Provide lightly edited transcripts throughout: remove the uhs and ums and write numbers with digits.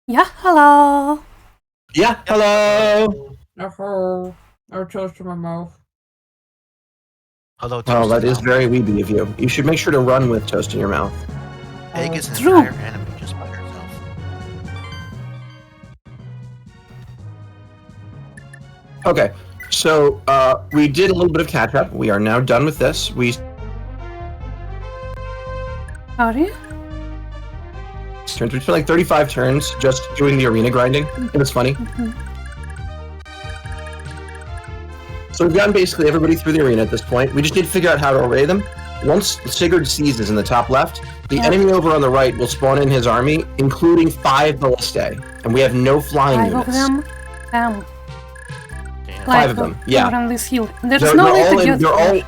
Yeah, hello. Yeah, hello. Oh, I toast in my mouth. Hello, toast. Well, that is very weeby of you. You should make sure to run with toast in your mouth. Egg is an True. entire enemy just by herself. Okay, so we did a little bit of catch up. We are now done with this. We Are you? spent like 35 turns just doing the arena grinding. It was funny. So we've gotten basically everybody through the arena at this point. We just need to figure out how to array them. Once Sigurd seizes in the top left, the enemy over on the right will spawn in his army, including 5 ballistae, and we have no flying 5 units. of them. Damn. Five Like, of them, yeah. On this hill. There's They're, no they're way all to in, get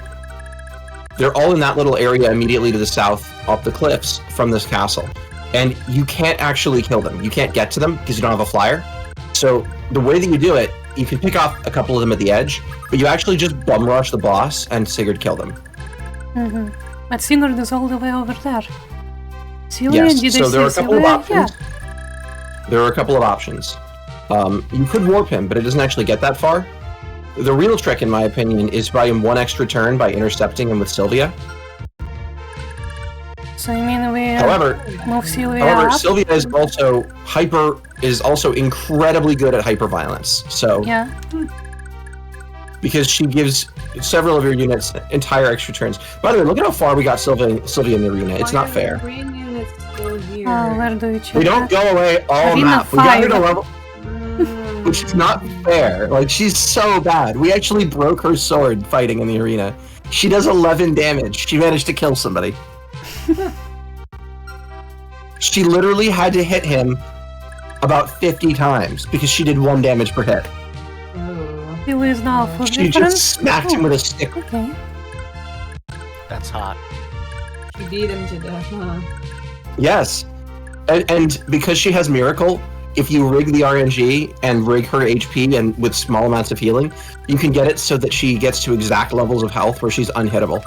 they're all in that little area immediately to the south up the cliffs from this castle. And you can't actually kill them. You can't get to them because you don't have a flyer. So the way that you do it, you can pick off a couple of them at the edge, but you actually just bum rush the boss and Sigurd kill them. But Sigurd is all the way over there. Sylvia, Yes, did so I there are a see couple of Sylvia? options. There are a couple of options. You could warp him, but it doesn't actually get that far. The real trick, in my opinion, is buy him 1 extra turn by intercepting him with Sylvia. So you mean we However, move Sylvia up? Sylvia is also incredibly good at hyper violence. So Yeah. because she gives several of your units entire extra turns. By the way, look at how far we got Sylvia in the arena. It's not fair. Green units still here. Oh, where do you check We don't that? go away all Arena map. We got her to 5. level, which is not fair. Like, she's so bad. We actually broke her sword fighting in the arena. She does 11 damage. She managed to kill somebody. She literally had to hit him about 50 times because she did 1 damage per hit. Sylvia is now full She difference. just smacked him with a stick. Okay. That's hot. She beat him to death, huh? Yes. And because she has Miracle, if you rig the RNG and rig her HP and with small amounts of healing, you can get it so that she gets to exact levels of health where she's unhittable.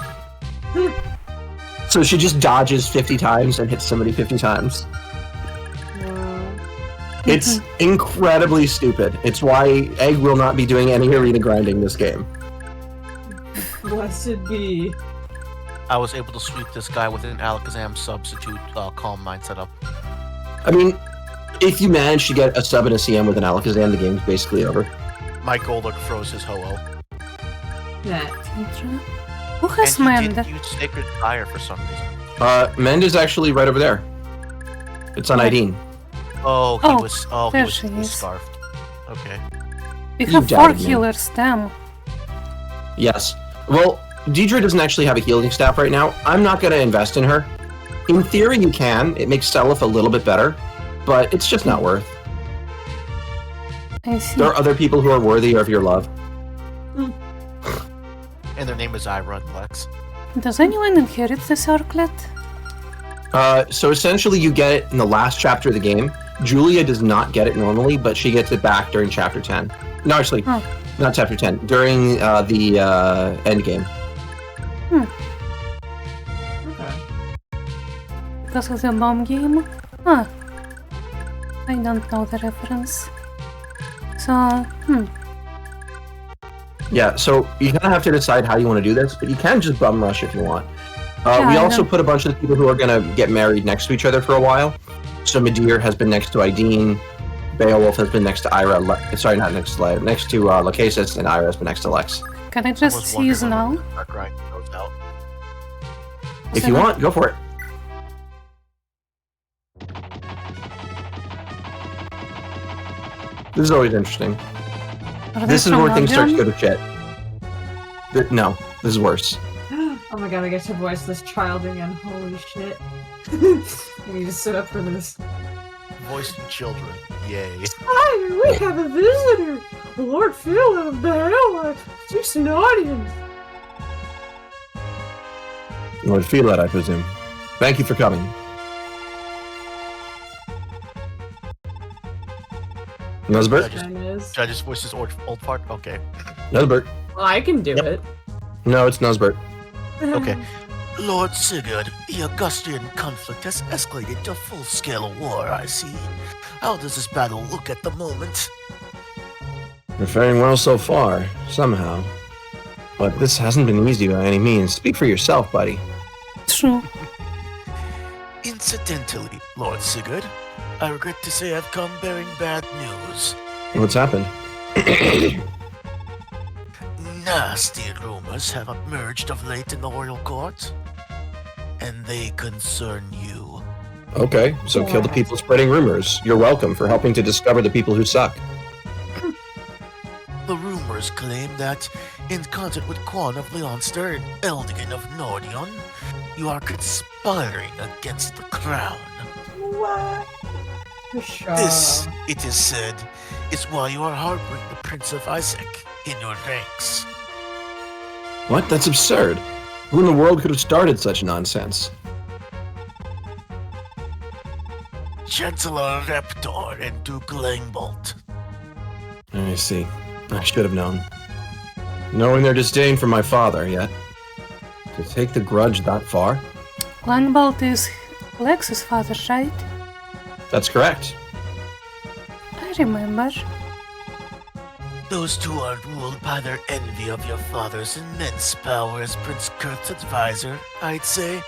So she just dodges 50 times and hits somebody 50 times. It's incredibly stupid. It's why Egg will not be doing any arena grinding this game. Blessed be. I was able to sweep this guy with an Alakazam substitute calm mind setup. I mean, if you manage to get a sub and a CM with an Alakazam, the game's basically over. My Golduck froze his Ho-Oh. That. Who has And he Mend? didn't use Sacred Fire for some reason. Mend is actually right over there. It's on Where? Ideen. Oh, Oh, he there was she is. scarfed. Okay. We You have 4 doubted me. healers, damn. Yes. Well, Deidre doesn't actually have a healing staff right now. I'm not going to invest in her. In theory, you can. It makes Seliph a little bit better, but it's just not worth. I see. There are other people who are worthy of your love. And their name is Ira and Lex. Does anyone inherit the circlet? So essentially, you get it in the last chapter of the game. Julia does not get it normally, but she gets it back during chapter 10. No, actually, Oh. not chapter 10. During the end game. Okay. Because of the bomb game? Huh. I don't know the reference. So, Yeah, so you kind of have to decide how you want to do this, but you can just bum rush if you want. Yeah, We I also know. put a bunch of the people who are going to get married next to each other for a while. So Medir has been next to Ideen, Beowulf has been next to Ira, sorry, not next to next to Lachesis, and Ira has been next to Lex. can I I just was seize wondering now? when the Darkrai goes out. If you want, go for it. This is always interesting. Are This they is from where things start to London? go to shit. No, this is worse. Oh my god, I get to voice this child again. Holy shit. I need to sit up for this. Voiced children. Yay. Hi, we have a visitor! Lord Phil of Bella. She's an audience. You would feel that, I presume. Thank you for coming. Nusbert? Should I just voice his old part? Okay. Nusbert. Well, I can do Yep. it. No, it's Nusbert. Okay. Lord Sigurd, the Augustian conflict has escalated to full-scale war, I see. How does this battle look at the moment? We're faring well so far, somehow. But this hasn't been easy by any means. Speak for yourself, buddy. True. Incidentally, Lord Sigurd, I regret to say I've come bearing bad news. What's happened? Nasty rumors have emerged of late in the royal court, and they concern you. Okay, so kill the people spreading rumors. You're welcome for helping to discover the people who suck. The rumors claim that, in concert with Quan of Leonster and Eldigan of Nordion, you are conspiring against the crown. What? This, it is said, is why you are harboring the Prince of Isaac in your ranks. What? That's absurd. Who in the world could have started such nonsense? Chancellor Reptor and Duke Langbolt. I see. I should have known. Knowing their disdain for my father, yet to take the grudge that far? Langbolt is Lex's father, right? That's correct. I remember. Those two are ruled by their envy of your father's immense power as Prince Kurt's advisor, I'd say.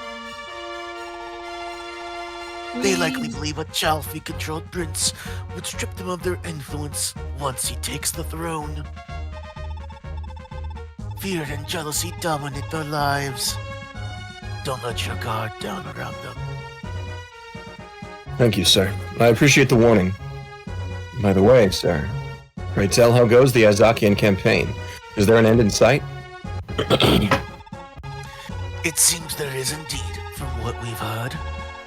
They likely believe a Chalfie-controlled prince would strip them of their influence once he takes the throne. Fear and jealousy dominate their lives. Don't let your guard down around them. Thank you, sir. I appreciate the warning. By the way, sir, pray tell how goes the Azakian campaign? Is there an end in sight? It seems there is indeed, from what we've heard.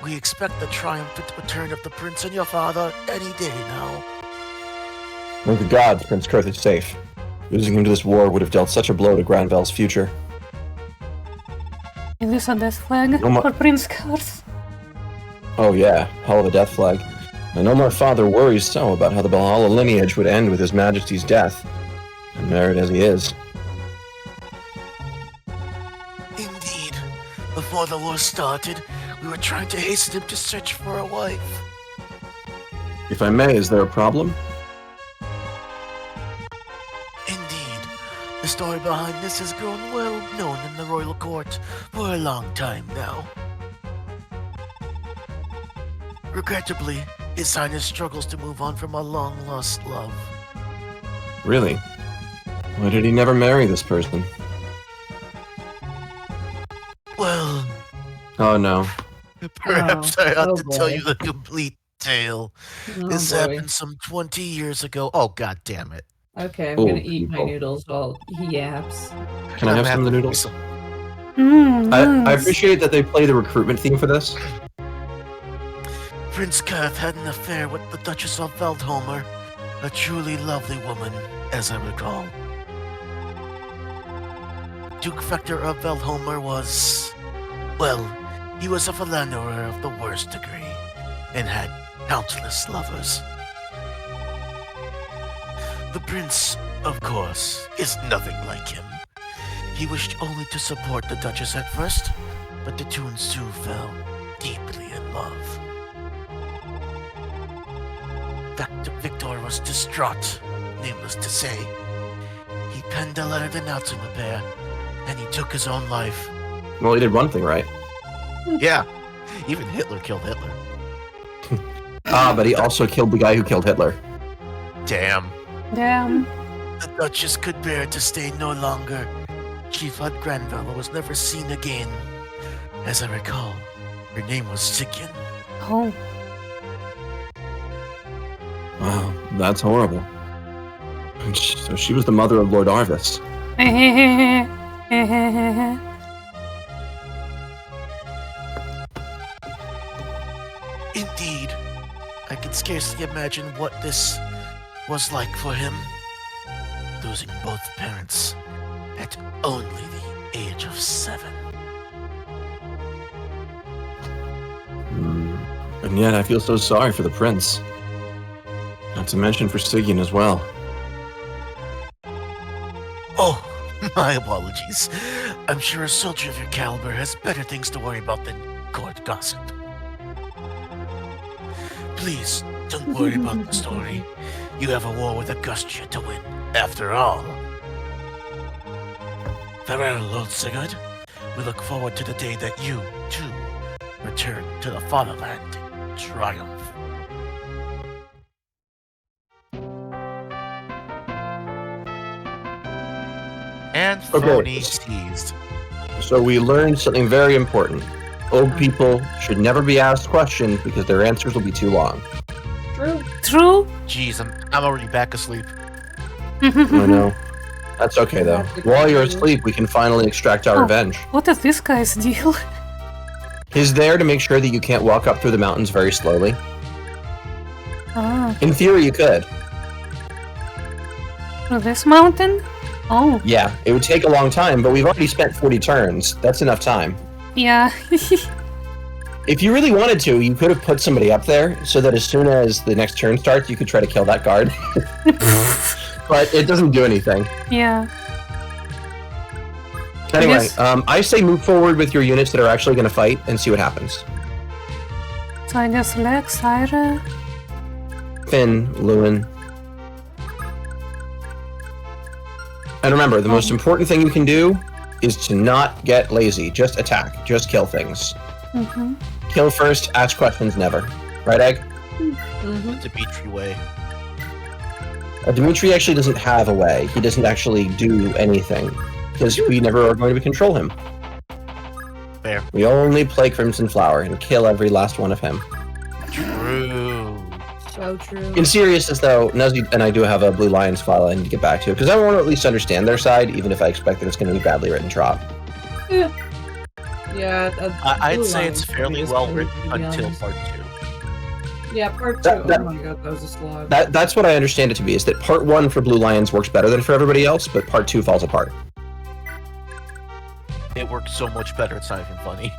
We expect the triumphant return of the prince and your father any day now. Thank the gods Prince Kurth is safe. Losing him to this war would have dealt such a blow to Granvel's future. Is this a death flag for Prince Kurth? Oh yeah, hell of a death flag. I know my father worries so about how the Valhalla lineage would end with His Majesty's death. Unmarried as he is. Indeed. Before the war started, we were trying to hasten him to search for a wife. If I may, is there a problem? Indeed. The story behind this has grown well known in the royal court for a long time now. Regrettably, His Highness struggles to move on from a long-lost love. Really? Why did he never marry this person? Well, Oh no. perhaps I ought to tell boy. you the complete tale. Oh, This boy. happened some 20 years ago. Oh, god damn it. Okay, I'm Oh, gonna eat my people. noodles while he yaps. Can I have some of the noodles? I Nice. appreciate that they play the recruitment theme for this. Prince Kurth had an affair with the Duchess of Veldhomer, a truly lovely woman, as I recall. Duke Vector of Veldhomer was... well, he was a philanderer of the worst degree, and had countless lovers. The prince, of course, is nothing like him. He wished only to support the Duchess at first, but the two soon fell deeply in love. Victor was distraught, needless to say. He penned a letter denouncing the pair, and he took his own life. Well, he did one thing right. Yeah, even Hitler killed Hitler. But he also killed the guy who killed Hitler. Damn. Damn. The Duchess could bear to stay no longer. Chief Hud Granvella was never seen again. As I recall, her name was Sigyn. Oh. Wow, that's horrible. So she was the mother of Lord Arvis. Indeed, I can scarcely imagine what this was like for him. Losing both parents at only the age of 7. And yet I feel so sorry for the prince. Not to mention for Sigyn as well. Oh, my apologies. I'm sure a soldier of your caliber has better things to worry about than court gossip. Please, don't worry about the story. You have a war with Augustia to win, after all. Farewell, Lord Sigurd. We look forward to the day that you, too, return to the fatherland in triumph. And phony seized. So we learned something very important. Old people should never be asked questions because their answers will be too long. True. Jeez, I'm already back asleep. I know. That's okay, though. While you're asleep, we can finally extract our revenge. What is this guy's deal? He's there to make sure that you can't walk up through the mountains very slowly. Ah, In theory, you could. through this mountain? Oh, Yeah, it would take a long time, but we've already spent 40 turns. That's enough time. yeah. If you really wanted to, you could have put somebody up there so that as soon as the next turn starts, you could try to kill that guard. But it doesn't do anything. Yeah. Anyway, guess- I say move forward with your units that are actually going to fight and see what happens. So I guess Lex, Ira. Finn, Lewin. And remember, the most important thing you can do is to not get lazy. Just attack. Just kill things. Mm-hmm. Kill first, ask questions never. Right, Egg? Mm-hmm. Dimitri way. Dimitri actually doesn't have a way. He doesn't actually do anything. Because we never are going to control him. Fair. We only play Crimson Flower and kill every last one of him. True. So true. In seriousness, though, Nuzzy and I do have a Blue Lions file I need to get back to, because I want to at least understand their side, even if I expect that it's going to be badly written Trop. Yeah. I'd Blue say Lions it's fairly is well cool, written to be until honest. part 2. Yeah, part 2. That- Oh my god, that was a slog. That's what I understand it to be, is that part 1 for Blue Lions works better than for everybody else, but part 2 falls apart. It worked so much better, it's not even funny.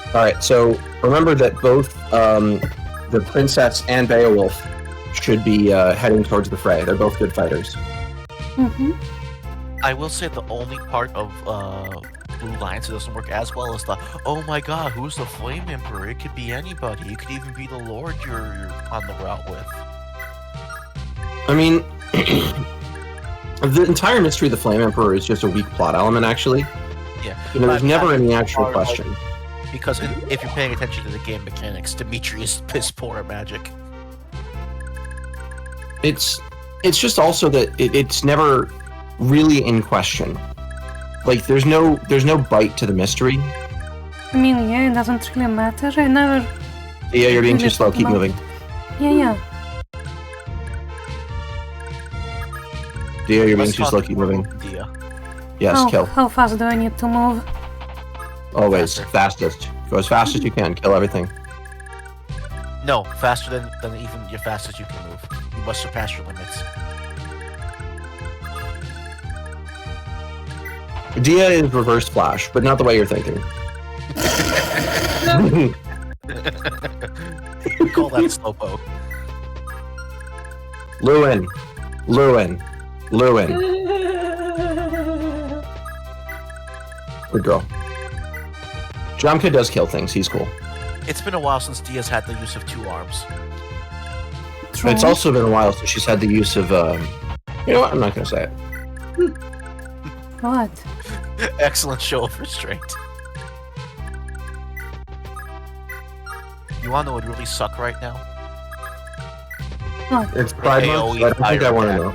Alright, so remember that both the Princess and Beowulf should be heading towards the fray. They're both good fighters. Mm-hmm. I will say the only part of Blue Lions that doesn't work as well is the, oh my god, who's the Flame Emperor? It could be anybody. It could even be the Lord you're on the route with. I mean, the entire mystery of the Flame Emperor is just a weak plot element, actually. Yeah. You know, there's never any actual Or, like, question. Because if you're paying attention to the game mechanics, Dimitri is piss poor at magic. It's just also that it's never really in question. Like, there's no bite to the mystery. I mean, yeah, it doesn't really matter. I never. Yeah, you're being too Really slow. Keep thought about moving. Yeah. Dia, you're being Let's too talk slow. Keep moving. Dia. Yes, kill. How fast do I need to move? Always. Faster. Fastest. Go as fast as you can. Kill everything. No, faster than even your fastest you can move. You must surpass your limits. Dia is reverse flash, but not the way you're thinking. We call that slowpoke. Lewin. Good girl. Jamka does kill things. He's cool. It's been a while since Dia's had the use of 2 arms. True. It's also been a while since she's had the use of, you know what? I'm not going to say it. What? Excellent show of restraint. You wanna know what would really suck right now? What? It's Pride Month, so I don't think I want to know.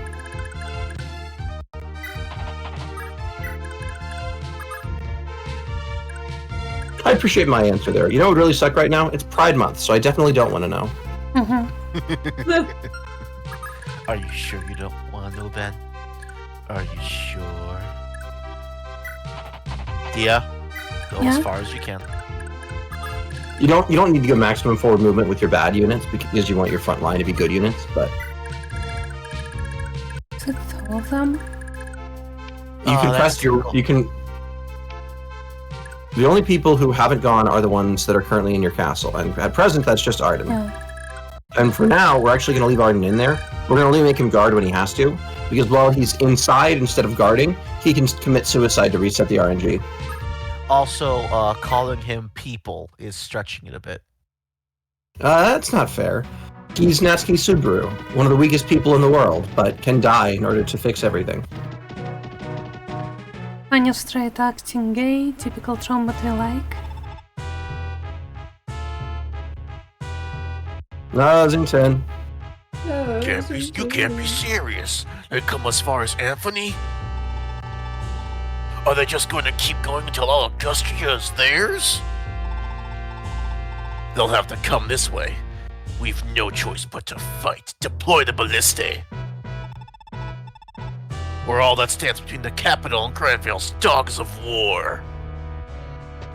I appreciate my answer there. You know what would really suck right now? It's Pride Month, so I definitely don't want to know. Mm-hmm. Are you sure you don't wanna know, Ben? Are you sure? Dia, go Yeah? as far as you can. You don't need to go maximum forward movement with your bad units because you want your front line to be good units, but Is it all of them? you can that's press your difficult. you can. The only people who haven't gone are the ones that are currently in your castle, and at present that's just Arden. Yeah. And for now, we're actually going to leave Arden in there. We're going to only make him guard when he has to, because while he's inside instead of guarding, he can commit suicide to reset the RNG. Also, calling him people is stretching it a bit. That's not fair. He's Natsuki Subaru, one of the weakest people in the world, but can die in order to fix everything. Anya straight acting gay, typical trauma that we like. No, Zington. You can't be serious. They come as far as Anthony? Are they just going to keep going until all Augustia is theirs? They'll have to come this way. We've no choice but to fight. Deploy the ballistae. We're all that stands between the capital and Granville's dogs of war.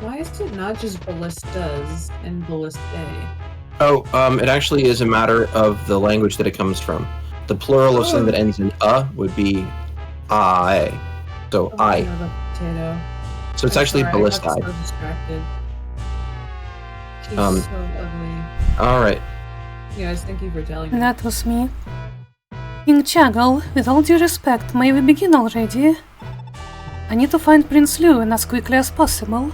Why is it not just ballistas and ballistae? Oh, it actually is a matter of the language that it comes from. The plural of something that ends in would be I. So I. Another potato. So it's actually Sorry, I got ballistae. so distracted. She's so ugly. Alright. Yes, thank you for telling me. That was me. King Chagall, with all due respect, may we begin already? I need to find Prince Lewin as quickly as possible.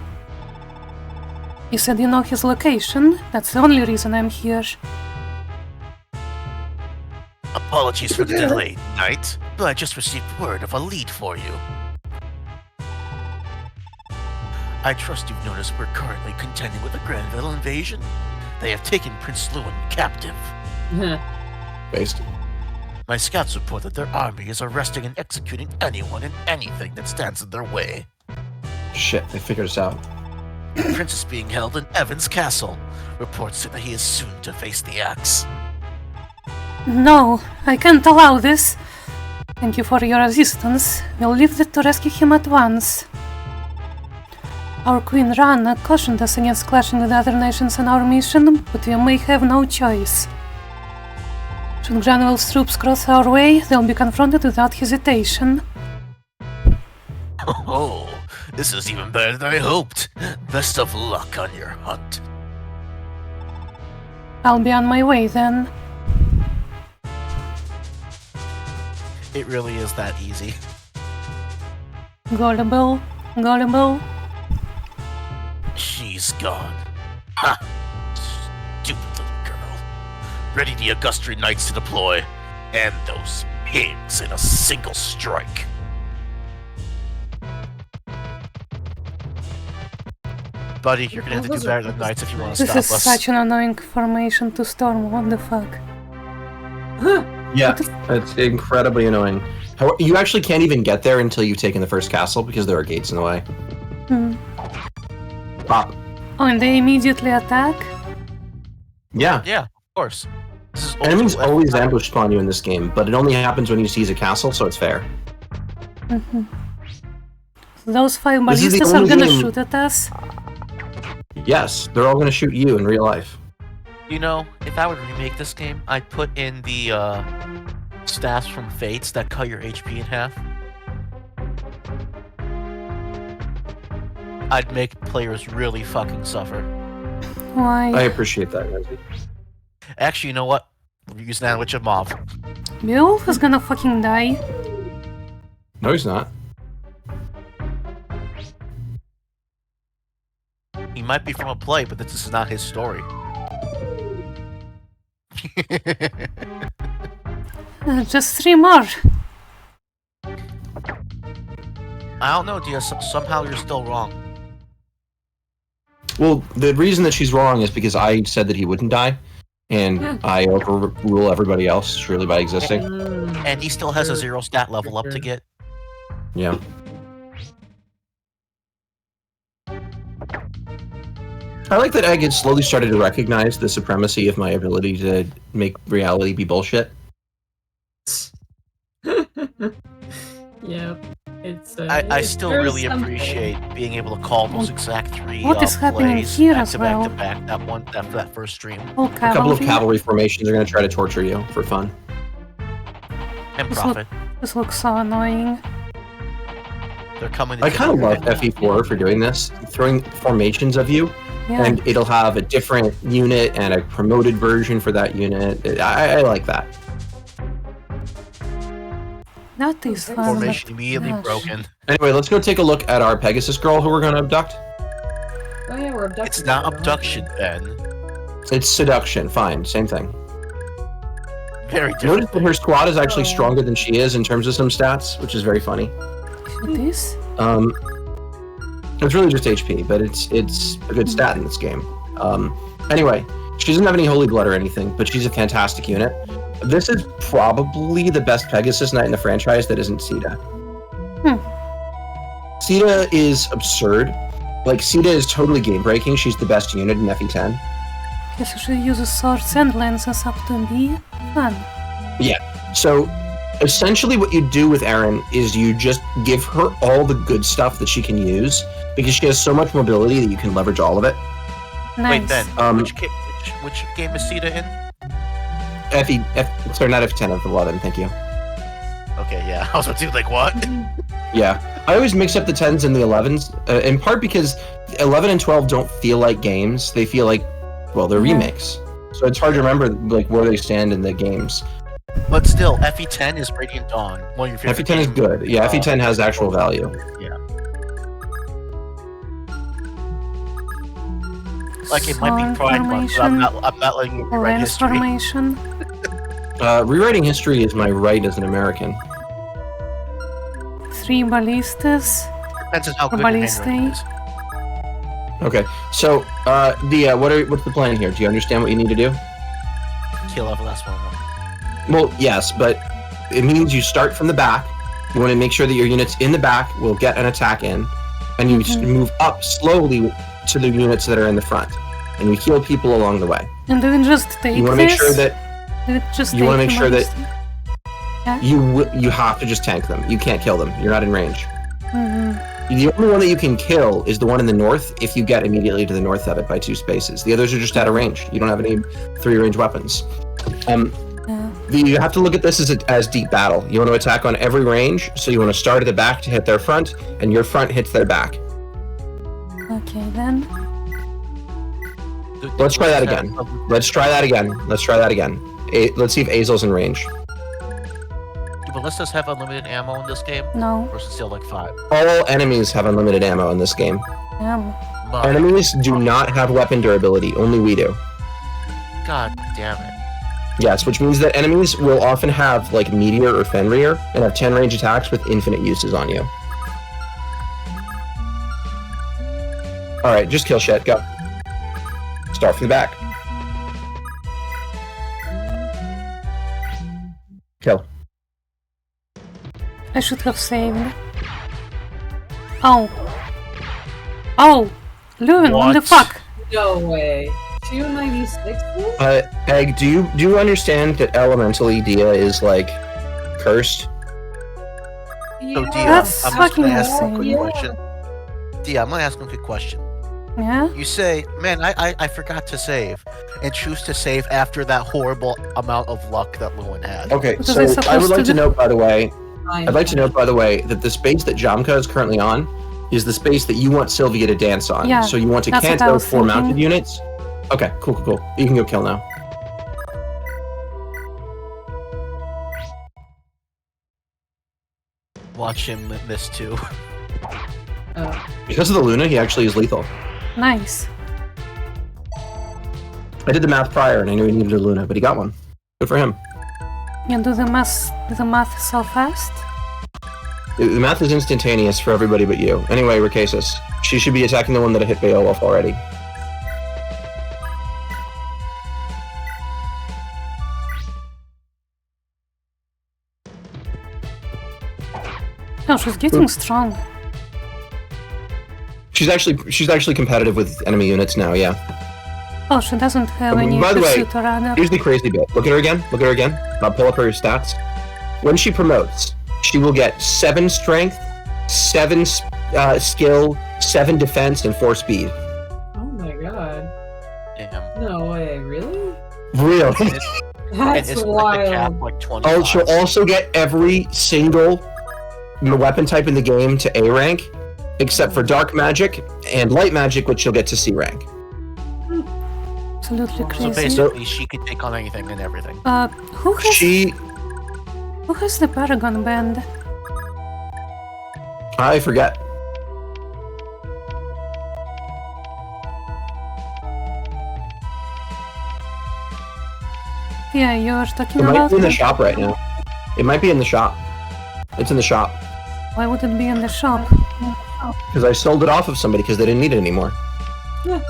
You said you know his location, that's the only reason I'm here. Apologies for the delay, Knight, but I just received word of a lead for you. I trust you've noticed we're currently contending with the Granville invasion. They have taken Prince Lewin captive. Based. My scouts report that their army is arresting and executing anyone and anything that stands in their way. Shit, they figured us out. The prince is being held in Evans Castle. Reports say that he is soon to face the axe. No, I can't allow this. Thank you for your assistance. We'll leave it to rescue him at once. Our Queen Rana cautioned us against clashing with other nations on our mission, but we may have no choice. Should Granville's troops cross our way, they'll be confronted without hesitation. Oh, this is even better than I hoped. Best of luck on your hunt. I'll be on my way then. It really is that easy. Gullible, gullible. She's gone. Ha! Stupid little girl. Ready the Augustrian Knights to deploy. And those pigs in a single strike. Buddy, you're gonna have to do better than Knights if you want to This stop is us. such an annoying formation to storm, what the fuck. Yeah, it's incredibly annoying. However, you actually can't even get there until you've taken the first castle because there are gates in the way. Pop. Oh, and they immediately attack? Yeah. Yeah, of course. This is Enemies old school always FE4. ambush spawn you in this game, but it only happens when you seize a castle, so it's fair. Those 5 This is the ballistas are only gonna game- shoot at us? Yes, they're all going to shoot you in real life. You know, if I would remake this game, I'd put in the staffs from Fates that cut your HP in half. I'd make players really fucking suffer. Why? I appreciate that, Lindsay. Actually, you know what? We're using that witch of Mauve. Beowulf is gonna fucking die. No, he's not. He might be from a play, but this is not his story. Just 3 more. I don't know, Dia. Somehow you're still wrong. Well, the reason that she's wrong is because I said that he wouldn't die, and I overrule everybody else truly by existing. And he still has a 0 stat level up to get. Yeah. I like that I get slowly started to recognize the supremacy of my ability to make reality be bullshit. Yep. It's. I still there's really some- appreciate being able to call those exact 3 What is happening plays here back as to back well? to back. That first stream. Oh, A couple of cavalry. cavalry formations are going to try to torture you for fun. And This Profit. This looks so annoying. They're coming to I kind of kill love you. FE4 for doing this, throwing formations of you Yeah. And it'll have a different unit and a promoted version for that unit. I like that. That is fun. Formation but immediately gosh. broken. Anyway, let's go take a look at our Pegasus girl who we're going to abduct. Oh yeah, we're abducted. It's not by them, abduction, Ben. It's seduction. Fine, same thing. Very Notice different. that her squad is actually Oh. stronger than she is in terms of some stats, which is very funny. It is? It's really just HP, but it's a good stat in this game. Anyway, she doesn't have any holy blood or anything, but she's a fantastic unit. This is probably the best Pegasus Knight in the franchise that isn't Sita. Sita is absurd. Like, Sita is totally game-breaking. She's the best unit in FE10. Okay, so she uses swords and lances up to be fun. So, essentially what you do with Erin is you just give her all the good stuff that she can use, because she has so much mobility that you can leverage all of it. Nice. Wait, Ben, which game is Sita in? Sorry, not F10, F11, thank you. Okay, yeah. I was about to be like, what? Yeah, I always mix up the 10s and the 11s, in part because 11 and 12 don't feel like games. They feel like, well, they're Yeah. remakes. So it's hard to remember like where they stand in the games. But still, FE10 is Radiant Dawn. One of your favorite FE10 is games. good. Yeah, FE10 has actual value. Like, it might be Pride Month, but I'm not letting you rewrite Lens history. formation. Rewriting history is my right as an American. 3 ballistas. Depends on how good your Ballistic. handwriting is. Okay, so what's the plan here? Do you understand what you need to do? Kill every last one of them. Well, yes, but it means you start from the back. You want to make sure that your units in the back will get an attack in, and you move up slowly to the units that are in the front, and you heal people along the way. And do we just take You want to this? make sure that Do we just you wanna take make the sure that- ballista? you have to just tank them. You can't kill them. You're not in range. Mhm. The only one that you can kill is the one in the north if you get immediately to the north of it by 2 spaces. The others are just out of range. You don't have any 3-range weapons. Yeah. You have to look at this as deep battle. You want to attack on every range, so you want to start at the back to hit their front, and your front hits their back. Okay then. Let's try that again. Let's try that again. Let's see if Azel's in range. Do ballistas have unlimited ammo in this game? No. Or is it still like 5? All enemies have unlimited ammo in this game. Yeah. Enemies do not have weapon durability. Only we do. God damn it. Yes, which means that enemies will often have like Meteor or Fenrir and have 10 range attacks with infinite uses on you. Alright, just kill shit, go. Start from the back. Kill. I should have saved. Oh. Oh! Loon, what the What? fuck? No way. 296? Egg, do you understand that Elemental Dia is like cursed? So, Dia, That's I'm just fucking gonna ask you a quick insane. question. Dia, I'm gonna ask you a quick question. Yeah? You say, man, I forgot to save, and choose to save after that horrible amount of luck that Lewin had. Okay, What so are they I would supposed like to to do? note, by the way, that the space that Jamka is currently on is the space that you want Sylvia to dance on. Yeah, So you want to that's what I cancel was 4 mounted thinking. units? Okay, cool. You can go kill now. Watch him miss too. Because of the Luna, he actually is lethal. Nice. I did the math prior and I knew he needed a Luna, but he got one. Good for him. You do the math so fast? The math is instantaneous for everybody but you. Anyway, Racasis, she should be attacking the one that hit Beowulf already. No, she's getting strong. She's actually competitive with enemy units now, yeah. Oh, she doesn't have any By the way, pursuit or other. here's the crazy bit. Look at her again. I'll pull up her stats. When she promotes, she will get 7 strength, 7 skill, 7 defense, and 4 speed. Oh my god. Damn. No way, really? Real. And That's it's like a cap, wild. like 25. Oh, she'll also get every single weapon type in the game to A rank, except for dark magic and light magic, which she'll get to C rank. Absolutely So crazy. basically, she can take on anything and everything. Who has the Paragon Band? I forget. Yeah, you're talking It might about be in the it? shop right now. It might be in the shop. It's in the shop. Why would it be in the shop? Because I sold it off of somebody because they didn't need it anymore. Yeah.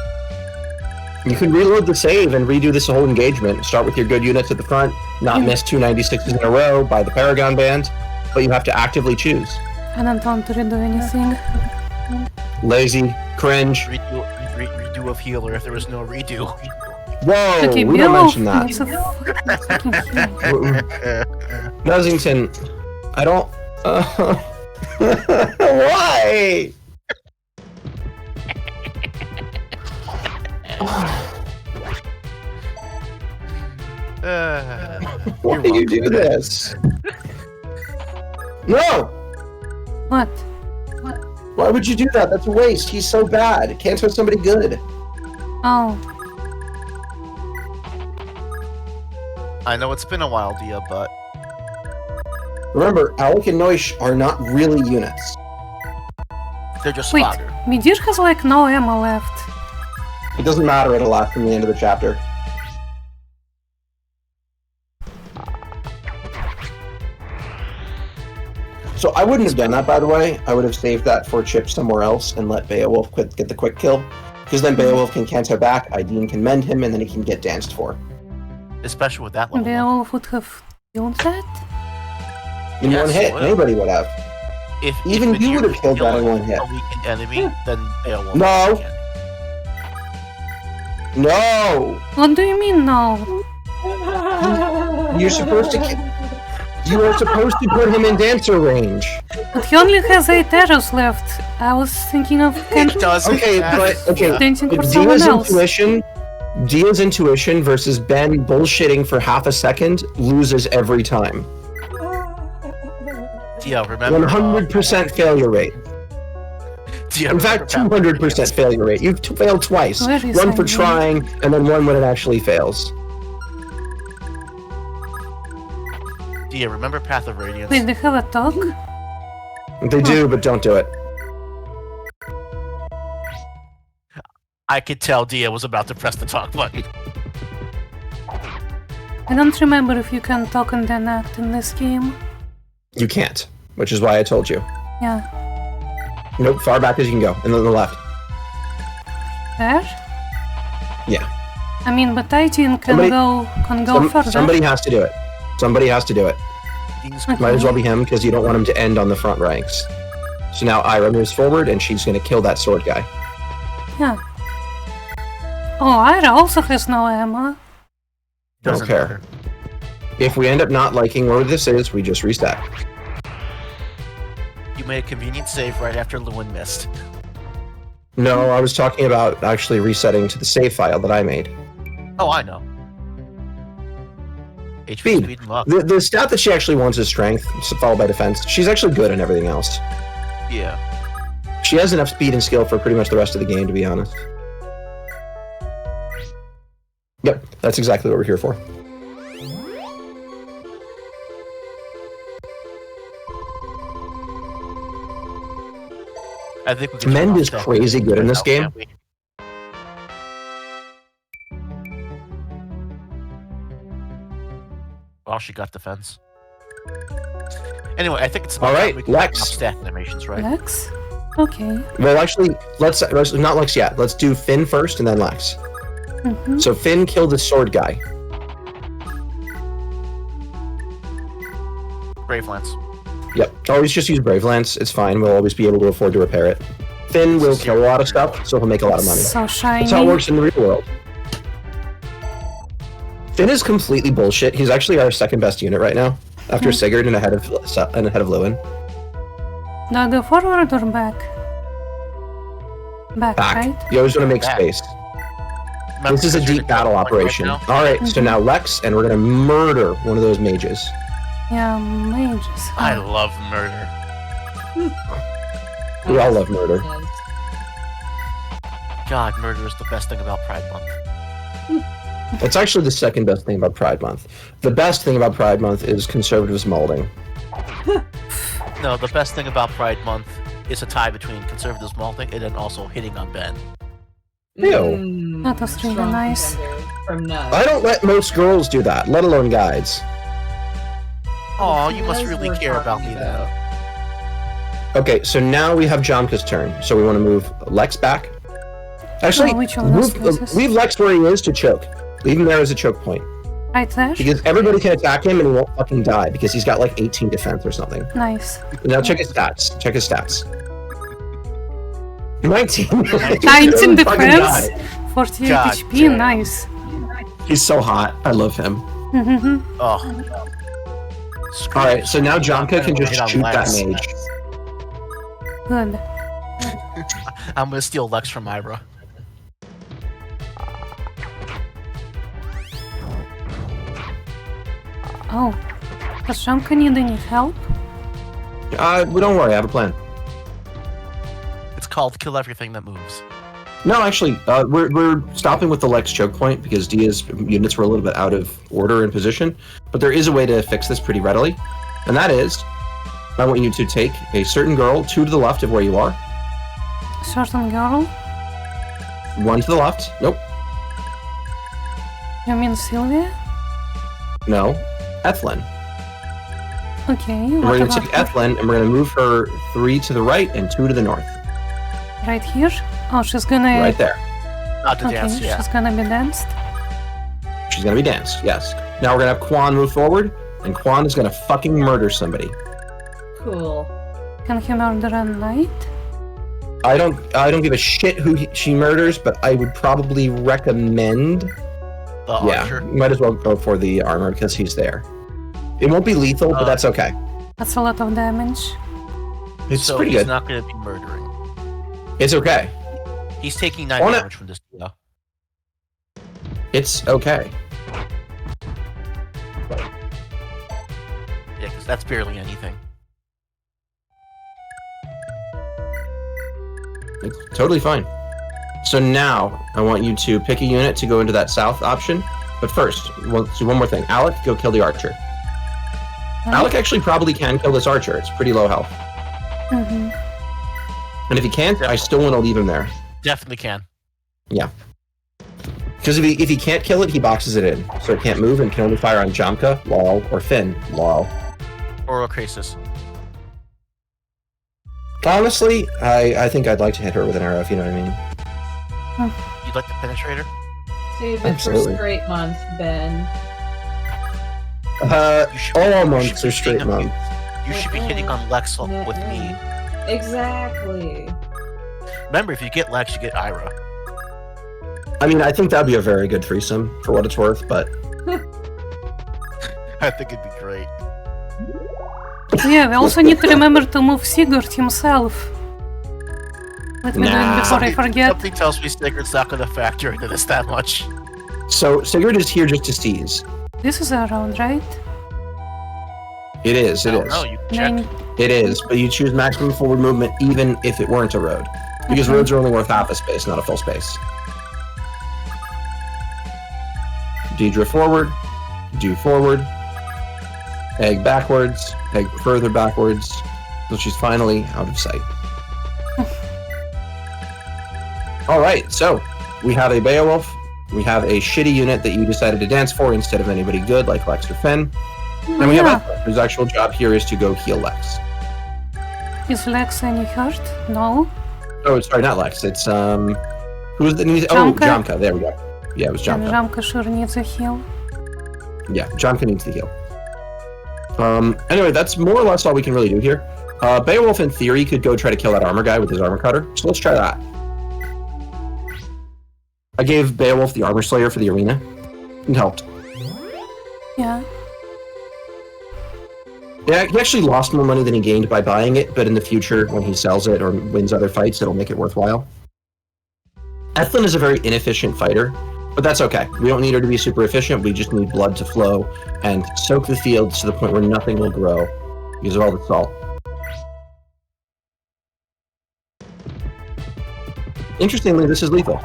You can reload the save and redo this whole engagement. Start with your good units at the front, not miss 2 96s in a row by the Paragon Band, but you have to actively choose. I don't want to redo anything. Lazy, cringe. Redo of healer if there was no redo. Whoa, Okay, we don't Beowulf mention that. needs a fucking heal. Nuzzington, I don't... Why? Why do you do this? No! What? Why would you do that? That's a waste. He's so bad. Can't have somebody good. Oh, I know it's been a while, Dia, but Remember, Alec and Noish are not really units. they're just wait. fodder. Midir has like no ammo left. It doesn't matter, it'll last from the end of the chapter. So I wouldn't have done that, by the way. I would have saved that for Chip somewhere else and let Beowulf get the quick kill. Because then Beowulf can cancel back, Aideen can mend him, and then he can get danced for. Especially with that level. Beowulf would have killed that? In Yes, one hit, would. anybody would have. If Even you would have killed that in one hit. A weakened enemy, then Beowulf. No. can. No! What do you mean no? You're supposed to You are supposed to put him in dancer range. But he only has 8 arrows left. I was thinking of It doesn't Okay, matter. but okay. dancing for But someone else. Dia's intuition versus Ben bullshitting for half a second loses every time. Dia, remember. 100% failure rate. Dia, In fact, remember 200% failure rate. You've failed twice. Where is One for Aideen? trying, and then one when it actually fails. Dia, remember Path of Radiance? Wait, they have a talk? They do, but don't do it. I could tell Dia was about to press the talk button. I don't remember if you can talk and then act in this game. You can't, which is why I told you. Yeah. Nope, far back as you can go, and then the left. There? Yeah. I mean, but Aideen can Somebody- go further. Somebody has to do it. Somebody has to do it. Might as well be him, because you don't want him to end on the front ranks. So now Ira moves forward, and she's going to kill that sword guy. Yeah. Oh, Ira also has no ammo. Don't Doesn't care. matter. If we end up not liking where this is, we just reset. You made a convenient save right after Lewin missed. No, I was talking about actually resetting to the save file that I made. Oh, I know. HP Speed. speed and luck. The stat that she actually wants is strength, followed by defense. She's actually good in everything else. Yeah. She has enough speed and skill for pretty much the rest of the game, to be honest. Yep, that's exactly what we're here for. I think we can Mend turn off is stuff. crazy good in this Now, game. can't we? Well, she got defense. Anyway, I think it's about All right, time we can Lex. turn off stat animations, right? Lex? Okay. Well, actually, let's not Lex yet. Let's do Finn first, and then Lex. Mm-hmm. So Finn killed the sword guy. Brave Lance. Yep. Always just use Brave Lance. It's fine. We'll always be able to afford to repair it. Finn will kill a lot of stuff, so he'll make a lot of money. So shiny. That's how it works in the real world. Finn is completely bullshit. He's actually our second best unit right now, after Sigurd and ahead of Lewin. Do I go forward or back? Back, Back. right? You always want to make Back. space. Remember, This is a because you're deep the battle point right operation. now? All right, so now Lex, and we're gonna murder one of those mages. Yeah, mages. I love murder. We all love murder. God, murder is the best thing about Pride Month. It's actually the second best thing about Pride Month. The best thing about Pride Month is conservatives molding. No, the best thing about Pride Month is a tie between conservatives malting and then also hitting on Ben. Ew. That was really Strong nice. contender From Nug. I don't let most girls do that, let alone guys. Aw, you must Because really we're care about talking me though. Okay, so now we have Jamka's turn. So we want to move Lex back. Actually, Oh, which one was this? leave Lex where he is to choke. Leave him there as a choke point. Right there? Because everybody can attack him and he won't fucking die because he's got like 18 defense or something. Nice. Now check his stats. Check his stats. 19. 19 Fucking defense, die. 48 God HP, damn. nice. He's so hot. I love him. Oh. Alright, so now Jamka can just Hit on shoot that Lex. mage. Good. I'm gonna steal Lex from Ira. Oh. Does Shamka need any help? Well, don't worry, I have a plan. It's called Kill Everything That Moves. No, actually, we're stopping with the Lex choke point because Dia's units were a little bit out of order and position. But there is a way to fix this pretty readily, and that is, I want you to take a certain girl, 2 to the left of where you are, Certain girl? 1 to the left. Nope, You mean Sylvia? no, Ethlyn. Okay, And what we're going about to take her? Ethlyn, and we're going to move her 3 to the right and 2 to the north. Right here? Oh, she's gonna... Right there. Not to Okay, dance, yeah. she's gonna be danced. She's going to be danced, yes. Now we're going to have Quan move forward, and Quan is going to fucking murder somebody. Cool. Can he murder a knight? I don't give a shit who she murders, but I would probably recommend... The archer. might as well go for the armor because he's there. It won't be lethal, but that's okay. That's a lot of damage. It's So pretty he's good. not gonna be murdering. It's okay. He's taking 9 On it. damage from this deal. It's okay. Yeah, because that's barely anything. It's totally fine. So now, I want you to pick a unit to go into that south option. But first, let's do one more thing. Alec, go kill the archer. Alec actually probably can kill this archer. It's pretty low health. Mm-hmm. And if he can't, I still want to leave him there. Definitely can. Yeah. Because if he can't kill it, he boxes it in. So it can't move and can only fire on Jamka, lol, or Finn, lol. Or Ocrasis. Honestly, I think I'd like to hit her with an arrow, if you know what I mean. You'd like the penetrator? Save it Absolutely. for straight month, Ben. You should be- All you months should be are straight hitting on- months. You should be hitting on Lex with me. Exactly. Remember, if you get Lex, you get Ira. I mean, I think that'd be a very good threesome, for what it's worth, but... I think it'd be great. Yeah, we also need to remember to move Sigurd himself. Let me do Nah. it before I forget. Something tells me Sigurd's not gonna factor into this that much. So, Sigurd is here just to seize. This is around, right? It is, it is. No, you can check. Nine. It is, but you choose maximum forward movement even if it weren't a road. Because Okay. roads are only worth half a space, not a full space. Deidre forward, do forward, egg backwards, egg further backwards, so she's finally out of sight. Alright, so we have a Beowulf, we have a shitty unit that you decided to dance for instead of anybody good like Lex or Finn, and we have Yeah. Ethelyn, whose actual job here is to go heal Lex. Is Lex any hurt? No. Oh, sorry, not Lex. It's who was the Jamka. Jamka. There we go. Yeah, it was And Jamka. Jamka sure needs a heal. Yeah, Jamka needs the heal. Anyway, that's more or less all we can really do here. Beowulf, in theory, could go try to kill that armor guy with his armor cutter. So let's try that. I gave Beowulf the armor slayer for the arena. It helped. Yeah. Yeah, he actually lost more money than he gained by buying it, but in the future, when he sells it or wins other fights, it'll make it worthwhile. Ethlyn is a very inefficient fighter, but that's okay. We don't need her to be super efficient, we just need blood to flow and soak the fields to the point where nothing will grow because of all the salt. Interestingly, this is lethal.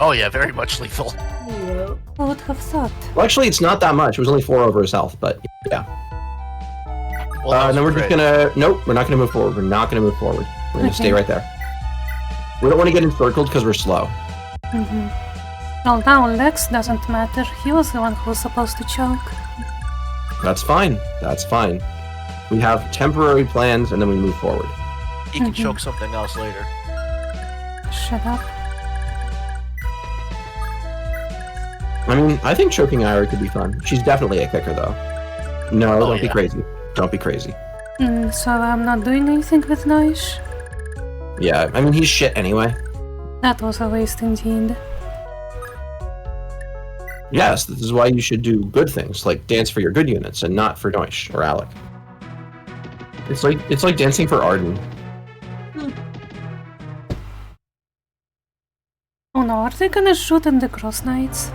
Oh yeah, very much lethal. Yep. I would have thought. Well, actually, it's not that much. It was only 4 over his health, but yeah. Well, that And then we're was just great. gonna... Nope, we're not gonna move forward. We're not gonna move forward. We're gonna stay right there. We don't want to get encircled because we're slow. Well, now Lex doesn't matter. He was the one who was supposed to choke. That's fine. That's fine. We have temporary plans, and then we move forward. He can choke something else later. Shut up. I mean, I think choking Ira could be fun. She's definitely a kicker, though. No, don't be yeah. crazy. Don't be crazy. So I'm not doing anything with Noish? Yeah, I mean, he's shit anyway. That was a waste indeed. Yes, this is why you should do good things, like dance for your good units, and not for Noish or Alec. It's like dancing for Arden. Oh no, are they gonna shoot in the Cross Knights?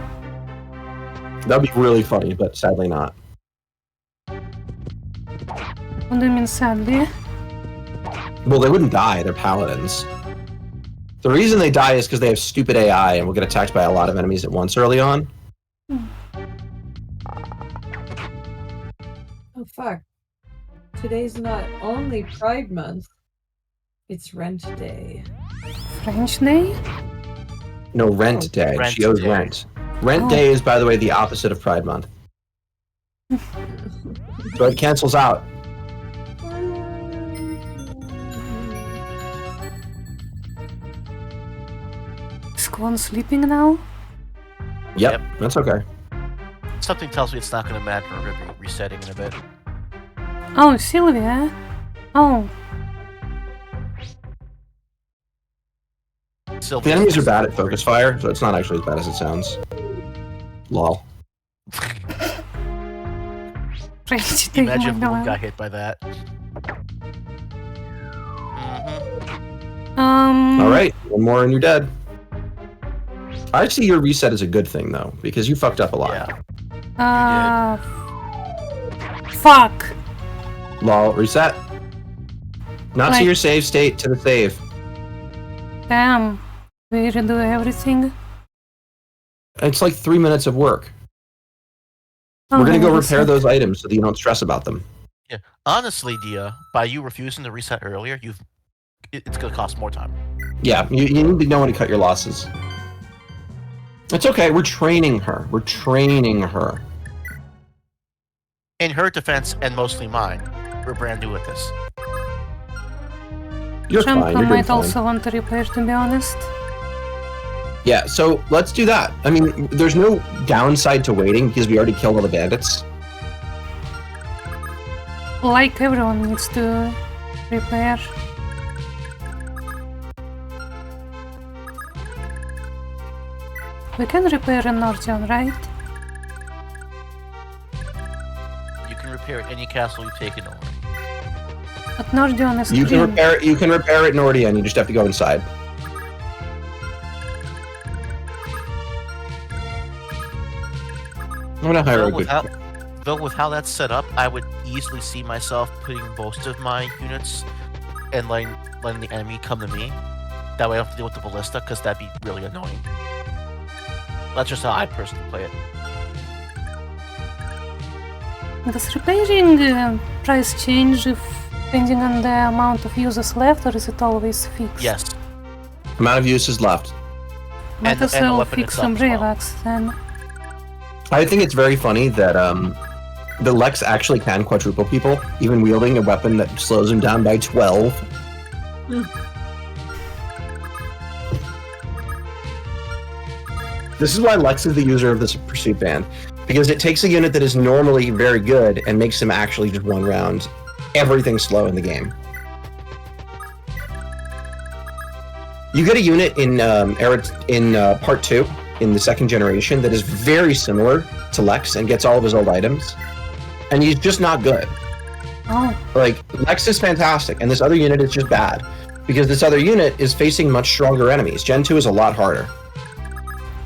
That'd be really funny, but sadly not. What do you mean sadly? Well, they wouldn't die, they're paladins. The reason they die is because they have stupid AI and will get attacked by a lot of enemies at once early on. Oh fuck. Today's not only Pride Month, it's Rent Day. French Day? No, Rent Day. Rent She owes Day. rent. Rent Oh. Day is, by the way, the opposite of Pride Month. So it cancels out. Is Kwon sleeping now? Yep, that's okay. Something tells me it's not going to matter. We're going to be resetting in a bit. Oh, Sylvia? Oh, Still, The enemies are bad at focus fire, so it's not actually as bad as it sounds. Lol. French Day, Imagine oh if my Moon God. got hit by that. Alright, one more and you're dead. I see your reset as a good thing, though, because you fucked up a lot. Yeah. Fuck. Lol, reset. Not Like- to your save state, to the save. Damn. We redo everything. It's like 3 minutes of work. Oh, We're gonna go reset. repair those items so that you don't stress about them. Honestly, Dia, by you refusing to reset earlier, it's going to cost more time. Yeah, you need to know when to cut your losses. It's okay, we're training her. We're training her. In her defense, and mostly mine, we're brand new at this. You're fine, Champa you're doing might fine. also want to repair, to be honest. Yeah, so let's do that. I mean, there's no downside to waiting because we already killed all the bandits. Like everyone needs to repair. We can repair in Nordion, right? You can repair any castle you've taken over. But Nordion is You can green. repair it. You can repair it in Nordia, and you just have to go inside. I'm gonna hire a good. Though with how that's set up, I would easily see myself putting most of my units and letting the enemy come to me. That way I don't have to deal with the ballista, because that'd be really annoying. That's just how I personally play it. Does repairing price change depending on the amount of users left, or is it always fixed? Yes. Amount of uses left. Might and as the well weapon fix some itself as well. Bravax then. I think it's very funny that the Lex actually can quadruple people, even wielding a weapon that slows him down by 12. This is why Lex is the user of this pursuit band, because it takes a unit that is normally very good and makes him actually just one round everything slow in the game. You get a unit in part 2 in the second generation that is very similar to Lex and gets all of his old items, and he's just not good. Oh, Like, Lex is fantastic, and this other unit is just bad, because this other unit is facing much stronger enemies. Gen 2 is a lot harder.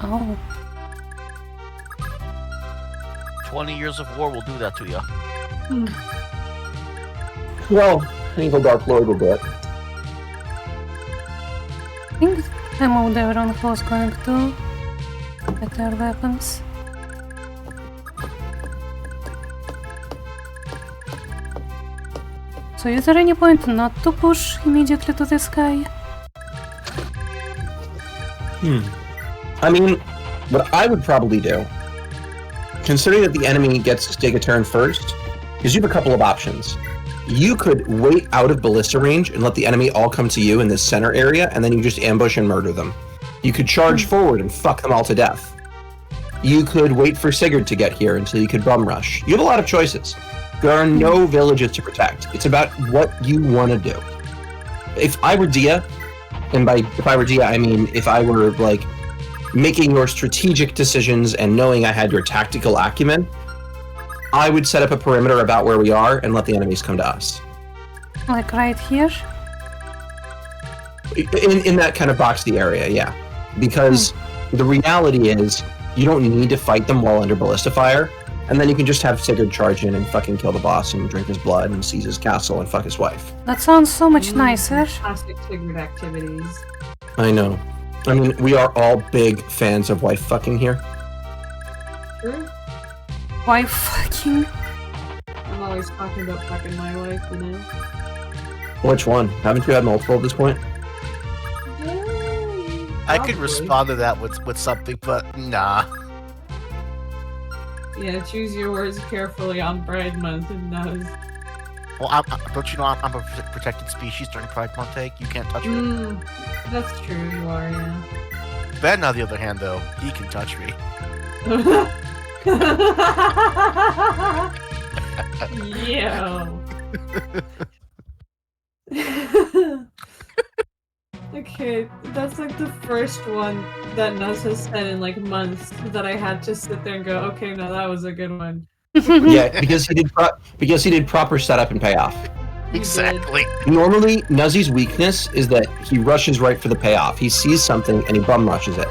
oh. 20 years of war will do that to you. Well, Evil Dark Lord will do it. I think I moved everyone who was going to. better weapons. So is there any point not to push immediately to this guy? I mean, what I would probably do, considering that the enemy gets to take a turn first, is you have a couple of options. You could wait out of ballista range and let the enemy all come to you in this center area, and then you just ambush and murder them. You could charge forward and fuck them all to death. You could wait for Sigurd to get here until you could bum rush. You have a lot of choices. There are no villages to protect. It's about what you want to do. If I were Dia, and by if I were Dia, I mean if I were like making your strategic decisions and knowing I had your tactical acumen, I would set up a perimeter about where we are and let the enemies come to us. Like right here? In that kind of boxy area, yeah. Because the reality is, you don't need to fight them while under ballista fire, and then you can just have Sigurd charge in and fucking kill the boss and drink his blood and seize his castle and fuck his wife. That sounds so much nicer. Classic Sigurd activities. I know. I mean, we are all big fans of wife fucking here. True. Why fucking? I'm always talking about fucking my wife, you know? Which one? Haven't you had multiple at this point? I could Probably. respond to that with something, but nah. Yeah, choose your words carefully on Pride Month and knows. Well, don't you know I'm a protected species during Pride Month? You can't touch me. That's true, you are, yeah. Ben, on the other hand, though, he can touch me. Yo. Okay, that's like the first one that Nuz has said in like months that I had to sit there and go, okay, no, that was a good one. Yeah, because he did proper setup and payoff. You Exactly. Normally, Nuzzy's weakness is that he rushes right for the payoff. He sees something and he bum rushes it.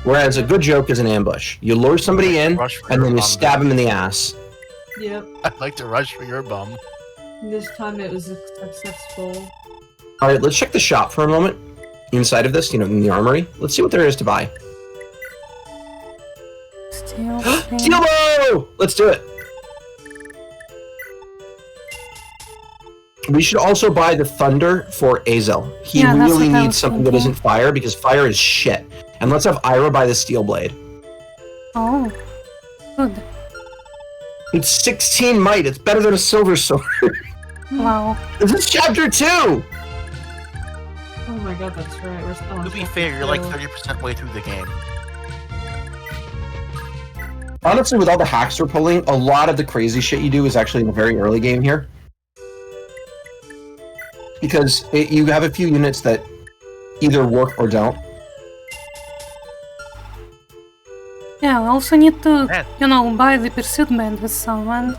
Whereas a good joke is an ambush. You lure somebody in Rush for and your then you bum, stab him in the ass. Yep, I'd like to rush for your bum. this time it was successful. All right, let's check the shop for a moment. Inside of this, in the armory. Let's see what there is to buy. Steel Steel bow! Let's do it. We should also buy the thunder for Azel. He Yeah, that's really what I needs was something that thinking. isn't fire because fire is shit. And let's have Ira buy the steel blade. Oh, good. It's 16 might. It's better than a silver sword. Wow. This is chapter 2. Oh my god, that's right. We're still on To be chapter fair, you're like 2. 30% way through the game. Honestly, with all the hacks we're pulling, a lot of the crazy shit you do is actually in the very early game here. Because you have a few units that either work or don't. Yeah, we also need to, Man. buy the pursuit band with someone.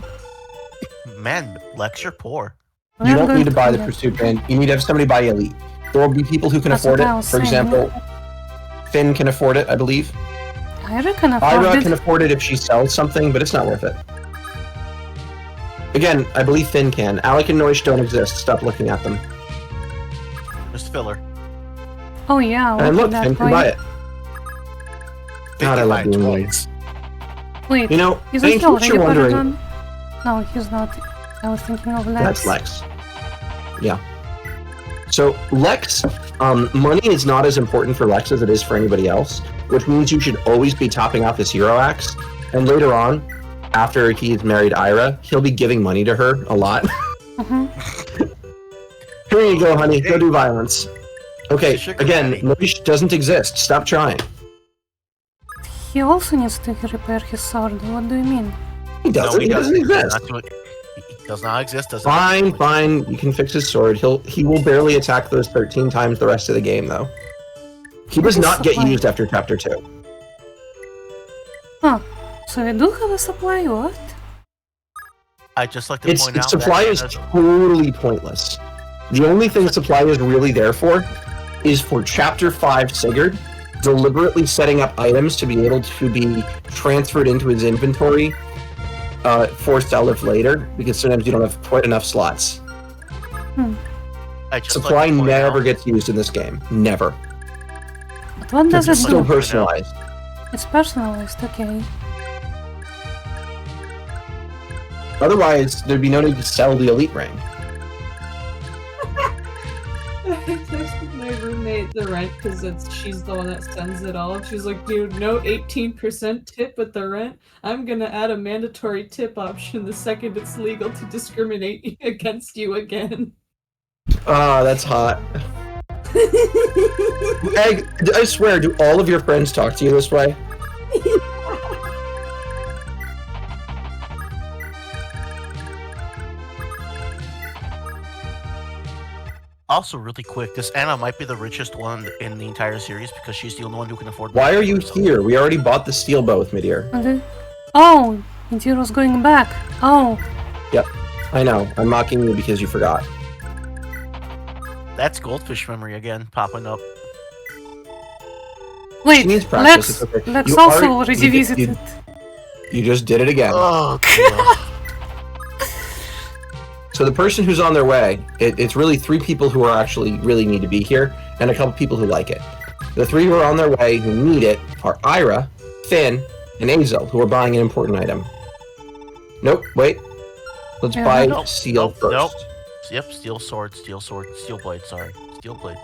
Man, Lex, you're poor. We You are don't going need to buy the do that. pursuit band. You need to have somebody buy elite. There will be people who can That's afford what I it. was For saying. example, Finn can afford it, I believe. I reckon Ira afford can it. afford it if she sells something, but it's not worth it. Again, I believe Finn can. Alec and Noish don't exist. Stop looking at them. Just filler. Oh yeah, And look look, at Finn that can buy boy. it. God, I love Fifty-nine doing toys. Wait, You know, isn't in he case already you're wondering, Paragon? No, he's not. I was thinking of Lex. that's Lex. Yeah. So Lex, money is not as important for Lex as it is for anybody else, which means you should always be topping off his hero axe. And later on, after he's married Ira, he'll be giving money to her a lot. Mhm. Here you go, honey. Go do violence. Okay, Sugar again, daddy. Noish doesn't exist. Stop trying. He also needs to repair his sword. What do you mean? He doesn't. He doesn't exist. He does not exist. Does Fine, not fine. You can fix his sword. He will barely attack those 13 times the rest of the game, though. He does not get Supply. used after chapter 2. Huh. So we do have a supply, what? I just like to Its point out supply that is totally pointless. The only thing supply is really there for is for chapter 5 Sigurd deliberately setting up items to be able to be transferred into his inventory for Selif later, because sometimes you don't have quite enough slots. I just Supply like to point never out- gets used in this game. Never. But what does It's it still do? personalized. It's personalized, okay. Otherwise, there'd be no need to sell the elite ring. I texted my roommate the rent because she's the one that sends it all. She's like, dude, no 18% tip with the rent. I'm gonna add a mandatory tip option the second it's legal to discriminate against you again. Ah, that's hot. Egg, I swear, do all of your friends talk to you this way? Also, really quick, this Anna might be the richest one in the entire series because she's the only one who can afford. Why are you here? We already bought the steel bow with Midir. Okay. Oh, Midiro's going back. Oh. Yep, I know. I'm mocking you because you forgot. That's goldfish memory again, popping up. Wait, She needs practice, it's okay. Lex You also already- already visited. You just did it again. Oh, God. So the person who's on their way, it's really 3 people who are actually really need to be here, and a couple people who like it. The 3 who are on their way who need it are Ira, Finn, and Azel, who are buying an important item. Nope, wait. Let's buy steel first. Nope. Yep, steel sword, steel blade, sorry. Steel blade.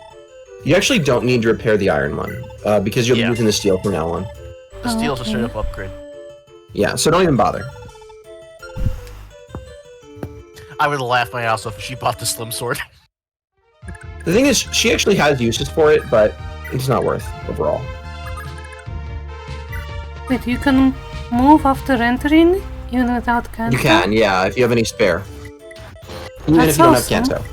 You actually don't need to repair the iron one, because you'll be using the steel from now on. The steel's a straight up upgrade. Yeah, so don't even bother. I would have laughed my ass off if she bought the slim sword. The thing is, she actually has uses for it, but it's not worth overall. Wait, you can move after entering, even without Kanto? You can, yeah, if you have any spare. Even That's if you don't have awesome. Kanto.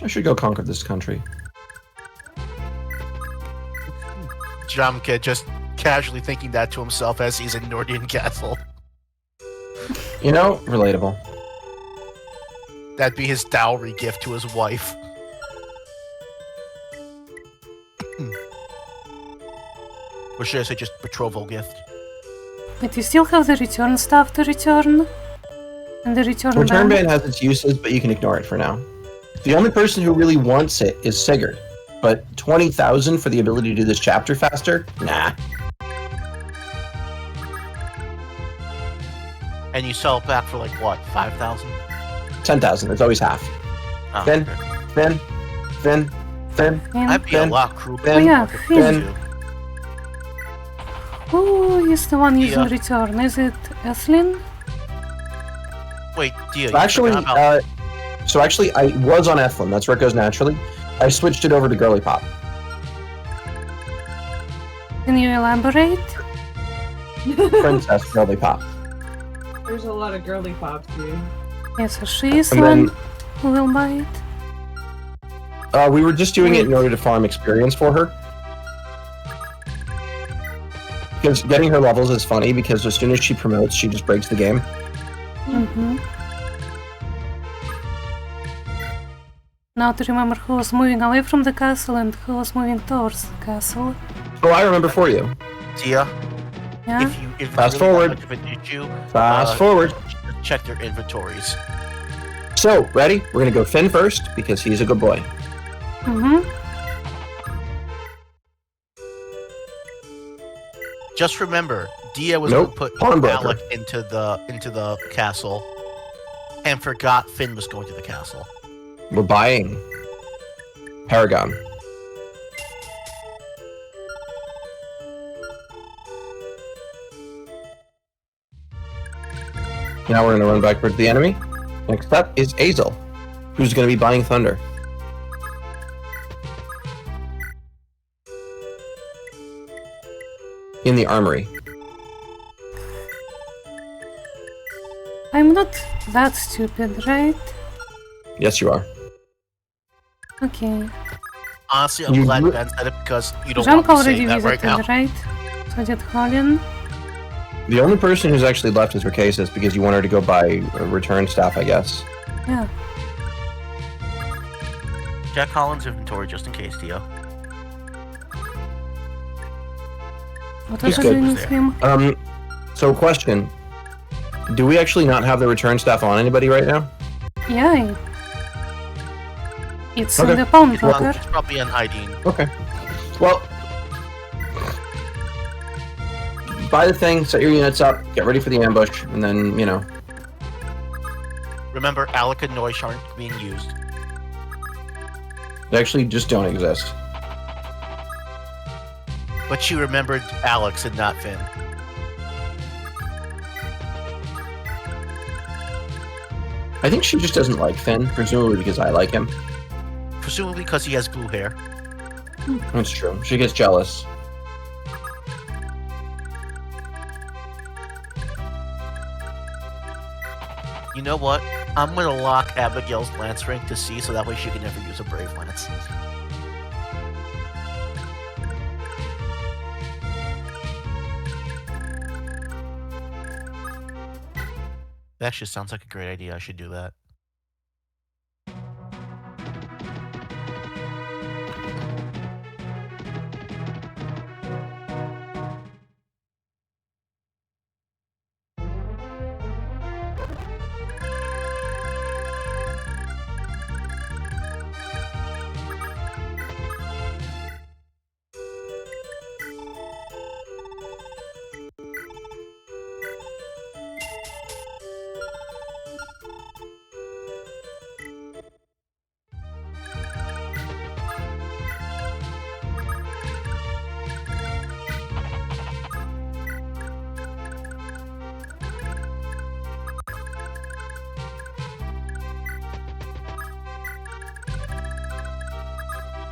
I should go conquer this country. Jamke just casually thinking that to himself as he's in Nordian Castle. You know, relatable. That'd be his dowry gift to his wife. Or should I say just betrothal gift? Wait, you still have the return stuff to return? And the return Return band? band has its uses, but you can ignore it for now. The only person who really wants it is Sigurd. But 20,000 for the ability to do this chapter faster? Nah. And you sell it back for like what, 5,000? 10,000, it's always half. Oh, Finn, okay. Finn. That'd be a Finn, lot cruel. Finn, Oh yeah, Finn. Finn. Who is the one using Yeah. return? Is it Ethlyn? Wait, Dia, you Actually, forgot about- I was on Ethlyn, that's where it goes naturally. I switched it over to Girly Pop. Can you elaborate? Princess Girly Pop. There's a lot of girly pops, dude. Yes, so she is the And one then- who will buy it. We were just doing it in order to farm experience for her. Because getting her levels is funny, because as soon as she promotes, she just breaks the game. Mm-hmm. Now to remember who was moving away from the castle and who was moving towards the castle. Oh, I remember for you. Dia, Yeah? if Fast really forward. that much of an issue, Fast forward. check their inventories. So, ready? We're gonna go Finn first, because he's a good boy. Mm-hmm. Just remember, Dia was Nope, going to put pawnbroker. Alec into the castle, and forgot Finn was going to the castle. We're buying Paragon. Now we're gonna run back towards the enemy. Next up is Azel, who's gonna be buying Thunder. In the armory. I'm not that stupid, right? Yes, you are. Okay. Honestly, I'm You glad re- Ben said it because you don't Jump want me already saying that right visited, now. right? So did Holland. The only person who's actually left is Rakesis because you want her to go buy a return staff, I guess. Yeah. Jack Collins' inventory just in case, Dia. What He's was I good. doing with him? So question. Do we actually not have the return staff on anybody right now? Yeah. It's in Okay. the pawn Well, poker. It's probably on hiding. Okay. Well, buy the thing, set your units up, get ready for the ambush, and then, you know. Remember, Alec and Noish aren't being used. They actually just don't exist. But she remembered Alex and not Finn. I think she just doesn't like Finn, presumably because I like him. Presumably because he has blue hair. That's true. She gets jealous. You know what? I'm gonna lock Abigail's lance rank to C so that way she can never use a brave lance. That actually sounds like a great idea. I should do that.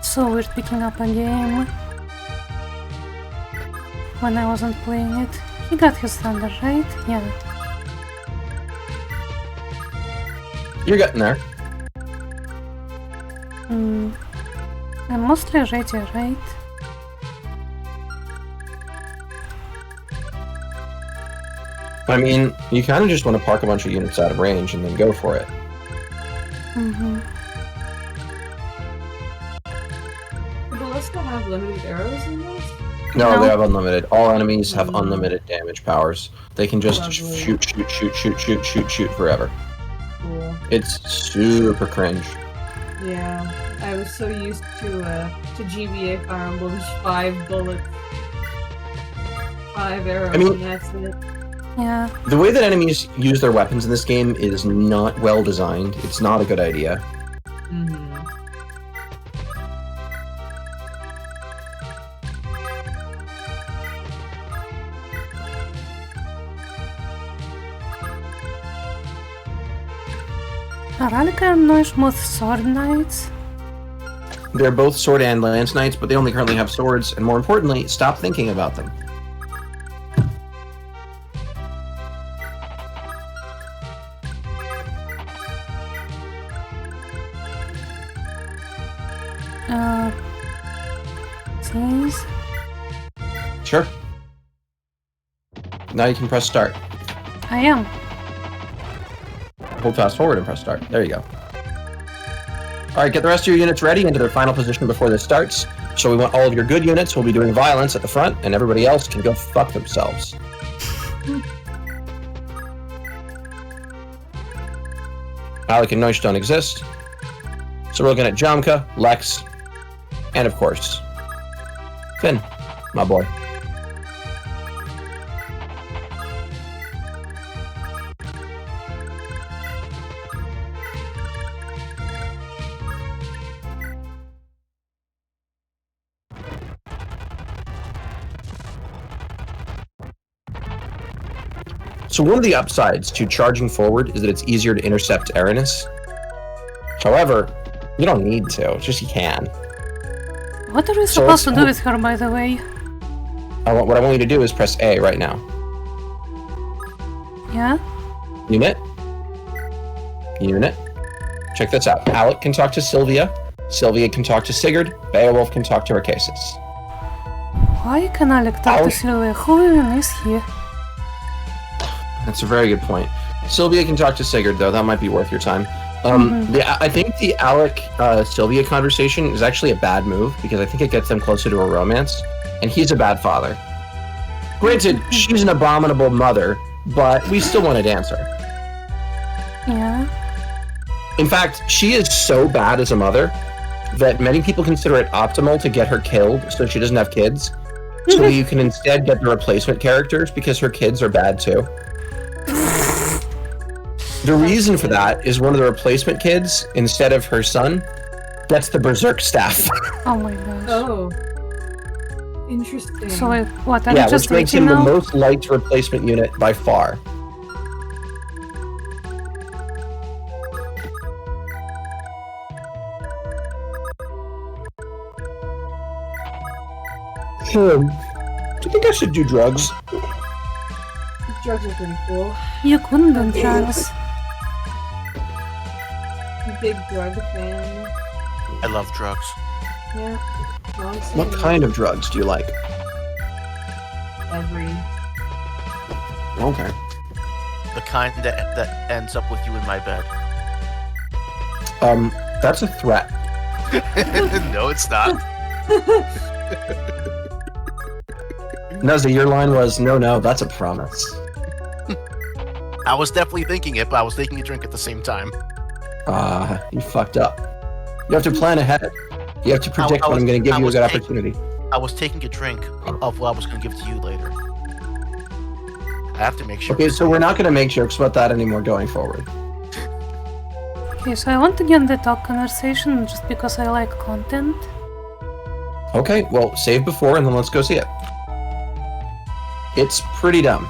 So we're picking up a game. When I wasn't playing it. He got his thunder, right? Yeah. You're getting there. I'm mostly ready, right? I mean, you kind of just want to park a bunch of units out of range and then go for it. Mm-hmm. Do Ballista have limited arrows in this? No, No. they have unlimited. All enemies have unlimited damage powers. They can just Lovely. shoot forever. Cool. It's super cringe. Yeah. I was so used to GBA Fire Emblem's 5 bullets. 5 arrows, I mean- and that's it. Yeah. The way that enemies use their weapons in this game is not well designed. It's not a good idea. Mm-hmm. Are Alika and Noish both sword knights? They're both sword and lance knights, but they only currently have swords, and more importantly, stop thinking about them. Please? Sure. Now you can press start. I am. Hold fast forward and press start. There you go. Alright, get the rest of your units ready into their final position before this starts. So we want all of your good units will be doing violence at the front, and everybody else can go fuck themselves. Alec and Noish don't exist. So we're looking at Jamka, Lex, and of course, Finn, my boy. So one of the upsides to charging forward is that it's easier to intercept Aranis. However, you don't need to, it's just you can. What are we So supposed to let's- do with her, by the way? What I want you to do is press A right now. Yeah? Unit. Unit. Check this out. Alec can talk to Sylvia. Sylvia can talk to Sigurd. Beowulf can talk to Arcasis. Why can Alec talk to Ow. Sylvia? Who even is he? That's a very good point. Sylvia can talk to Sigurd, though. That might be worth your time. I think the Alec Sylvia conversation is actually a bad move because I think it gets them closer to a romance, and he's a bad father. Granted, she's an abominable mother, but we still want to dance her. Yeah? In fact, she is so bad as a mother that many people consider it optimal to get her killed so she doesn't have kids. So you can instead get the replacement characters because her kids are bad too. The reason for that is one of the replacement kids, instead of her son, gets the berserk staff. Oh my gosh. Oh. Interesting. So what, are Yeah, you just which makes waiting him the now? most liked replacement unit by far. Do you think I should do drugs? Drugs are pretty cool. You couldn't do drugs. Big drug fan. I love drugs. Yeah. What kind of drugs do you like? Every. Okay. The kind that ends up with you in my bed. That's a threat. No, it's not. Nuzzy, your line was, no, that's a promise. I was definitely thinking it, but I was taking a drink at the same time. You fucked up. You have to plan ahead. You have to predict when I'm going to give you a good opportunity. I was taking a drink of what I was going to give to you later. I have to make sure. Okay, so we're not going to make jokes about that anymore going forward. Okay, so I want to get the talk conversation just because I like content. Okay, well, save before and then let's go see it. It's pretty dumb.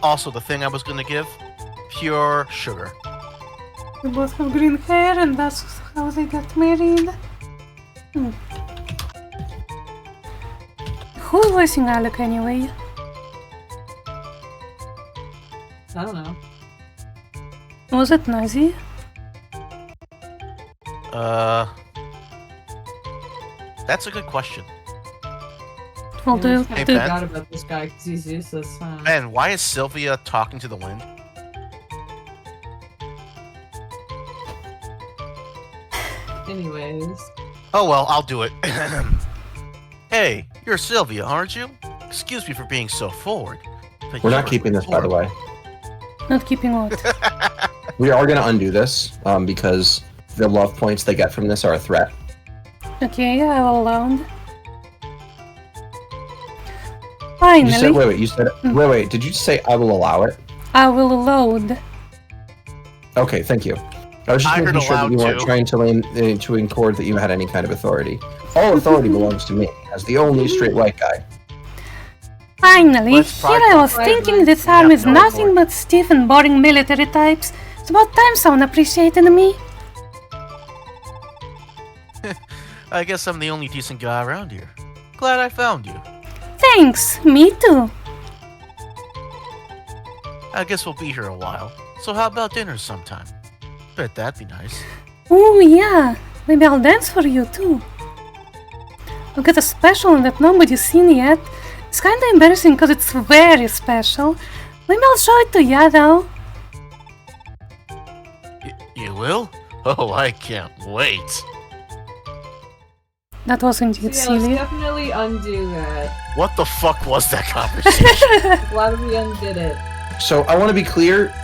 Also, the thing I was going to give, pure sugar. We both have green hair and that's how they got married. Who's voicing Alec anyway? I don't know. Was it Nazi? That's a good question. Well, I kind Hey, of Ben? forgot about this guy because he's useless. Huh? And why is Sylvia talking to the wind? Anyways. Oh well, I'll do it. Hey, you're Sylvia, aren't you? Excuse me for being so forward. But We're not you're keeping this, by the way. Not keeping what? We are going to undo this because the love points they get from this are a threat. Okay, I will allow. You said, Finally, you said, wait, did you say I will allow it? I will load. Okay, thank you. I was just I heard making sure that you allowed weren't to. trying to record that you had any kind of authority. All authority belongs to me, as the only straight white guy. Finally, Let's here I was pride thinking this Yeah, army is no nothing more. but stiff and boring military types. It's about time someone appreciated me. I guess I'm the only decent guy around here. Glad I found you. Thanks, me too. I guess we'll be here a while. So how about dinner sometime? Bet that'd be nice. Oh yeah, maybe I'll dance for you too. I'll get a special one that nobody's seen yet. It's kinda embarrassing because it's very special. Maybe I'll show it to you though. You will? Oh, I can't wait. That was indeed Yeah, let's silly. definitely undo that. What the fuck was that conversation? Glad we undid it. So I want to be clear.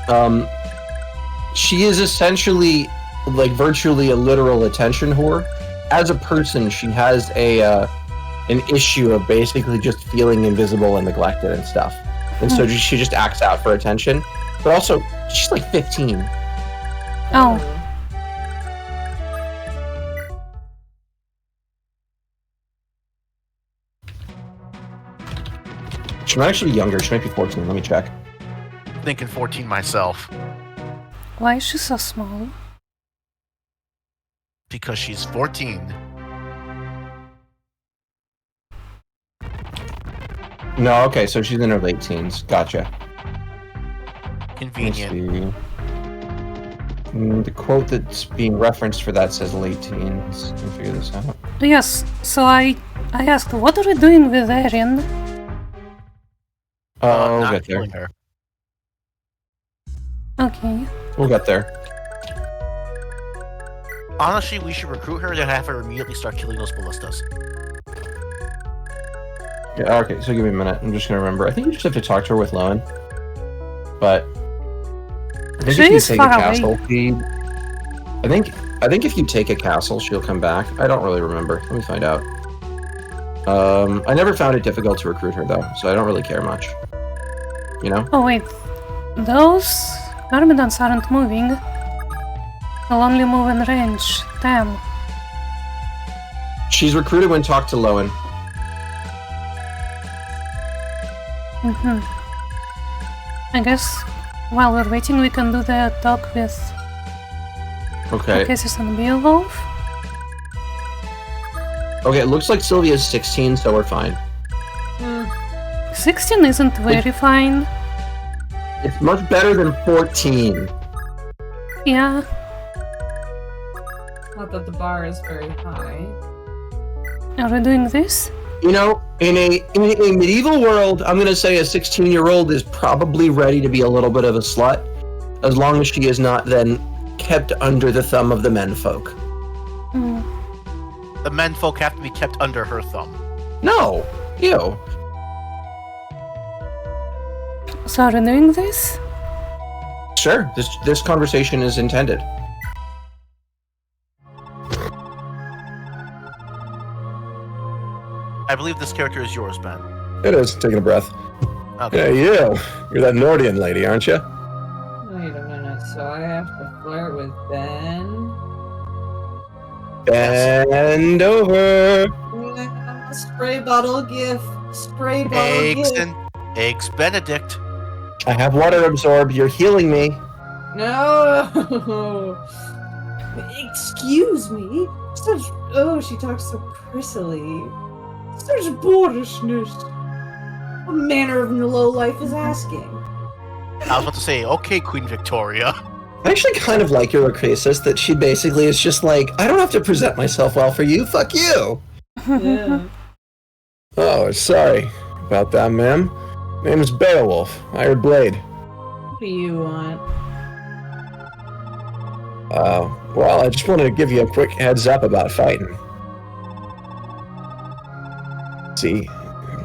She is essentially, like, virtually a literal attention whore. As a person, she has an issue of basically just feeling invisible and neglected and stuff, and so she just acts out for attention. But also, she's like 15. Oh, She might actually be younger. She might be 14. Let me check. Thinking 14 myself. why is she so small? Because she's 14. No, okay, so she's in her late teens. Gotcha. Let's Convenient. see. The quote that's being referenced for that says late teens. Let me figure this out. Yes, so I asked, what are we doing with Erin? We'll Not get there. killing her. Okay. We'll get there. Honestly, we should recruit her and have her immediately start killing those ballistas. Yeah, okay, so give me a minute. I'm just gonna remember. I think you just have to talk to her with Lowen. But think She if you is take a far away. castle, I think if you take a castle, she'll come back. I don't really remember. Let me find out. I never found it difficult to recruit her though, so I don't really care much. You know? Oh wait, those myrmidons aren't moving. They'll only move in range. Damn. She's recruited when talked to Lowen. I guess while we're waiting, we can do the talk with Okay. Cases and Beowulf. Okay, it looks like Sylvia's 16, so we're fine. 16 isn't very fine. It's much better than 14. Yeah. Not that the bar is very high. Are we doing this? You know, in a medieval world, I'm gonna say a 16-year-old is probably ready to be a little bit of a slut, as long as she is not then kept under the thumb of the menfolk. The menfolk have to be kept under her thumb. No, ew. So are we doing this? Sure, this conversation is intended. I believe this character is yours, Ben. It is. Taking a breath. Okay. Hey, you. You're that Nordian lady, aren't you? Wait a minute, so I have to flirt with Ben? Bend over. Spray bottle gift. Spray bottle Eggs gift. and eggs Benedict. I have water absorb. You're healing me. No! Excuse me? Such. Oh, she talks so prissily. Such boorishness. What manner of low life is asking? I was about to say, okay, Queen Victoria. I actually kind of like your Lucresis that she basically is just like, I don't have to present myself well for you. Fuck you. Yeah. Oh, sorry about that, ma'am. Name's Beowulf, Iron Blade. What do you want? Well, I just wanted to give you a quick heads up about fighting. See,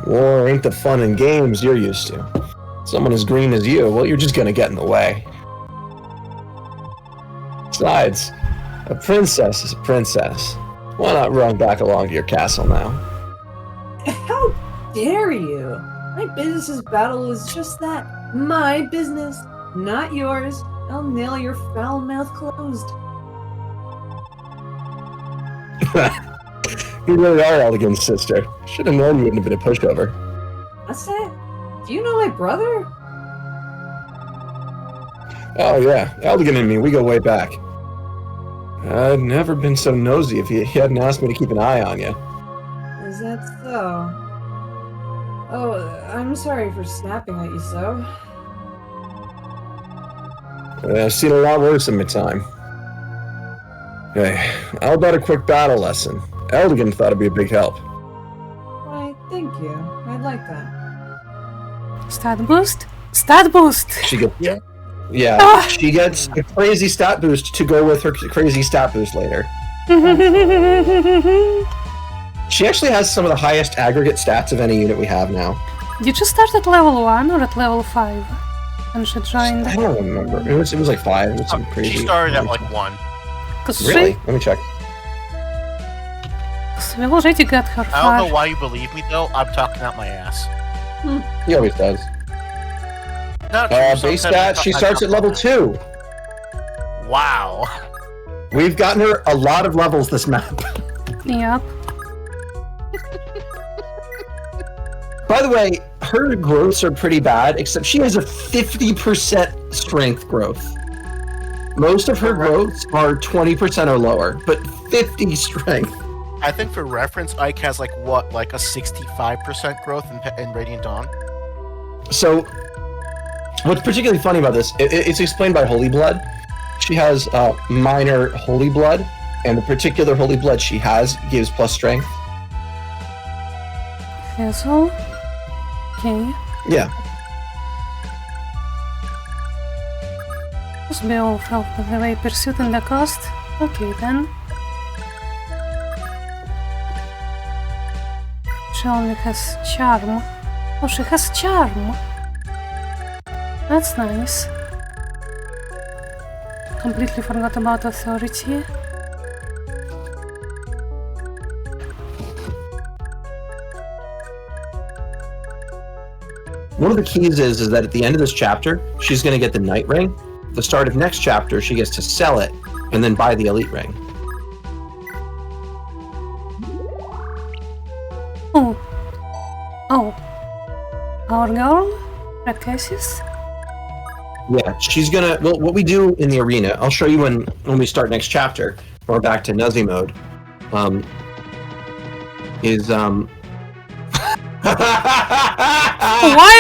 war ain't the fun and games you're used to. Someone as green as you, well, you're just gonna get in the way. Besides, a princess is a princess. Why not run back along to your castle now? How dare you? My business's battle is just that. My business, not yours. I'll nail your foul mouth closed. You really are Eldigan's sister. Should have known you wouldn't have been a pushover. What's that? Do you know my brother? Oh yeah, Eldigan and me, we go way back. I'd never been so nosy if he hadn't asked me to keep an eye on you. Is that so? Oh, I'm sorry for snapping at you so. I've seen a lot worse in my time. Hey, how about a quick battle lesson? Eldigan thought it'd be a big help. Why, thank you. I'd like that. Stat boost? Stat boost! She gets, yeah, Ah. she gets a crazy stat boost to go with her crazy stat boost later. She actually has some of the highest aggregate stats of any unit we have now. Did you start at level 1 or at level 5? And she joined. I don't remember. It was like 5. It was some crazy. She started at like 1. Because Really? Let me check. we already got her I far. don't know why you believe me though. I'm talking out my ass. He always does. Not true, Base sometimes stat, she I starts talk at level about 2. that. Wow. We've gotten her a lot of levels this map. Yep. By the way, her growths are pretty bad, except she has a 50% strength growth. Most of her growths are 20% or lower, but 50 strength. I think for reference, Ike has like what, like a 65% growth in Radiant Dawn. So, what's particularly funny about this, it's explained by Holy Blood. She has minor Holy Blood, and the particular Holy Blood she has gives plus strength. Hazel. Okay. Yeah. Was Beowulf help by the way pursuit in the cost? Okay then. She only has charm. Oh, she has charm. That's nice. completely forgot about authority. One of the keys is that at the end of this chapter, she's going to get the Knight Ring. At the start of next chapter, she gets to sell it and then buy the Elite Ring. Oh. Oh. Our girl? Rakesis? Yeah, she's gonna. Well, what we do in the arena, I'll show you when we start next chapter. We're back to Nuzzy mode. Why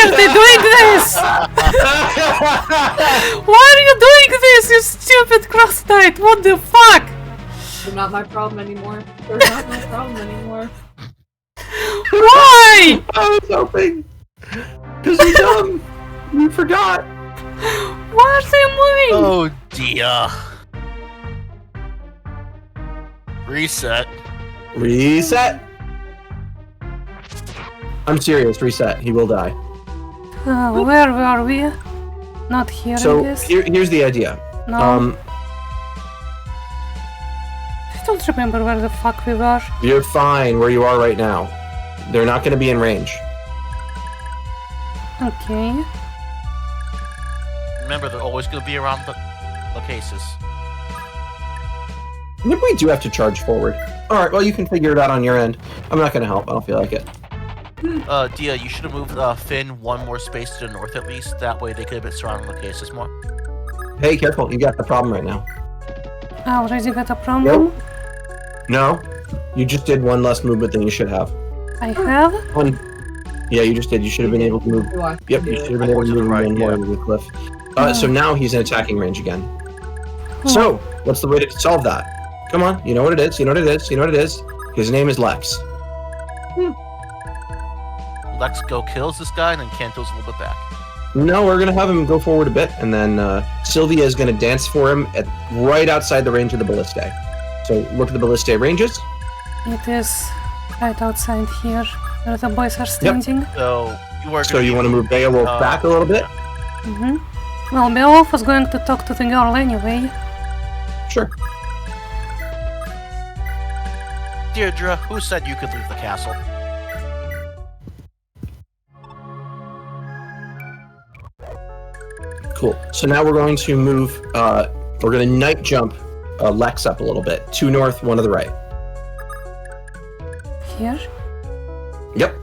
are they doing this? Why are you doing this, you stupid cross knight? What the fuck? They're not my problem anymore. They're not my problem anymore. Why? I was hoping. Because you're dumb. You forgot. Why are they moving? Oh dear. Reset. Reset. I'm serious. Reset. He will die. Where were we? Not here, I So guess. here's the idea. No. I don't remember where the fuck we were. You're fine where you are right now. They're not going to be in range. Okay. Remember, they're always going to be around the cases. Maybe we do have to charge forward. All right. Well, you can figure it out on your end. I'm not going to help. I don't feel like it. Dia, you should have moved Finn one more space to the north at least. That way they could have been surrounding the cases more. Hey, careful. You got the problem right now. I already got a problem. No. You just did one less movement than you should have. I have? One. Yeah, you just did. You should have been able to move. Yep, you should have been able to move one more over the cliff. So now he's in attacking range again. So, what's the way to solve that? Come on, you know what it is, you know what it is, you know what it is. His name is Lex. Lex go kills this guy, and then Kanto's a little bit back. No, we're gonna have him go forward a bit, and then Sylvia is gonna dance for him at right outside the range of the Ballistae. So look at the Ballistae ranges. It is right outside here, where the boys are standing. So you are. So you want to move Beowulf back a little bit? Mm-hmm. Well, Beowulf was going to talk to the girl anyway. Sure. Deirdre, who said you could leave the castle? Cool. So now we're going to move. We're going to night jump Lex up a little bit. 2 north, 1 to the right. Here? Yep.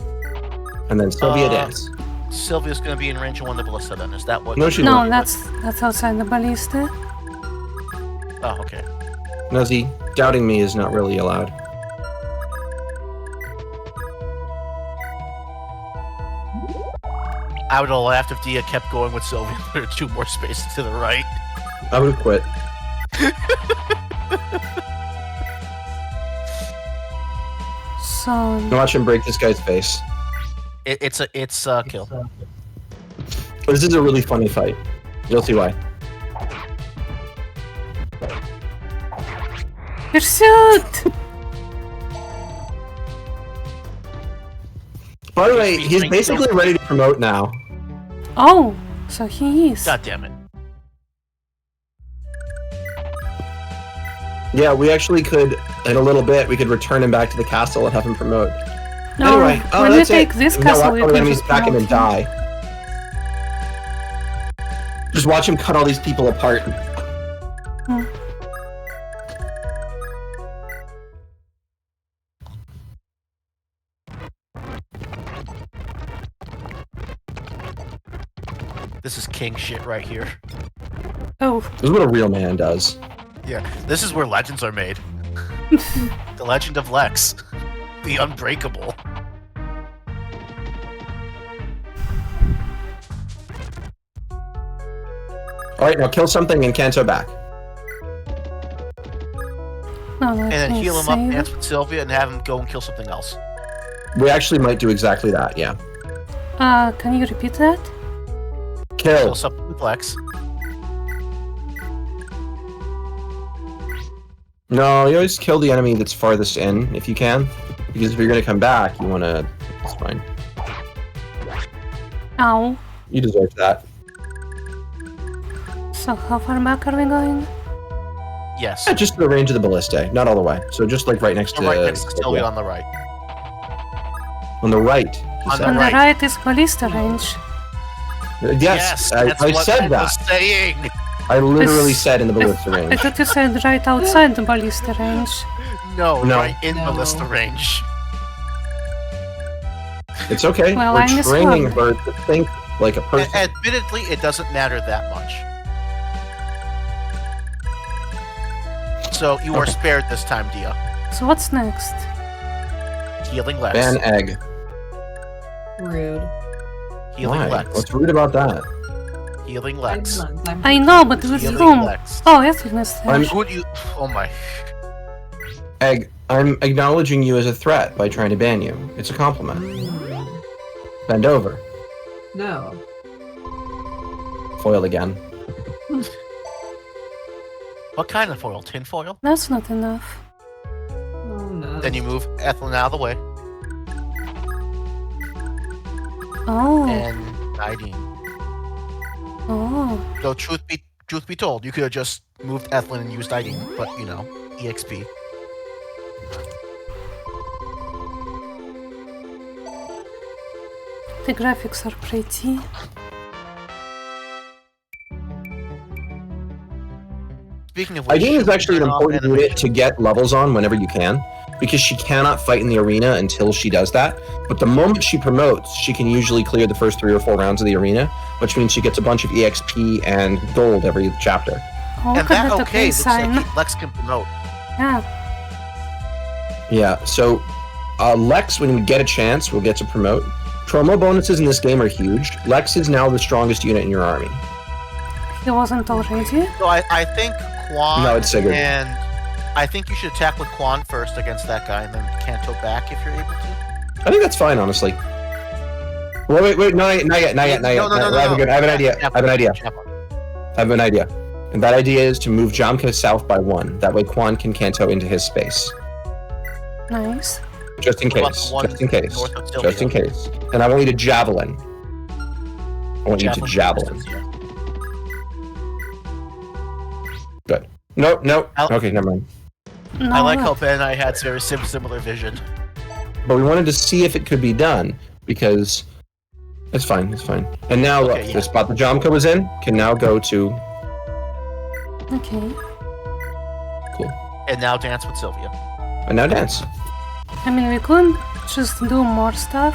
And then Sylvia dance. Sylvia's going to be in range of 1 to Ballista then. Is that what? No, she's No, not. that's outside the ballista. Oh, okay. Nuzzy, doubting me is not really allowed. I would have laughed if Dia kept going with Sylvia and put her 2 more spaces to the right. I would have quit. So Watch him break this guy's face. It's a kill. This is a really funny fight. You'll see why. pursuit! By the way, he's basically ready to promote now. Oh, so he is. God damn it. Yeah, we actually could, in a little bit, we could return him back to the castle and have him promote. No, Anyway, when we that's take it. this Now castle, watch we all the can enemies just back him and promote him. die. Just watch him cut all these people apart. Hmm. This is king shit right here. Oh, This is what a real man does. Yeah, this is where legends are made. The legend of Lex. The Unbreakable. Alright, now kill something and Kanto back. no, And then heal him up, dance with Sylvia, and have him go and kill something else. We actually might do exactly that, yeah. Can you repeat that? Kill. Kill something with Lex. No, you always kill the enemy that's farthest in, if you can. Because if you're gonna come back, you wanna... It's fine. Ow. You deserve that. So how far back are we going? Yes. Yeah, just to the range of the ballista, not all the way. So just like right next to. Right next to Sylvia on the right. On the right. he On said. the On the right. right is ballista range. Yes, that's I what said I that. was saying. I literally It's- said in the ballista I range. thought you said right outside the ballista range. No, No. right in No. ballista range. It's okay. Well, We're I missed training one. her to think like a person. Admittedly, it doesn't matter that much. So you are spared this time, Dia. So what's next? Healing Lex. Ban egg. Rude. Healing Why? Lex. What's rude about that? Healing I'm Lex. done. I'm I know, but with Healing whom? Lex. Oh, Ethan is there. I'm- Who do you? Oh my. Egg, I'm acknowledging you as a threat by trying to ban you. It's a compliment. Bend over. No. Foil again. What kind of foil? Tin foil? That's not enough. Oh no. Then you move Ethelyn out of the way Oh, and Nadine. oh. Though truth be told, you could have just moved Ethelyn and used Nadine, but you know, EXP. The graphics are pretty. Speaking of which, Ideen is actually an turn off important animation. unit to get levels on whenever you can, because she cannot fight in the arena until she does that. But the moment she promotes, she can usually clear the first 3 or 4 rounds of the arena, which means she gets a bunch of EXP and gold every chapter. Oh, And look at that that okay, looks sign. like Lex can promote. Yeah. Yeah, so Lex, when we get a chance, will get to promote. Promo bonuses in this game are huge. Lex is now the strongest unit in your army. He wasn't already. So I think Quan No, it's Sigurd. and I think you should attack with Quan first against that guy and then Kanto back if you're able to. I think that's fine, honestly. Wait, not yet. No, I have an idea. I have an idea. And that idea is to move Jamka south by 1. That way Quan can Kanto into his space. Nice. Just in What about case. the one Just in case. north of Sylvia? Just in case. And I want you to javelin. I want you to javelin. distance, yeah. Good. No. I'll- Okay, never mind. No, I like how Ben and I had very similar vision. But we wanted to see if it could be done, because it's fine. And now, Okay, look, yeah. the spot the Jamka was in can now go to... Okay. Cool. And now dance with Sylvia. And now dance. I mean, we could just do more stuff.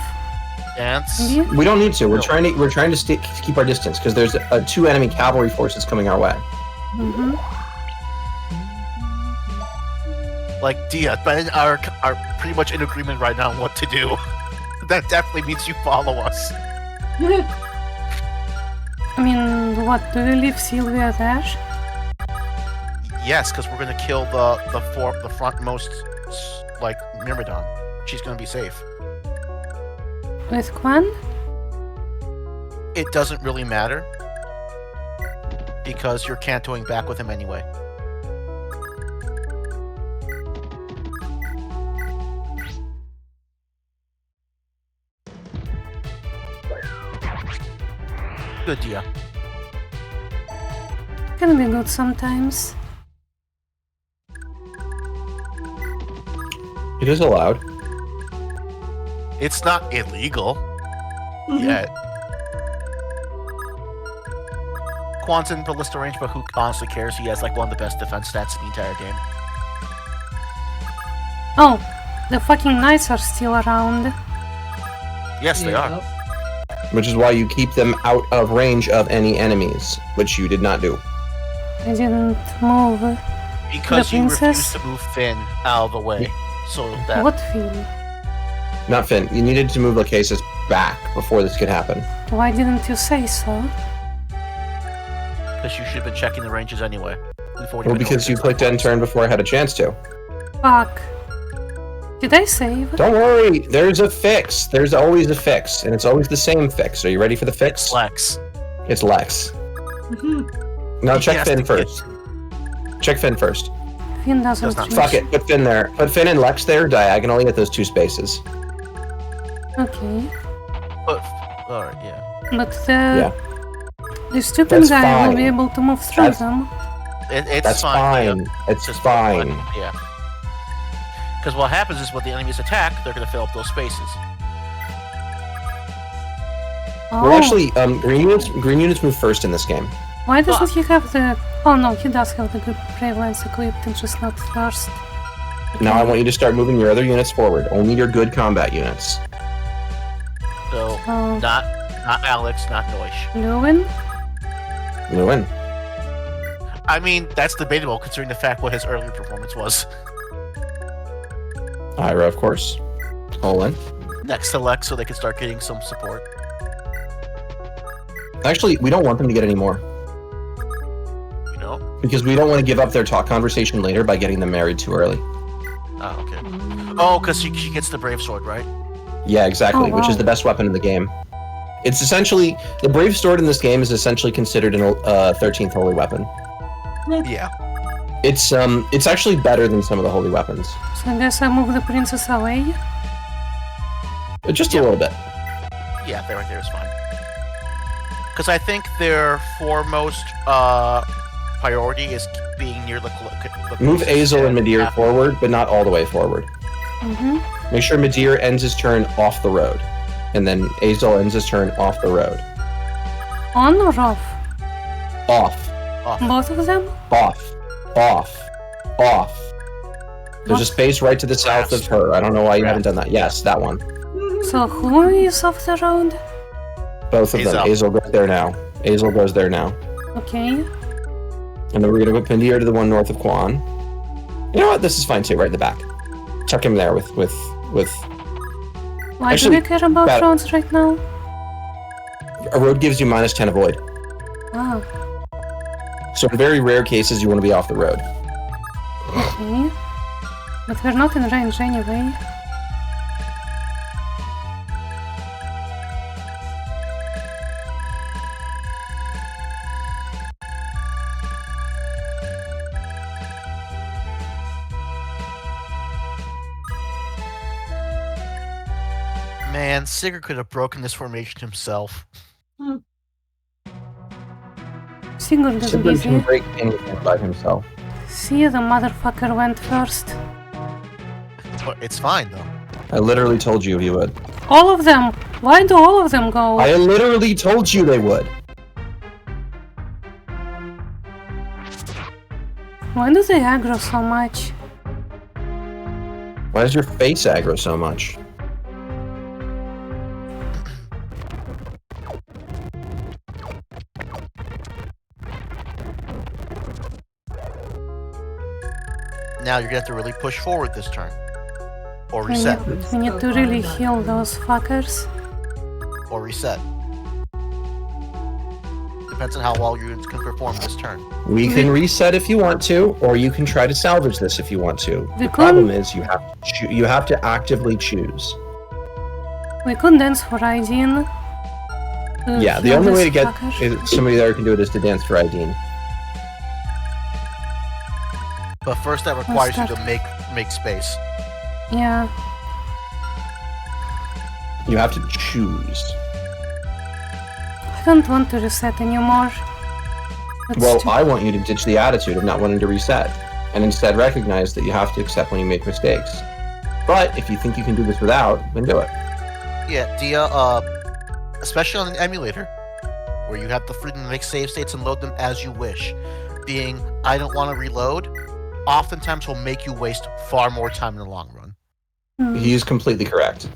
Dance. Maybe? We don't need to. We're No. trying to keep our distance, because there's 2 enemy cavalry forces coming our way. Mm-hmm. Like Dia, Ben and I are pretty much in agreement right now on what to do. That definitely means you follow us. I mean, what, do we leave Sylvia there? Yes, because we're gonna kill the frontmost like Myrmidon. She's gonna be safe. With Quan? It doesn't really matter because you're cantoing back with him anyway. Good Dia. Can be good sometimes. It is allowed. It's not illegal yet. Quan's in ballista range, but who honestly cares? He has like one of the best defense stats in the entire game. Oh, the fucking knights are still around. Yes, they are. Which is why you keep them out of range of any enemies, which you did not do. I didn't move. Because The you princess? refused to move Finn out of the way. So that What film? Not Finn. You needed to move Lachesis back before this could happen. Why didn't you say so? because you should have been checking the ranges anyway. Well, because you clicked end turn before I had a chance to. Fuck. Did I save? Don't worry, there's a fix. There's always a fix, and it's always the same fix. Are you ready for the fix? Lex. It's Lex. Now check Yes, Finn it first. Check Finn first. Finn doesn't Does not- reach. Fuck it, put Finn there. Put Finn and Lex there diagonally at those two spaces. Okay. Alright, yeah. But the stupid That's guy will fine. be able to move through That's- them. It's That's fine. fine. It's Just fine. Yeah. Because what happens is when the enemies attack, they're going to fill up those spaces. Oh, Well, actually, green units move first in this game. why doesn't he have the... Oh no, he does have the good Brave Lance equipped, and just not first. Now I want you to start moving your other units forward. Only your good combat units. So, Oh, not Alex, not Noish. Lewin? You win. I mean, that's debatable considering the fact what his earlier performance was. Ira, of course. Olin. Next to Lex, so they can start getting some support. Actually, we don't want them to get any more. You know? Because we don't want to give up their talk conversation later by getting them married too early. Oh, okay. Oh, because she gets the Brave Sword, right? Yeah, exactly, Oh, which is wow. the best weapon in the game. It's essentially... The Brave Sword in this game is essentially considered an 13th holy weapon. Yeah. It's actually better than some of the holy weapons. So I guess I move the princess away? Just a little bit. Yeah, that right there is fine. Because I think their foremost priority is being near the... Move Azel and Midir forward, but not all the way forward. Mm-hmm. Make sure Midir ends his turn off the road. And then Azel ends his turn off the road. On or off? Off. Both of them? Off. Off. Off. There's a space right to the south of her. I don't know why you haven't done that. Yes, that one. So who is off the road? Both of them. Azel. Azel goes there now. Azel goes there now. Okay. And then we're going to put Pindier to the one north of Quan. You know what? This is fine too, right in the back. Chuck him there with... Why Actually, do we care about that- roads right now? A road gives you -10 avoid. Ah, So in very rare cases, you want to be off the road. okay. But we're not in range anyway. Man, Sigurd could have broken this formation himself. Sigurd is Sigurd can busy. break anything by himself. See, the motherfucker went first. But it's fine, though. I literally told you he would. All of them! Why do all of them go? I literally told you they would. Why do they aggro so much? Why does your face aggro so much? Now you're gonna have to really push forward this turn. Or We reset. need to really heal those fuckers. Or reset. Depends on how well your units can perform this turn. We can reset if you want to, or you can try to salvage this if you want to. We The problem could- is you have to actively choose. We could dance for Aideen. Yeah, the only way to get somebody there who can do it is to dance for Aideen. But first that requires you that? to make space. Yeah. You have to choose. I don't want to reset anymore. That's Well, too- I want you to ditch the attitude of not wanting to reset, and instead recognize that you have to accept when you make mistakes. But if you think you can do this without, then do it. Yeah, Dia, especially on an emulator, where you have the freedom to make save states and load them as you wish, being I don't want to reload, oftentimes will make you waste far more time in the long run. Hmm. He is completely correct.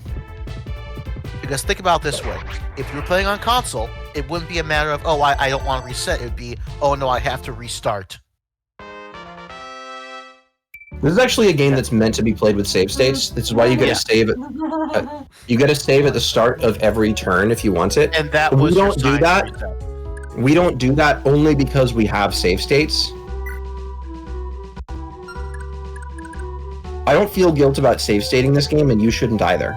Because think about it this way, if you were playing on console, it wouldn't be a matter of, oh, I don't want to reset, it would be, oh no, I have to restart. This is actually a game that's meant to be played with save states. This is why you get Yeah. to save it. You get to save at the start of every turn if you want it. And that We was your don't do sign to that. reset. We don't do that only because we have save states. I don't feel guilt about save stating this game, and you shouldn't either.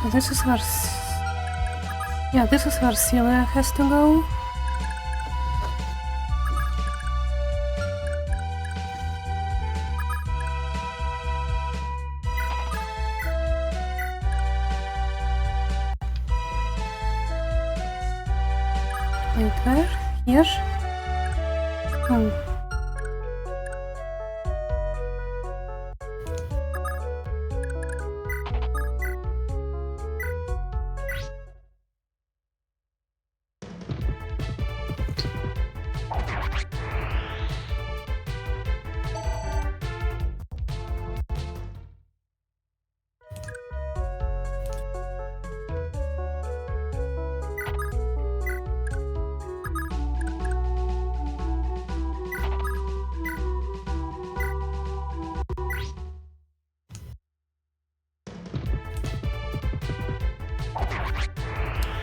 So this is where... Yeah, this is where Celia has to go. Wait, where? Here?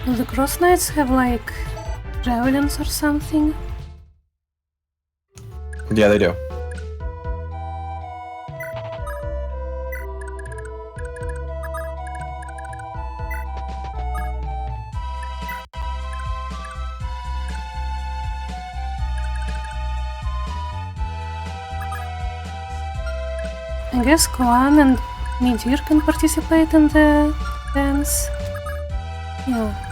Do the Cross Knights have like javelins or something? Yeah, they do. I guess Koan and Midir can participate in the dance. Yeah.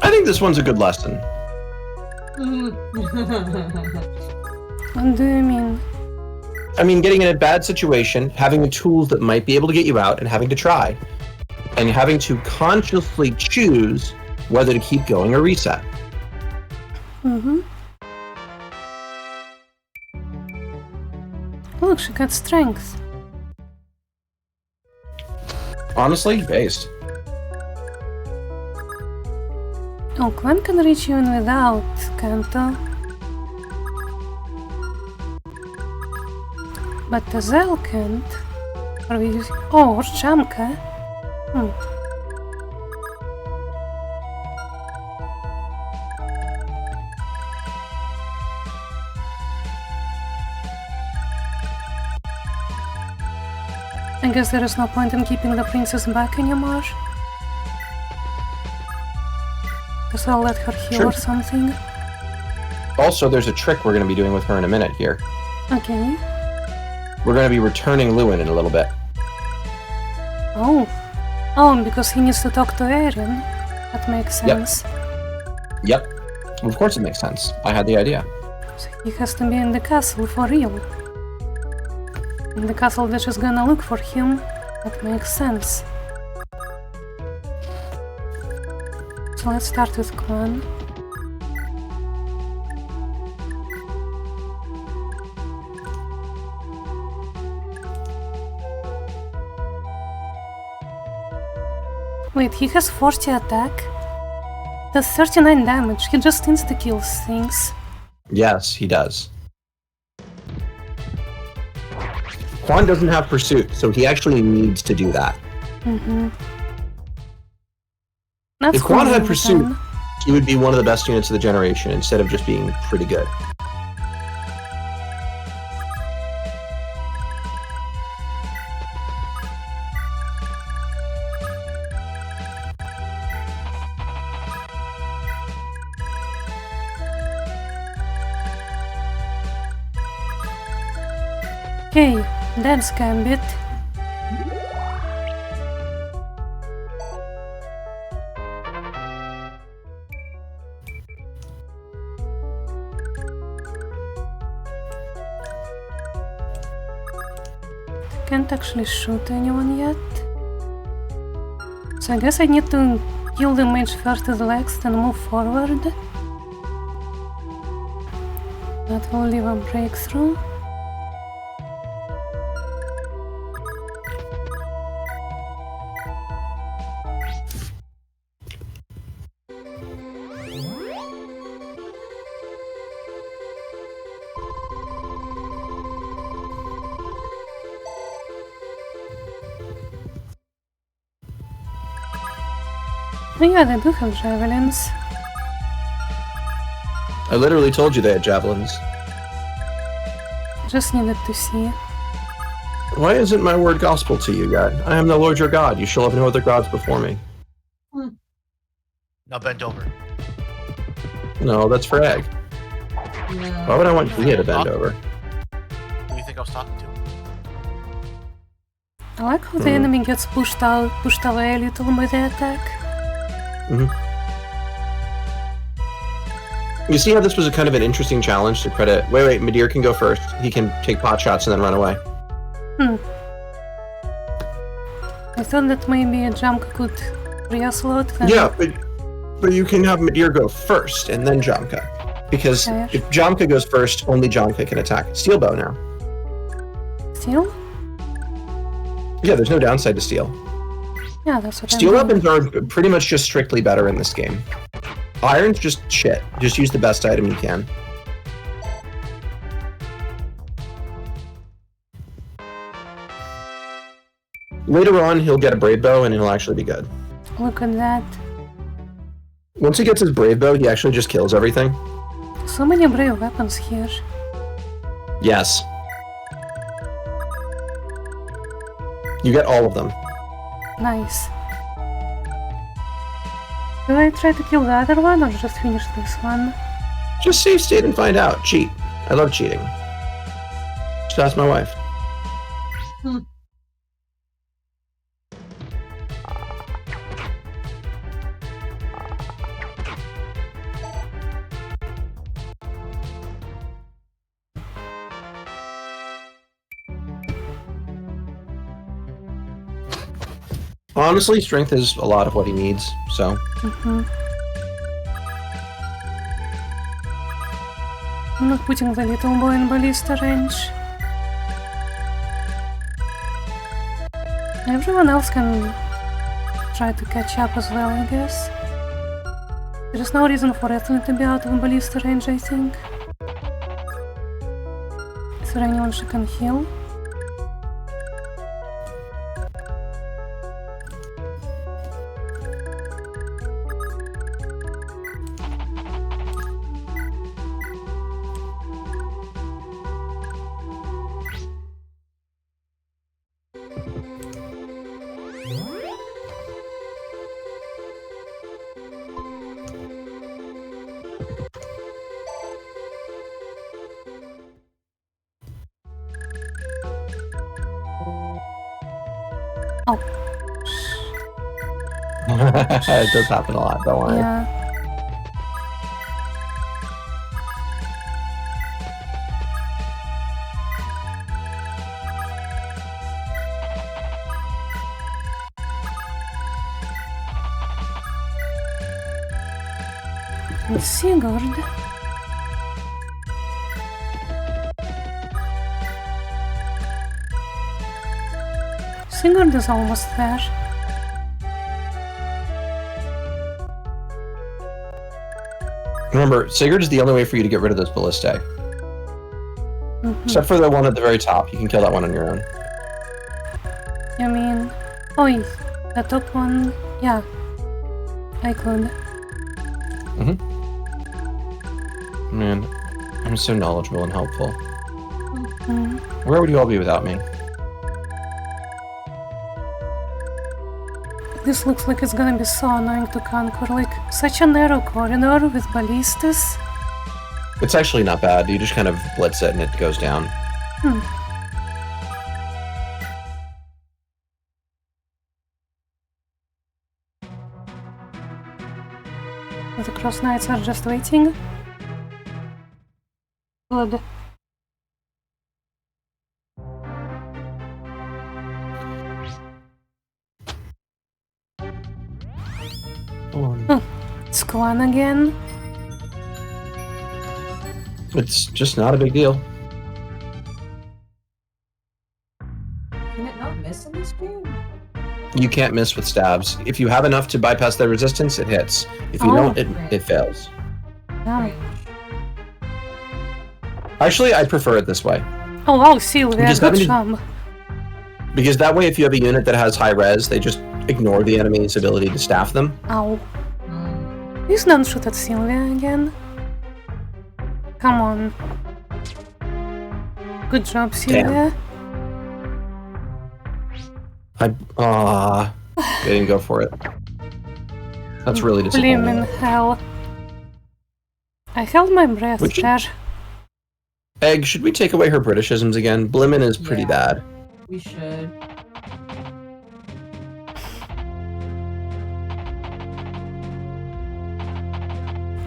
I think this one's a good lesson. What do you mean? I mean, getting in a bad situation, having the tools that might be able to get you out, and having to try. And having to consciously choose whether to keep going or reset. Look, she got strength. Honestly, based. Oh, Gwen can reach you in without Kanto. But Tazel can't. Or we use... Oh, or Chamka. I guess there is no point in keeping the princess back anymore. Guess I'll let her heal Sure. or something. Also, there's a trick we're going to be doing with her in a minute here. Okay. We're going to be returning Lewin in a little bit. Oh. Oh, because he needs to talk to Erin. That makes sense. Yep. Of course it makes sense. I had the idea. So he has to be in the castle for real. In the castle that is gonna look for him. That makes sense. So let's start with Kwan. Wait, he has 40 attack? That's 39 damage. He just insta-kills things. Yes, he does. Quan doesn't have pursuit, so he actually needs to do that. That's If Quan had cool, pursuit, then. he would be one of the best units of the generation instead of just being pretty good. Okay, that's Gambit. Can't actually shoot anyone yet. So I guess I need to kill the mage first with legs, then move forward. That will leave a breakthrough. Oh yeah, they do have javelins. I literally told you they had javelins. Just needed to see. Why isn't my word gospel to you, God? I am the Lord your God. You shall have no other gods before me. Now bend over. No, that's for Egg. Yeah. Why would I want Gia to bend over? Who do you think I was talking to? I like how the enemy gets pushed away a little by the attack. You see how this was a kind of an interesting challenge to credit. Wait, Midir can go first. He can take pot shots and then run away. I thought that maybe a jump could re-slot. Yeah, but you can have Midir go first and then Jamka. Because Okay. if Jamka goes first, only Jamka can attack. Steel bow now. Steel? Yeah, there's no downside to steel. Yeah, that's what Steel I'm doing. weapons are pretty much just strictly better in this game. Iron's just shit. Just use the best item you can. Later on, he'll get a brave bow and he'll actually be good. Look at that. Once he gets his brave bow, he actually just kills everything. So many brave weapons here. Yes. You get all of them. Nice. Do I try to kill the other one or just finish this one? Just save state and find out. Cheat. I love cheating. Just ask my wife. Honestly, strength is a lot of what he needs, so. I'm not putting the little boy in ballista range. Everyone else can try to catch up as well, I guess. There's no reason for Ethan to be out of ballista range, I think. Is there anyone she can heal? Oh, It does happen a lot, don't worry. yeah. And Sigurd. Sigurd is almost there. Remember, Sigurd is the only way for you to get rid of those ballistae. Except for the one at the very top. You can kill that one on your own. You mean... Oh, the top one? Yeah. I could. Man, I'm so knowledgeable and helpful. Mm. Where would you all be without me? This looks like it's gonna be so annoying to conquer, like, such a narrow corridor with ballistas. It's actually not bad. You just kind of blitz it and it goes down. The Cross Knights are just waiting. Good. It's Kwan again. It's just not a big deal. Can it not miss in this game? You can't miss with stabs. If you have enough to bypass their resistance, it hits. If you don't, it fails. Yeah. Actually, I prefer it this way. Oh wow, Sylvia, Just good having to- job. Because that way, if you have a unit that has high res, they just ignore the enemy's ability to staff them. Ow. Mm. Please don't shoot at Sylvia again. Come on. Good job, Sylvia. I didn't go for it. That's really disappointing. Blimmin' hell. I held my breath Would you- there. Egg, should we take away her Britishisms again? Blimmin is pretty Yeah. bad. We should.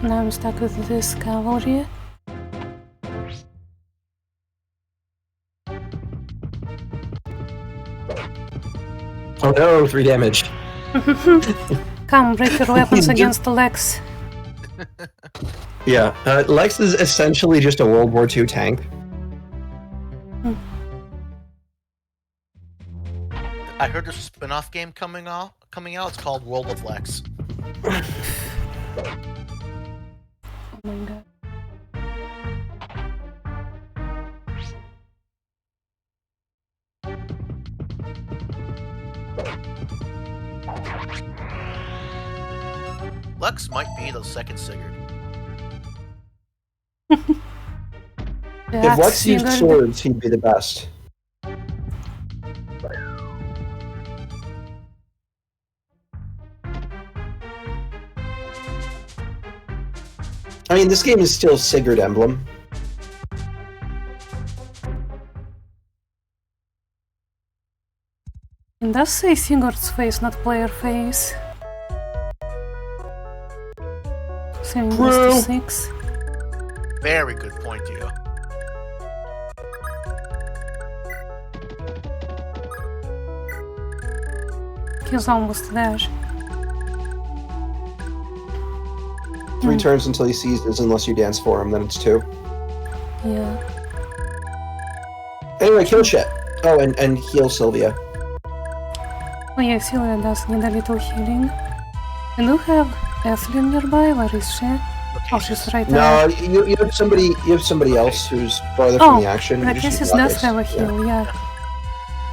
Now I'm stuck with this cavalry. Oh no, 3 damage. Come, break your weapons Just- against the legs. Yeah, Lex is essentially just a World War II tank. I heard there's a spin-off game coming out. It's called World of Lex. Oh my god. Lex might be the second Sigurd. If That's Lex used Sigurd. swords, he'd be the best. I mean, this game is still Sigurd Emblem. It does say Sigurd's face, not player face. Saving goes to True. 6. Very good point, Dio. He's almost there. 3 turns until he seizes, unless you dance for him, then it's 2. Yeah. Anyway, kill shit. Oh, and heal Sylvia. Oh yeah, Sylvia does need a little healing. I do have Ethlyn nearby, where is she? Oh, she's right No, there. you have somebody else who's farther Oh, from the action. You just Rakesis use does Lacus. have a Yeah. heal, yeah.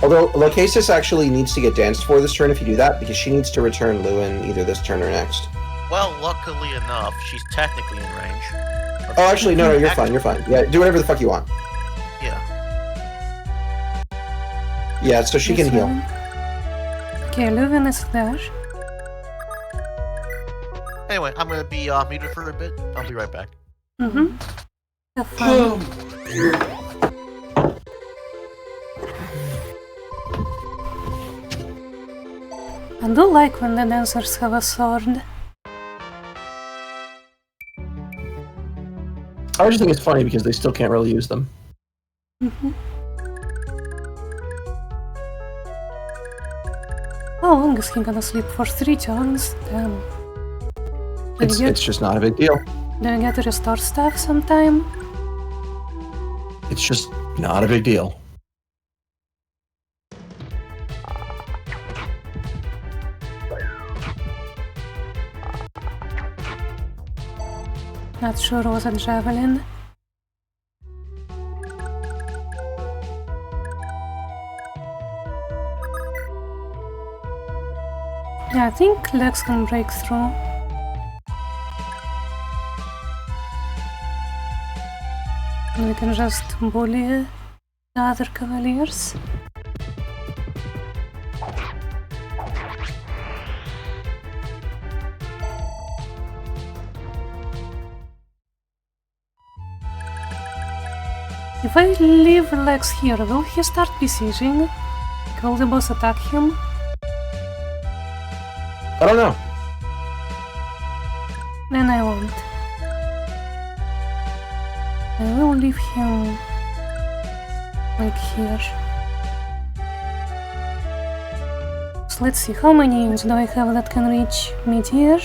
Although Lachesis actually needs to get danced for this turn if you do that, because she needs to return Lewin either this turn or next. Well, luckily enough, she's technically in range. Oh, actually, no, you're fine, you're fine. Yeah, do whatever the fuck you want. Yeah. Yeah, so she This can heal. one. Okay, Leuven is there. Anyway, I'm gonna be muted for a bit. I'll be right back. Mm-hmm. Have fun. I do like when the dancers have a sword. I just think it's funny because they still can't really use them. Mm-hmm. How long is he gonna sleep for? 3 turns? Damn. It's just not a big deal. Do you get to restore stuff sometime? It's just not a big deal. Not sure was a javelin. Yeah, I think Lex can break through. And we can just bully the other cavaliers. If I leave Lex here, will he start besieging? Will the boss attack him? I don't know. Then I won't. I will leave him like here. So let's see, how many units do I have that can reach Meteor,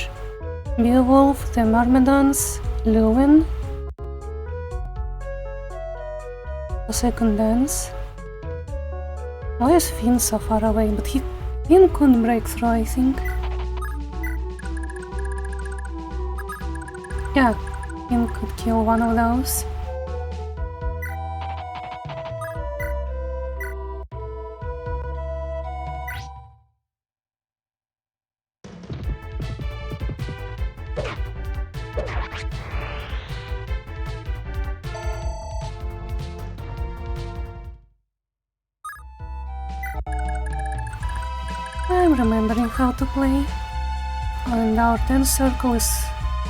Beowulf, the Myrmidons, Lewin, the second dance. Why is Finn so far away? But Finn could break through, I think. Yeah, Finn could kill one of those. remembering how to play. And our dance circle is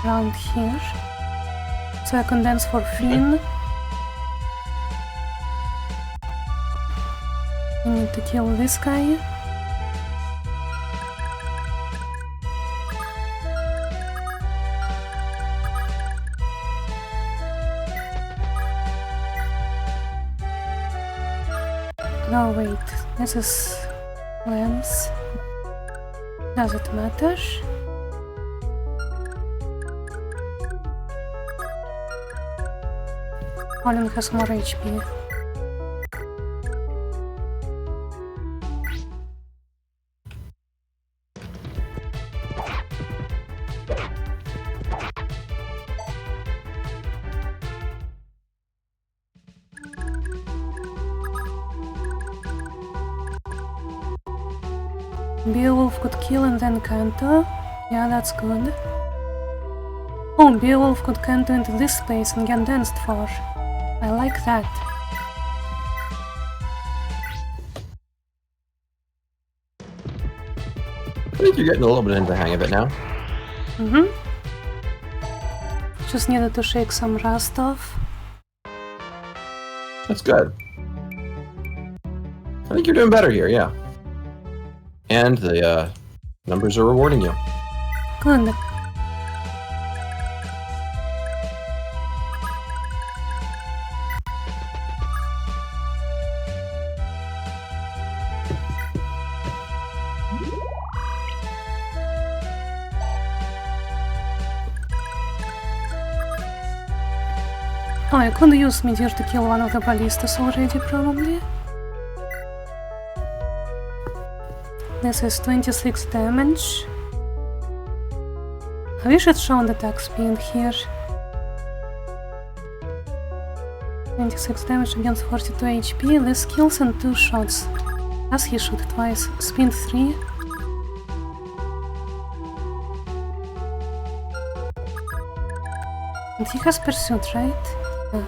around here. So I can dance for Finn. I need to kill this guy. No, wait, this is Lance. Does it matter? Colin has more HP. Beowulf could kill and then Kanto. Yeah, that's good. Oh, Beowulf could Kanto into this place and get danced for. I like that. I think you're getting a little bit into the hang of it now. Just needed to shake some rust off. That's good. I think you're doing better here, yeah. And the numbers are rewarding you. Good. Oh, I could use Meteor to kill one of the ballistas already, probably. This is 26 damage. I wish it showed attack speed here. 26 damage against 42 HP. This kills in 2 shots. Does he shoot twice? Speed 3. And he has pursuit, right? Yeah.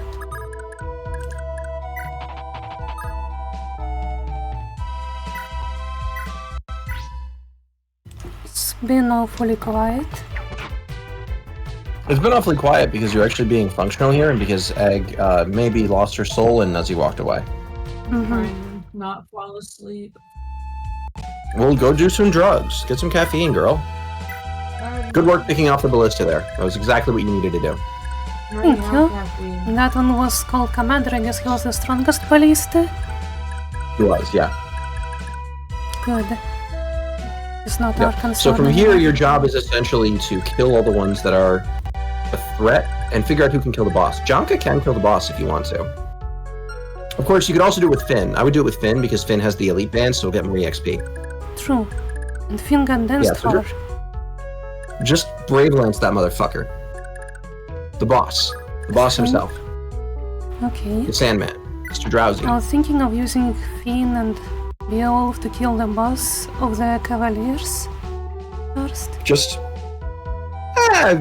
It's been awfully quiet. It's been awfully quiet because you're actually being functional here, and because Egg maybe lost her soul and Nuzzy walked away. Trying not fall asleep. Well, go do some drugs. Get some caffeine, girl. Good work picking off the ballista there. That was exactly what you needed to do. Thank you. That one was called Commander. I guess he was the strongest ballista. He was, yeah. Good. It's not our concern. So from here, anymore. your job is essentially to kill all the ones that are a threat and figure out who can kill the boss. Jonka can kill the boss if you want to. Of course, you could also do it with Finn. I would do it with Finn because Finn has the elite band, so he'll get more EXP. True. And Finn got danced so for. Just Brave Lance that motherfucker. The boss. The boss himself. Okay. The Sandman. Mr. Drowsy. I was thinking of using Finn and Beowulf to kill the boss of the Cavaliers first. Just...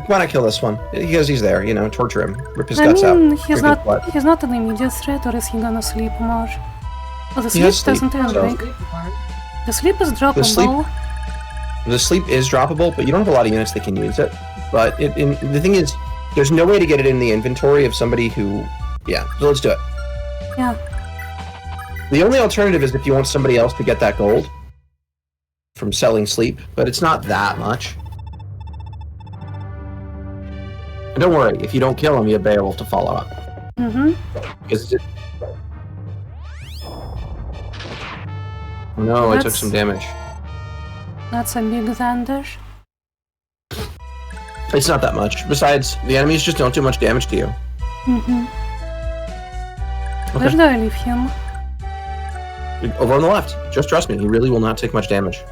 why not kill this one? Because he's there, you know, torture him. Rip his I guts out. mean, Break his butt. he's not an immediate threat, or is he gonna sleep more? Oh, the He sleep has sleep, doesn't even so- break. The sleep is droppable. The sleep is droppable, but you don't have a lot of units that can use it. But the thing is, there's no way to get it in the inventory of somebody who... Yeah, so let's do it. Yeah. The only alternative is if you want somebody else to get that gold from selling sleep, but it's not that much. And don't worry, if you don't kill him, you have Beowulf to follow up. Because no, I took That's- some damage. That's a big thunder. It's not that much. Besides, the enemies just don't do much damage to you. Where do I leave him? Over on the left. Just trust me, he really will not take much damage.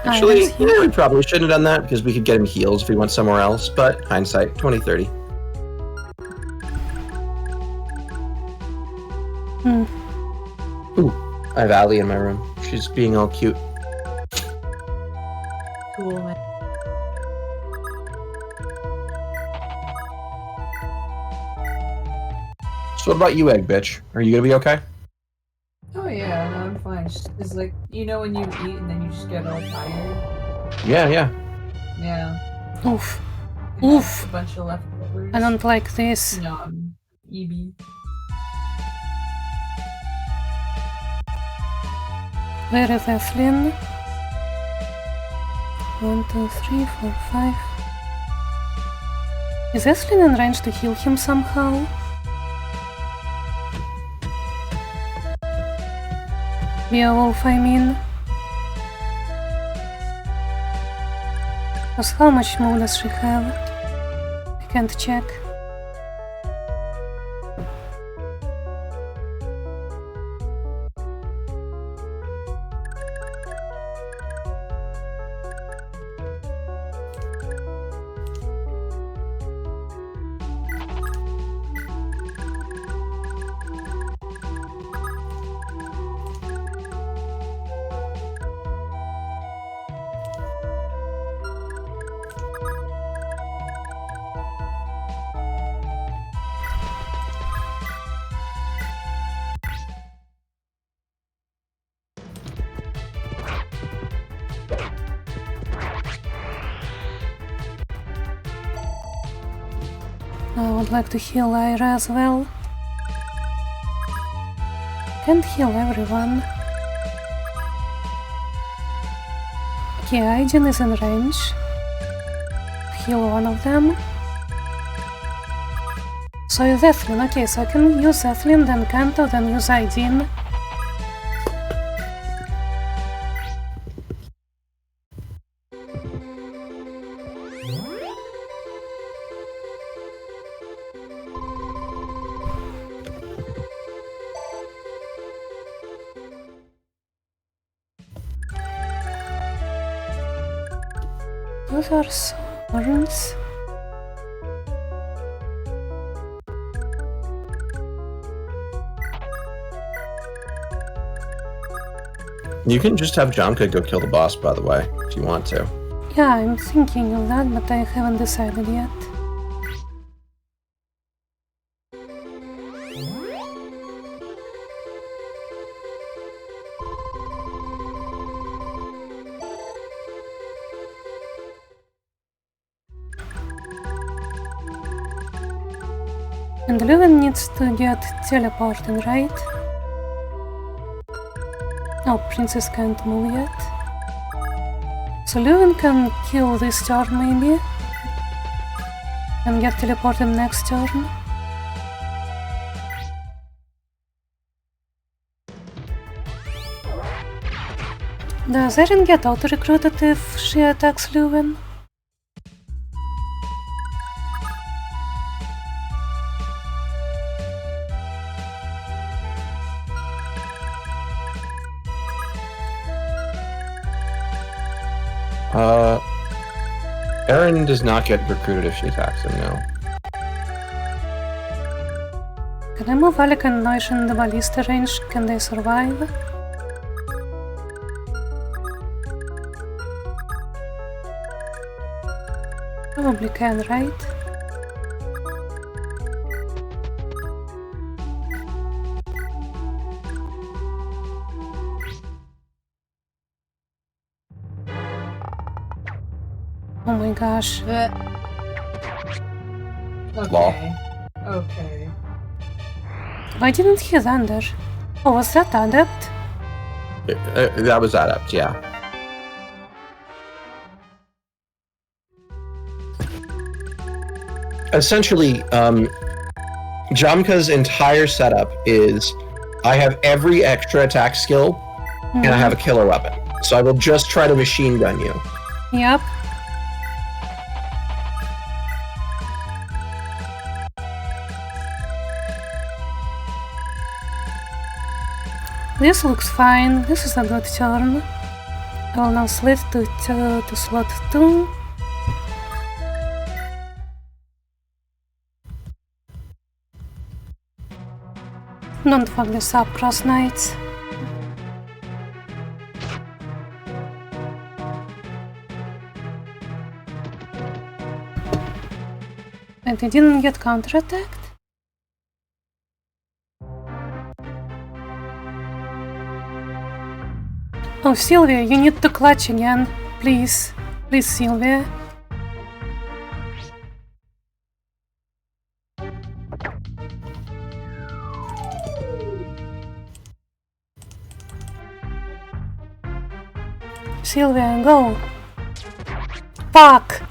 Actually, that's him. yeah, we probably shouldn't have done that because we could get him heals if he went somewhere else, but hindsight, 20/30. Ooh, I have Allie in my room. She's being all cute. Cool. what about you, egg bitch? Are you gonna be okay? Oh yeah, no, I'm fine. It's like, you know when you eat and then you just get all tired? Yeah. Yeah. Oof. I have Oof. a bunch of leftovers. I don't like this. Nom. EB. Where is Evelyn? 1, 2, 3, 4, 5. Is Evelyn in range to heal him somehow? Beowulf, I mean. Because how much move does she have? I can't check. I would like to heal Ira as well. Can't heal everyone. Okay, Aiden is in range. Heal one of them. So is Ethlin. Okay, so I can use Ethlin, then Kanto, then use Aiden. Those are swords. You can just have Jamka go kill the boss, by the way, if you want to. Yeah, I'm thinking of that, but I haven't decided yet. And Leuven needs to get teleporting, right? Oh, Princess can't move yet. So Leuven can kill this turn maybe? And get teleported next turn? Does Erin get auto-recruited if she attacks Leuven? Erin does not get recruited if she attacks him, no. Can I move Alec and Noish in the ballista range? Can they survive? Probably can, right? Oh my gosh. Okay. Okay. Why didn't he thunder? Oh, was that Adept? That was Adept, yeah. Essentially, Jamka's entire setup is I have every extra attack skill and I have a killer weapon. So I will just try to machine gun you. Yep. This looks fine. This is a good turn. I will now slid to slot 2. Don't fuck this up, Cross Knights. And he didn't get counterattacked? Oh, Sylvia, you need to clutch again. Please. Please, Sylvia. Sylvia, go. Fuck!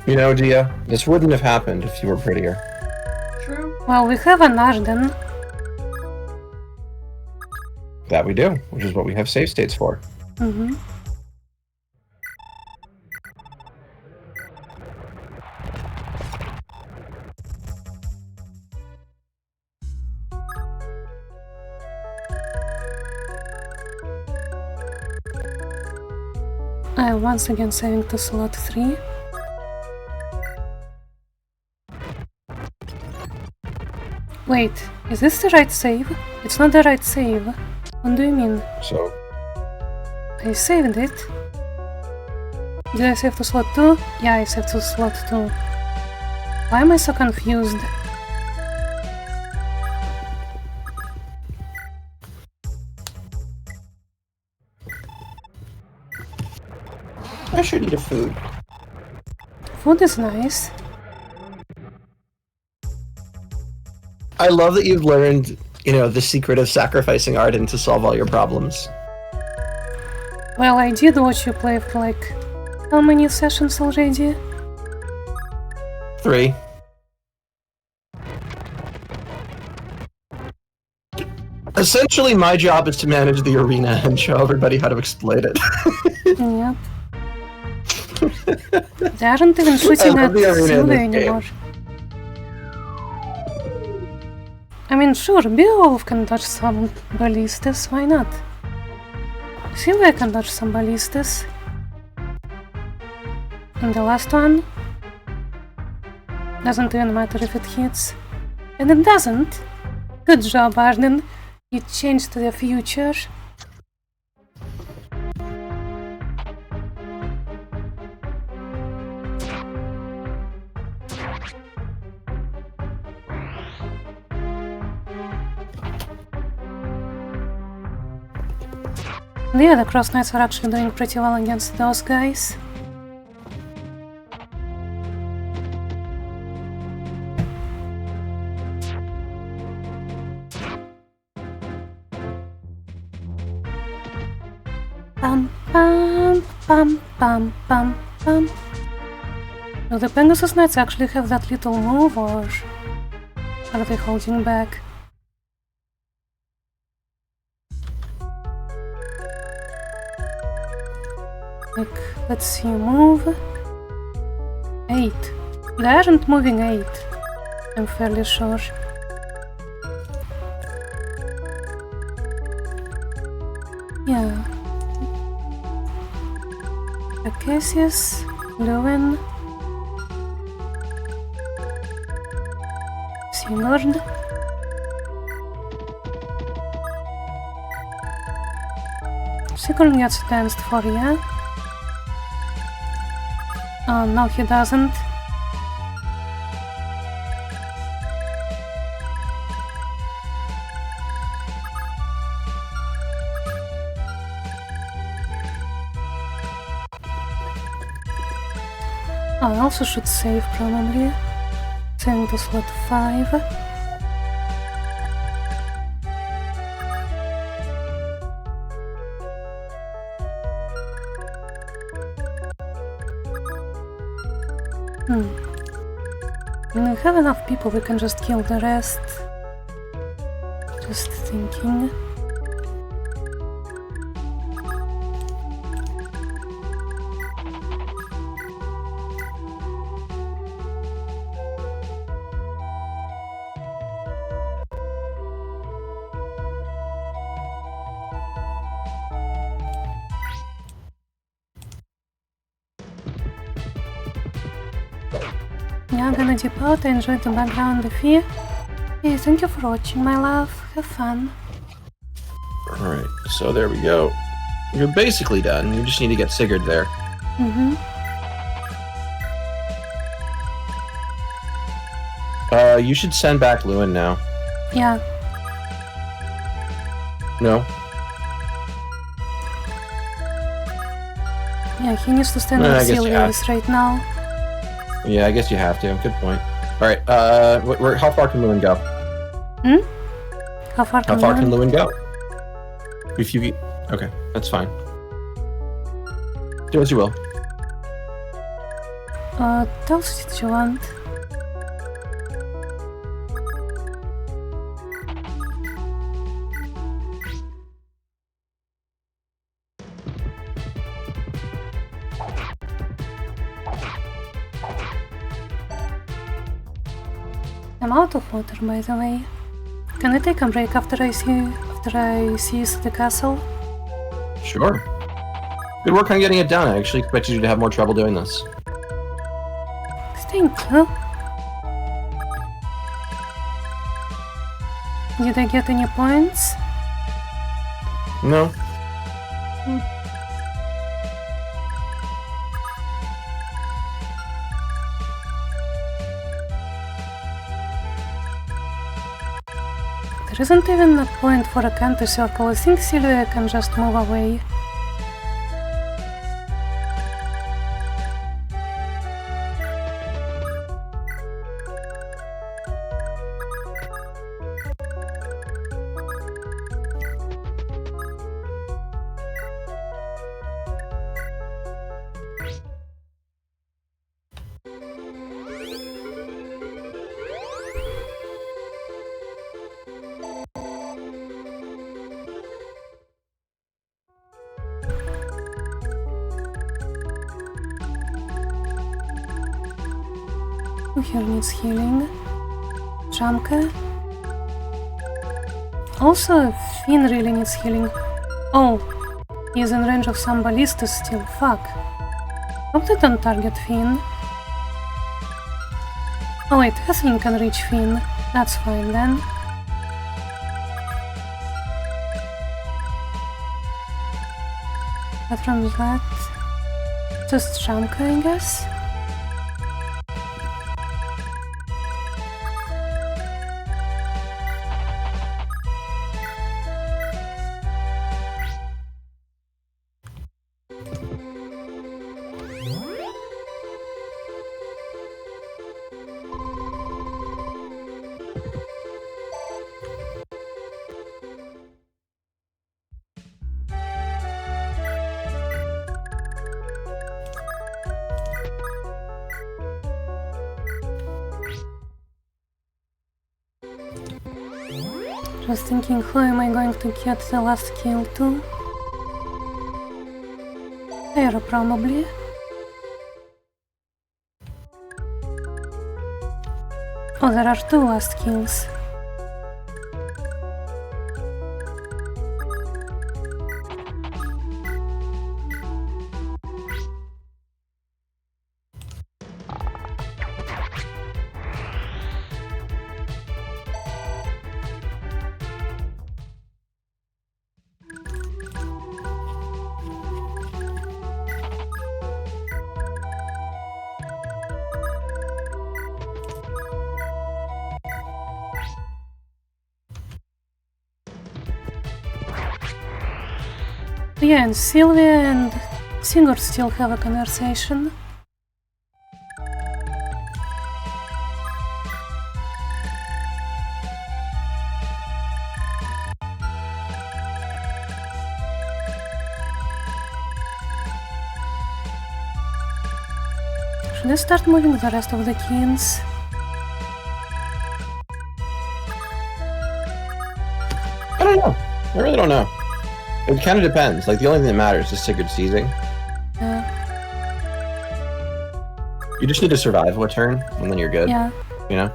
You know, Dia, this wouldn't have happened if you were prettier. True. Well, we have an Arden. That we do, which is what we have save states for. Mm-hmm. I am once again saving to slot 3. Wait, is this the right save? It's not the right save. What do you mean? So, I saved it. Did I save to slot 2? Yeah, I saved to slot 2. Why am I so confused? I should eat a food. Food is nice. I love that you've learned, the secret of sacrificing Arden to solve all your problems. Well, I did watch you play for like... how many sessions already? 3. Essentially, my job is to manage the arena and show everybody how to exploit it. Yep. They aren't even shooting love at the arena in Sylvia this game. anymore. I mean, sure, Beowulf can dodge some ballistas, why not? Sylvia can dodge some ballistas. And the last one? Doesn't even matter if it hits. And it doesn't! Good job, Arden. You changed the future. Yeah, the Cross Knights are actually doing pretty well against those guys. Pam pam pam pam pam pam. Do the Pegasus Knights actually have that little move, or are they holding back? Like, let's see, move 8. They aren't moving 8, I'm fairly sure. Yeah. Cassius, Lewin, Sigurd. Sigurd gets against 4, yeah? Oh, no, he doesn't. I also should save, probably. Saving to slot 5. When we have enough people, we can just kill the rest. Just thinking. Yeah, I'm gonna dip out. I enjoyed the background FE. Hey, thank you for watching, my love. Have fun. Alright, so there we go. You're basically done. You just need to get Sigurd there. You should send back Lewin now. Yeah. No? Yeah, he needs to stand Yeah, I with guess you have Sylvia's right now. Yeah, I guess you have to. Good point. All right. How far can Lewin go? How far How can far you can run? Lewin go? If you. Okay, that's fine. Do as you will. Tell us what you want. I'm out of water, by the way. Can I take a break after I see the castle? Sure. Good work on getting it done. I actually expected you to have more trouble doing this. Thank you. Did I get any points? No. There isn't even a point for a counter circle. I think Sylvia can just move away. Who here needs healing? Jamka? Also, Finn really needs healing. Oh, he's in range of some ballistas still. Fuck. Hope they don't target Finn. Oh wait, Kathleen can reach Finn. That's fine then. But from that, just Jamka, I guess. Just thinking, who am I going to get the last kill to? Aero, probably. Oh, there are two last kills. Yeah, and Sylvia and Sigurd still have a conversation. Should I start moving the rest of the kins? I don't know. I really don't know. It kind of depends. Like, the only thing that matters is Sigurd seizing. Yeah. You just need to survive a turn, and then you're good. Yeah. You know?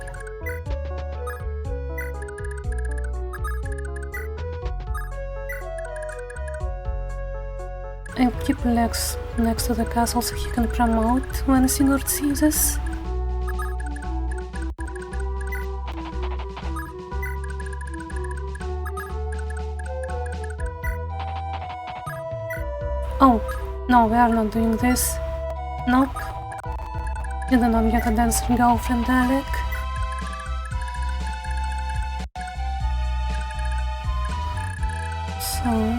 I'll keep Lex next to the castle so he can promote when Sigurd seizes. Oh, no, we are not doing this. Nope. You do not get a dancing girlfriend, Alec. So...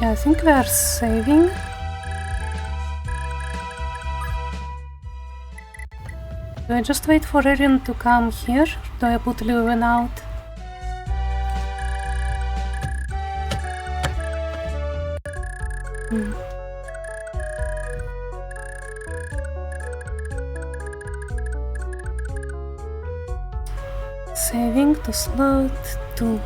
Yeah, I think we are saving. Do I just wait for Erin to come here? Do I put Leuven out? Saving to slot 2.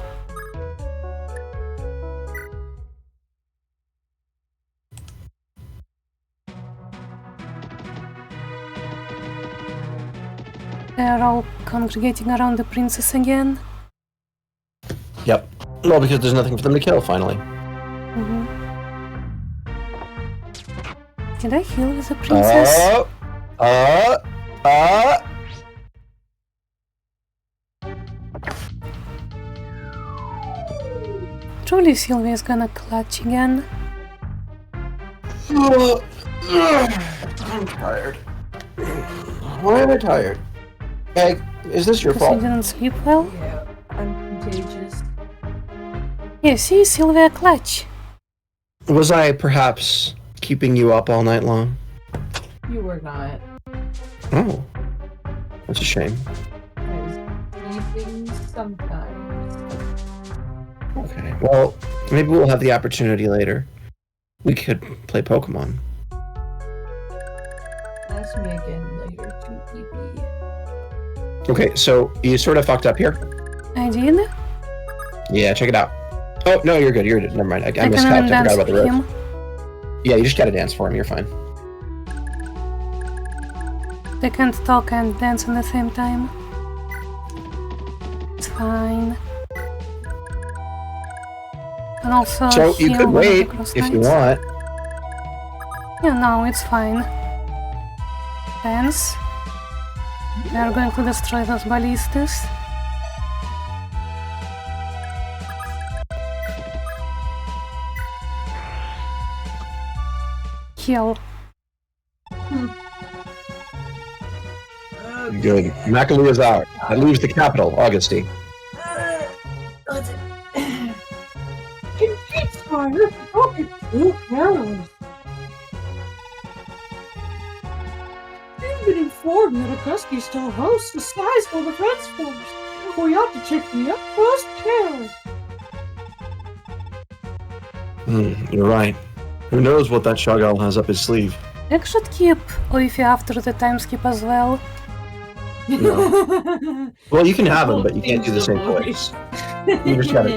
They are all congregating around the princess again. Yep. Well, because there's nothing for them to kill, finally. Did I heal with the princess? Truly Sylvia is gonna clutch again. I'm tired. Why am I tired? Hey, is this your Because you fault? didn't sleep well? Yeah, I'm contagious. Yeah, see, Sylvia clutch. Was I perhaps keeping you up all night long? You were not. Oh. That's a shame. I was sleeping sometimes. Okay. Well, maybe we'll have the opportunity later. We could play Pokemon. Ask me again later, 2PB. Okay, so you sort of fucked up here. I did. Yeah, check it out. Oh, no, you're good. You're good. Never mind. I I missed can out. I even forgot dance about the with rope. him. Yeah, you just gotta dance for him. You're fine. They can't talk and dance at the same time. It's fine. And also So you heal could one of the wait cross if you knights. want. Yeah, no, it's fine. Dance. We are going to destroy those ballistas. Heal. Good. Macalu is out. That leaves the capital, Augusty. Fire, fucking too careless. You've been informed that Augusti still hosts a sizable defense force. We ought to take the utmost care. You're right. Who knows what that Shoggoth has up his sleeve? I should keep Oifi after the time skip as well. No. Well, you can have him, but you can't do the same voice. You just gotta,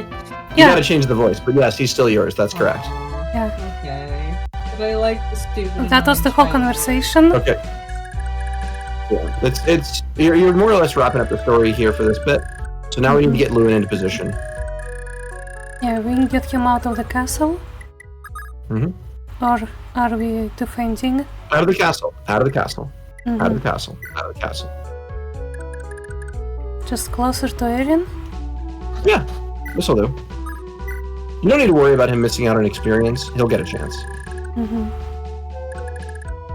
you gotta change the voice. But yes, he's still yours. That's correct. Yeah. Okay. But I like the stupid. That was the whole conversation. Okay. Yeah. It's you're more or less wrapping up the story here for this bit. So now we need to get Lewin into position. Yeah, we can get him out of the castle. Mhm. Or are we defending? Out of the castle. Out of the castle. Mhm. Out of the castle. Out of the castle. Just closer to Erin? Yeah, this'll do. You don't need to worry about him missing out on experience. He'll get a chance. Mhm.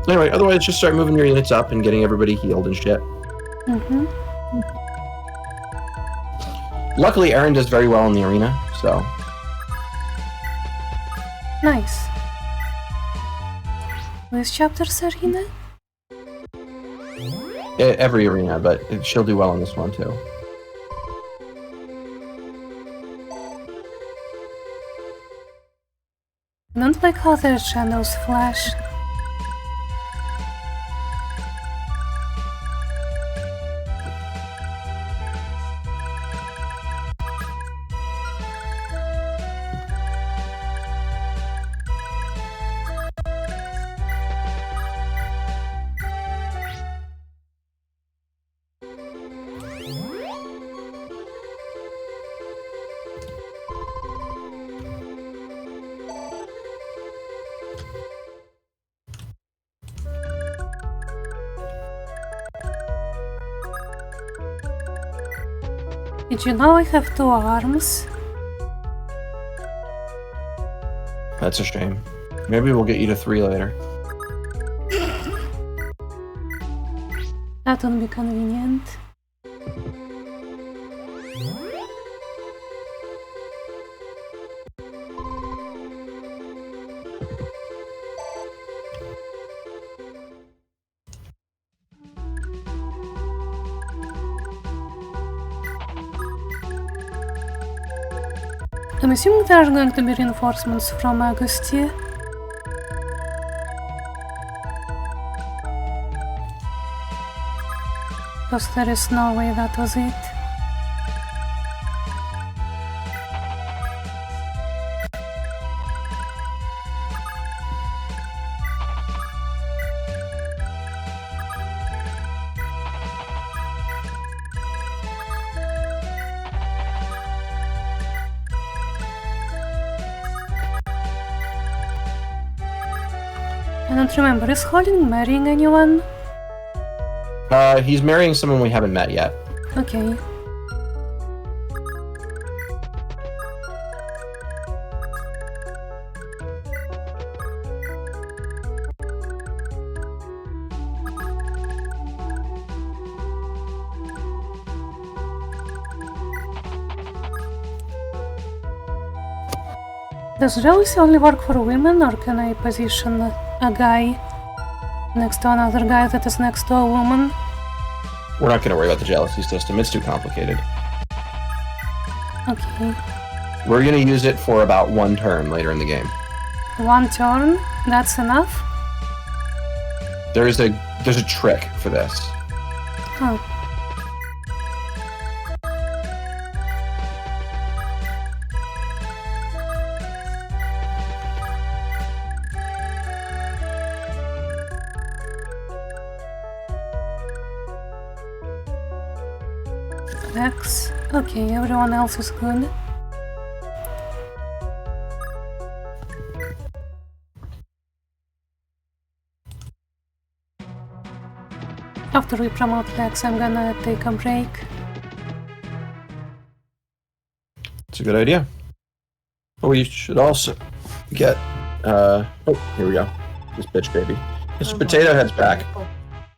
Anyway, otherwise, just start moving your units up and getting everybody healed and shit. Mhm. Luckily, Aaron does very well in the arena, so. Nice. Which chapter's Arena? Every arena, but she'll do well in this one too. Don't like how their shadows flash. Did you know I have 2 arms? That's a shame. Maybe we'll get you to 3 later. That would be convenient. I'm assuming there are going to be reinforcements from Augusti. Because there is no way that was it. I don't remember, is Holling marrying anyone? He's marrying someone we haven't met yet. Okay. Does jealousy only work for women, or can I position a guy next to another guy that is next to a woman? We're not going to worry about the jealousy system. It's too complicated. Okay. We're going to use it for about one turn later in the game. One turn? That's enough? There's a trick for this. Huh. X. Okay, everyone else is good. After we promote Lex, I'm gonna take a break. It's a good idea. But we should also get, oh, here we go. This bitch baby. Mr. Potato Head's back.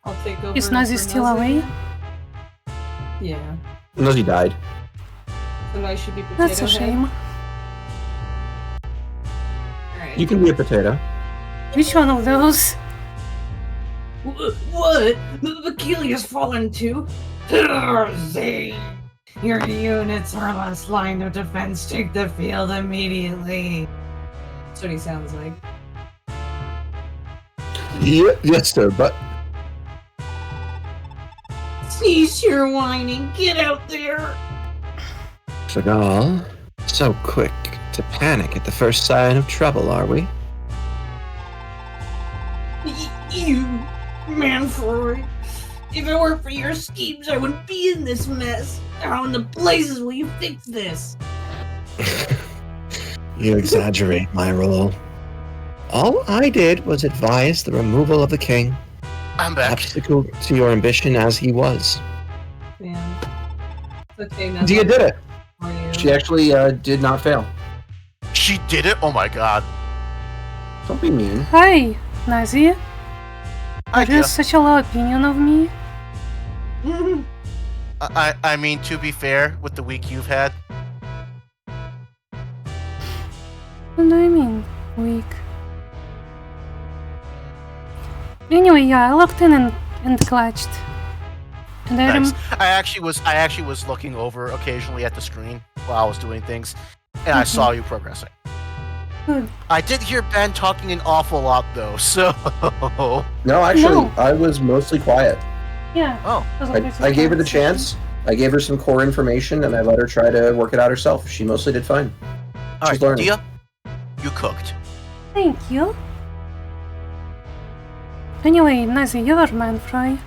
I'll take over. Is Nazi for still Nazi. away? Yeah. Unless he died. So I should be Potato That's a Head? shame. Alright. You can be a potato. Which one of those? What? The Achilles fallen too? Zing! Your units are last line of defense. Take the field immediately. That's what he sounds like. Yeah, yes, sir, but Cease your whining. Get out there. Chagall, so quick to panic at the first sign of trouble, are we? You, Manfroy. If it weren't for your schemes, I wouldn't be in this mess. How in the blazes will you fix this? You exaggerate my role. All I did was advise the removal of the king, I'm back. obstacle to your ambition as he was. Man. Okay, now Dia did it. for you. She actually did not fail. She did it? Oh my god. Don't be mean. Hi, Nazi. I You have such a low opinion of me. I mean, to be fair, with the week you've had, What do you mean, weak? Anyway, yeah, I looked in and clutched. And I nice. I actually was looking over occasionally at the screen while I was doing things, and I saw you progressing. Good. I did hear Ben talking an awful lot though, so No, actually, No. I was mostly quiet. Yeah. oh, I gave her the chance. I gave her some core information, and I let her try to work it out herself. She mostly did fine. all She's right, learning. Dia, you cooked. Thank you. Anyway, Nazi, you're Manfroy.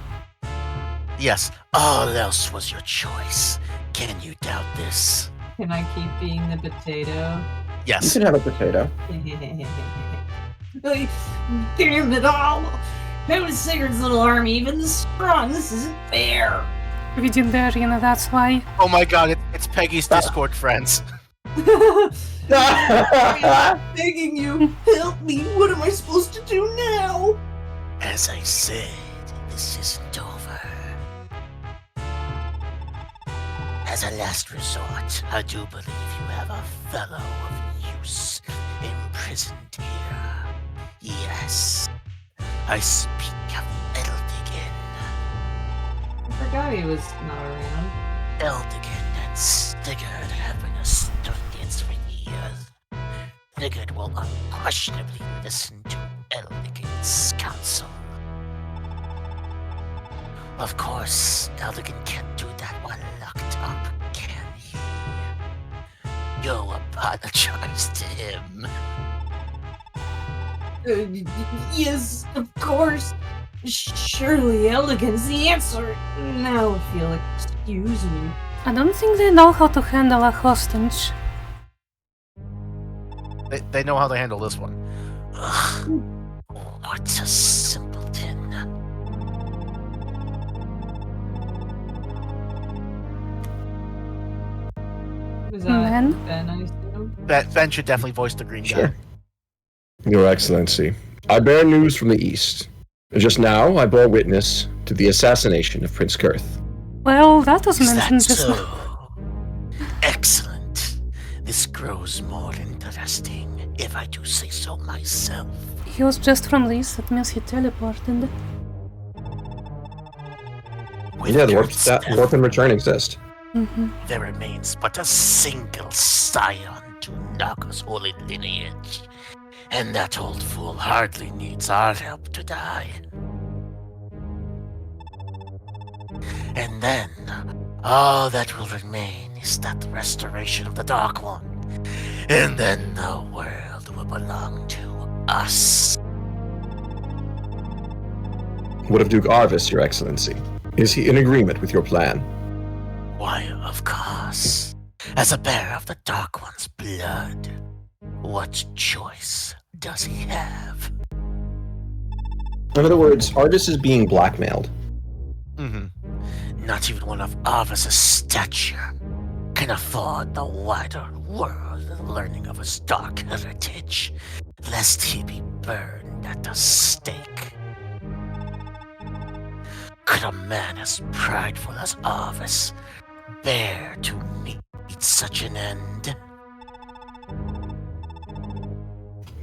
Yes, all else was your choice. Can you doubt this? Can I keep being the potato? You Yes. can have a potato. Like, damn it all! How is Sigurd's little army even this strong? This isn't fair! We did the arena, that's why. Oh my god, it's Peggy's Discord friends. I'm begging you, help me! What am I supposed to do now? As I said, this isn't over. As a last resort, I do believe you have a fellow of use imprisoned here. Yes, I speak of Eldigan. I forgot he was not around. Eldigan and Stigard have been Estonians for years. Elegant will unquestionably listen to Elegant's counsel. Of course, Elegant can't do that while locked up, can he? You'll apologize to him. Yes, of course. Surely elegance the answer. Now, if you'll excuse me. I don't think they know how to handle a hostage. They know how to handle this one. Ugh, what a simpleton. Is that Man? Ben, I assume? Ben should definitely voice the green guy. Your Excellency, I bear news from the East. Just now, I bore witness to the assassination of Prince Kurth. Well, that was Is that mentioned just so? now. Excellent. This grows more interesting, if I do say so myself. He was just from the east, that means he teleported. With Yeah, the Kurth's death, warp and return exist. there remains but a single scion to Naga's holy lineage. And that old fool hardly needs our help to die. And then, all that will remain is that restoration of the Dark One. And then the world will belong to us. What of Duke Arvis, Your Excellency? Is he in agreement with your plan? Why, of course. As a bearer of the Dark One's blood, what choice does he have? In other words, Arvis is being blackmailed. Not even one of Arvis's stature can afford the wider world learning of his dark heritage, lest he be burned at the stake. Could a man as prideful as Arvis bear to meet such an end?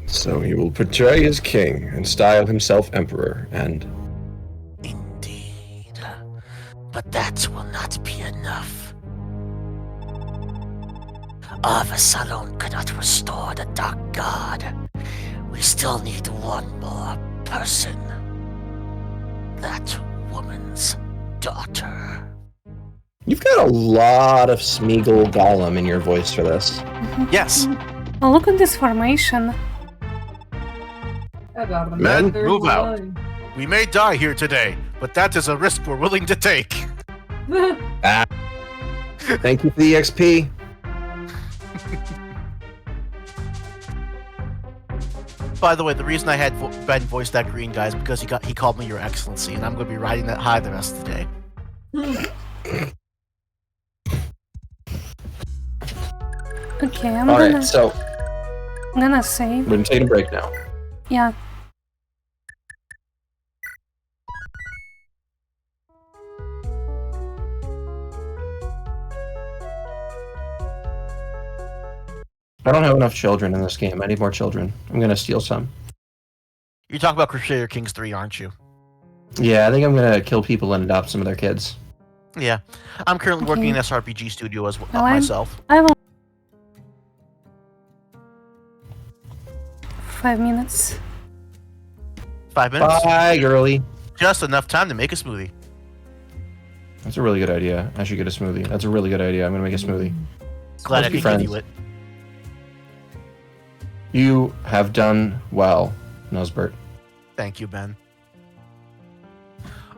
So he will betray his king and style himself emperor, and... Indeed. But that will not be enough. Arvis alone cannot restore the Dark God. We still need one more person. That woman's daughter. You've got a lot of Smeagol Gollum in your voice for this. Yes. Oh, look at this formation. About Men, third move out. line. We may die here today, but that is a risk we're willing to take. Thank you for the XP. By the way, the reason I had Ben voice that green guy is because he called me Your Excellency, and I'm going to be riding that high the rest of the day. Okay, I'm Alright, gonna so save. we're gonna take a break now. Yeah. I don't have enough children in this game. I need more children. I'm gonna steal some. You're talking about Crusader Kings 3, aren't you? Yeah, I think I'm gonna kill people and adopt some of their kids. Yeah. I'm currently working in Okay. SRPG studio as well Well, I'm- myself. I will. 5 minutes. 5 minutes? Bye, girly. Just enough time to make a smoothie. That's a really good idea. I should get a smoothie. That's a really good idea. I'm gonna make a smoothie. Glad I Let's be could give you friends. it. You have done well, Nosbert. Thank you, Ben.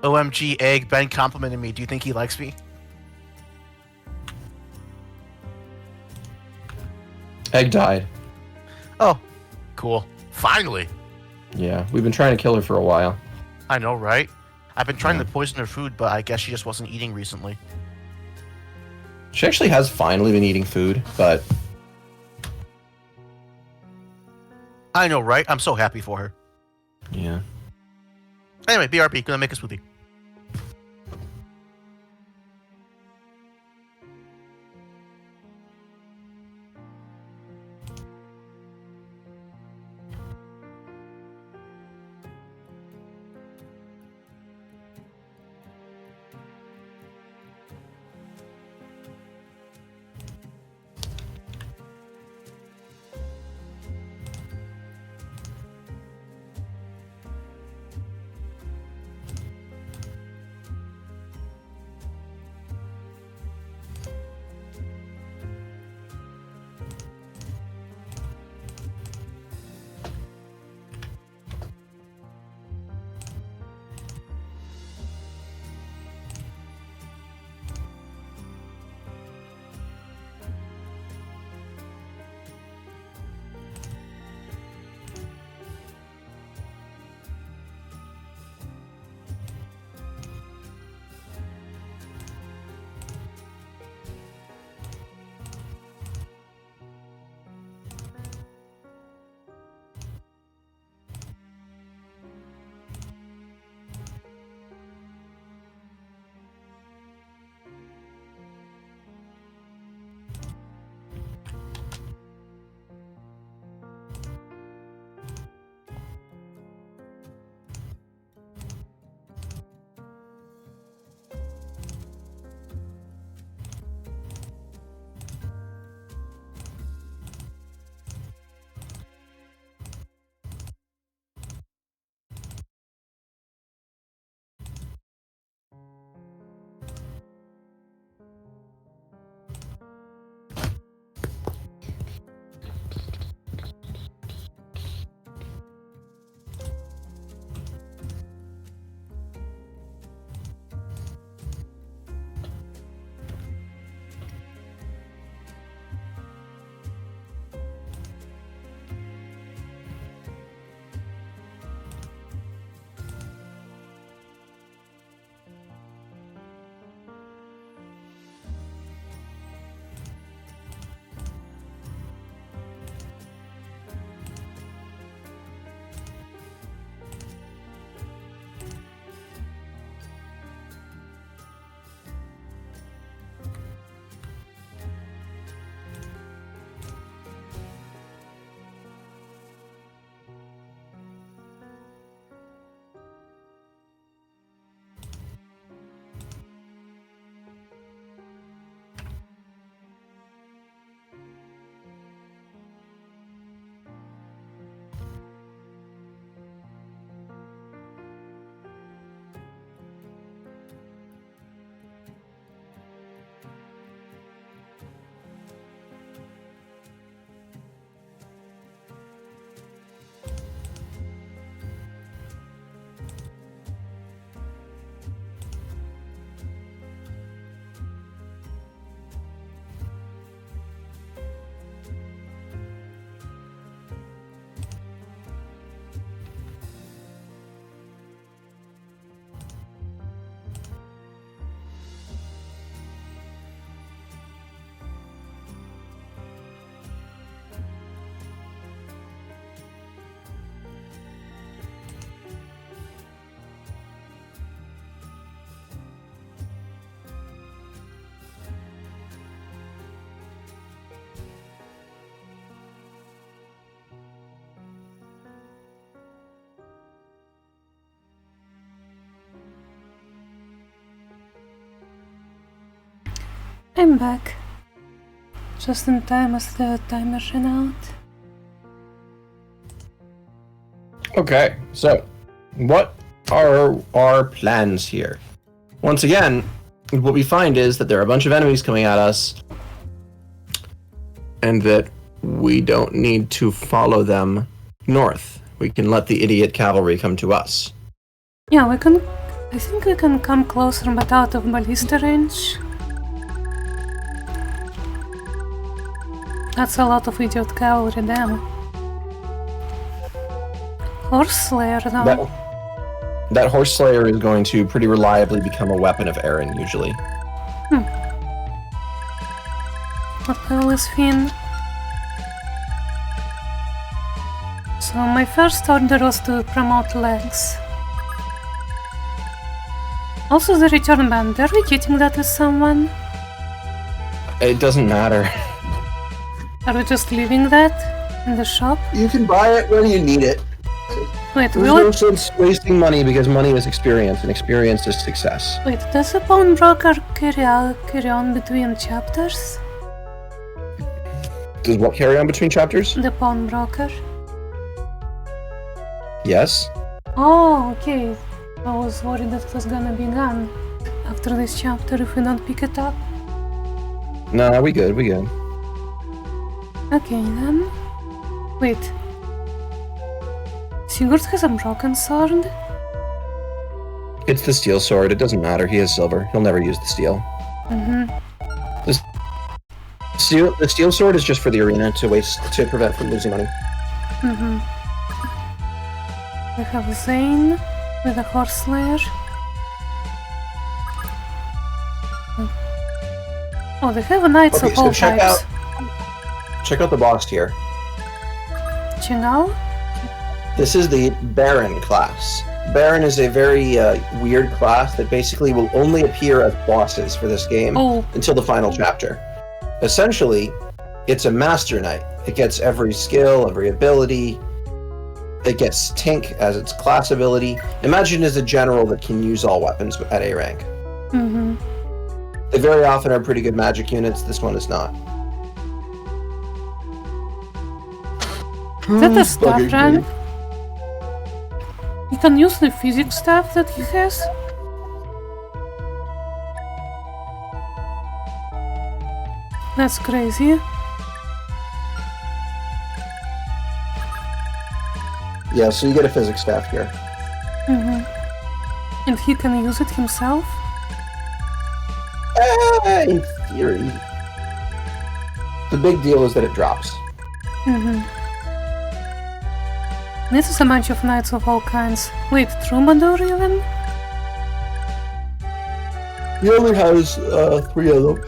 OMG, Egg, Ben complimented me. Do you think he likes me? Egg died. Oh, cool. Finally. Yeah, we've been trying to kill her for a while. I know, right? I've been trying Yeah. to poison her food, but I guess she just wasn't eating recently. She actually has finally been eating food, but I know, right? I'm so happy for her. yeah. Anyway, BRB, gonna make a smoothie. I'm back. Just in time as the timer ran out. Okay, so what are our plans here? Once again, what we find is that there are a bunch of enemies coming at us, and that we don't need to follow them north. We can let the idiot cavalry come to us. Yeah, I think we can come closer but out of ballista range. That's a lot of idiot cavalry, damn. Horse Slayer, though. That Horse Slayer is going to pretty reliably become a weapon of Aaron, usually. What level is Finn? So my first order was to promote legs. Also the return band, are we getting that with someone? It doesn't matter. Are we just leaving that in the shop? You can buy it when you need it. Wait, There's no sense wasting money because money is experience, and experience is success. Wait, does the pawnbroker carry on between chapters? Does what carry on between chapters? The pawnbroker? Yes. Oh, okay. I was worried that it was gonna be gone after this chapter if we don't pick it up. No, we good. Okay then. Wait. Sigurd has a broken sword? It's the steel sword. It doesn't matter. He has silver. He'll never use the steel. The steel sword is just for the arena to prevent from losing money. We have Zane with a Horse Slayer. Oh, they have knights of all types. Check out the boss here. Chingal? This is the Baron class. Baron is a very weird class that basically will only appear as bosses for this game until the final chapter. Essentially, it's a Master Knight. It gets every skill, every ability. It gets Tink as its class ability. Imagine as a general that can use all weapons at A rank. They very often are pretty good magic units. This one is not. Is that a staff rank? You can use the physics staff that he has? That's crazy. Yeah, so you get a physics staff here. And he can use it himself? In theory. The big deal is that it drops. This is a bunch of knights of all kinds. Wait, Troubadour even? He only has 3 of them.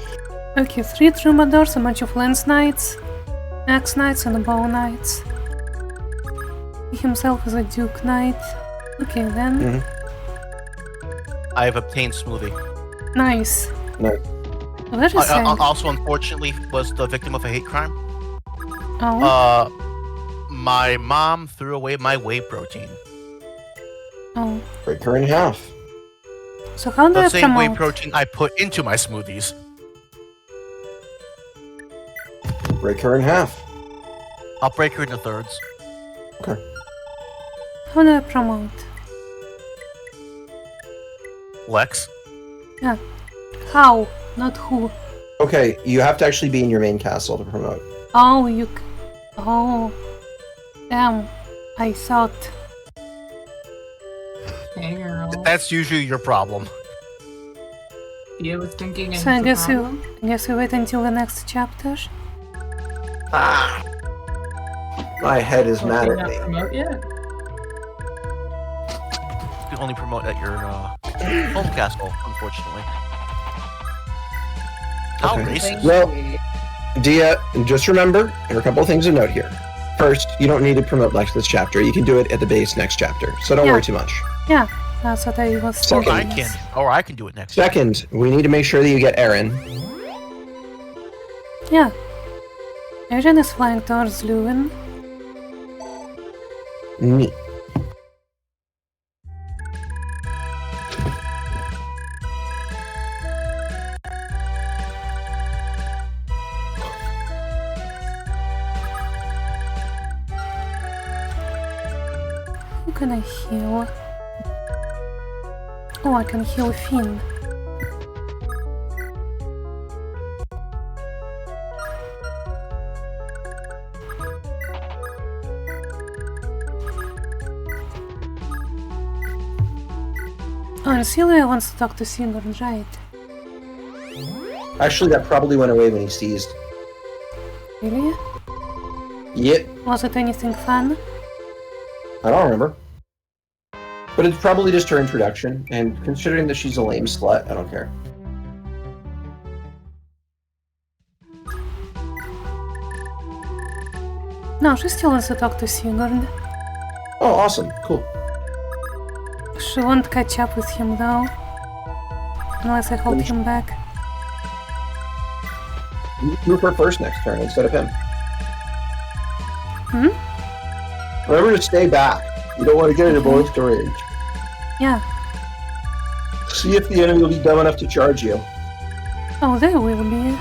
Okay, 3 Troubadours, a bunch of Lance Knights, Axe Knights and Bow Knights. He himself is a Duke Knight. Okay then. I have obtained Smoothie. Nice. Nice. Where is Hank? Also, unfortunately, was the victim of a hate crime. Oh. My mom threw away my whey protein. Oh. Break her in half. So how do I The same whey promote? protein I put into my smoothies. Break her in half. I'll break her into thirds. Okay. How do I promote? Lex? Yeah. How? Not who. Okay, you have to actually be in your main castle to promote. Oh, Oh. Damn. I thought. Hey girl. That's usually your problem. Yeah, was thinking. So I guess you wait until the next chapter. Ah! My head is mad at me. Promote yet? You can only promote at your home castle, unfortunately. How Okay. racist. Well, Dia, just remember, there are a couple of things to note here. First, you don't need to promote Lex this chapter. You can do it at the base next chapter, so don't Yeah. worry too much. Yeah, that's what I was Second. thinking. I can do it next. Second, we need to make sure that you get Aaron. Yeah. Aaron is flying towards Leuven. Neat. can I heal? Oh, I can heal Finn. Oh, and Sylvia wants to talk to Sigurd, right? Actually, that probably went away when he seized. Really? Yep, Was it anything fun? I don't remember. But it's probably just her introduction, and considering that she's a lame slut, I don't care. No, she still wants to talk to Sigurd. Oh, awesome. Cool. She won't catch up with him though. Unless I hold him back. You move her first next turn instead of him. Remember to stay back. You don't want to get into both range. Yeah. See if the enemy will be dumb enough to charge you. Oh, there will be.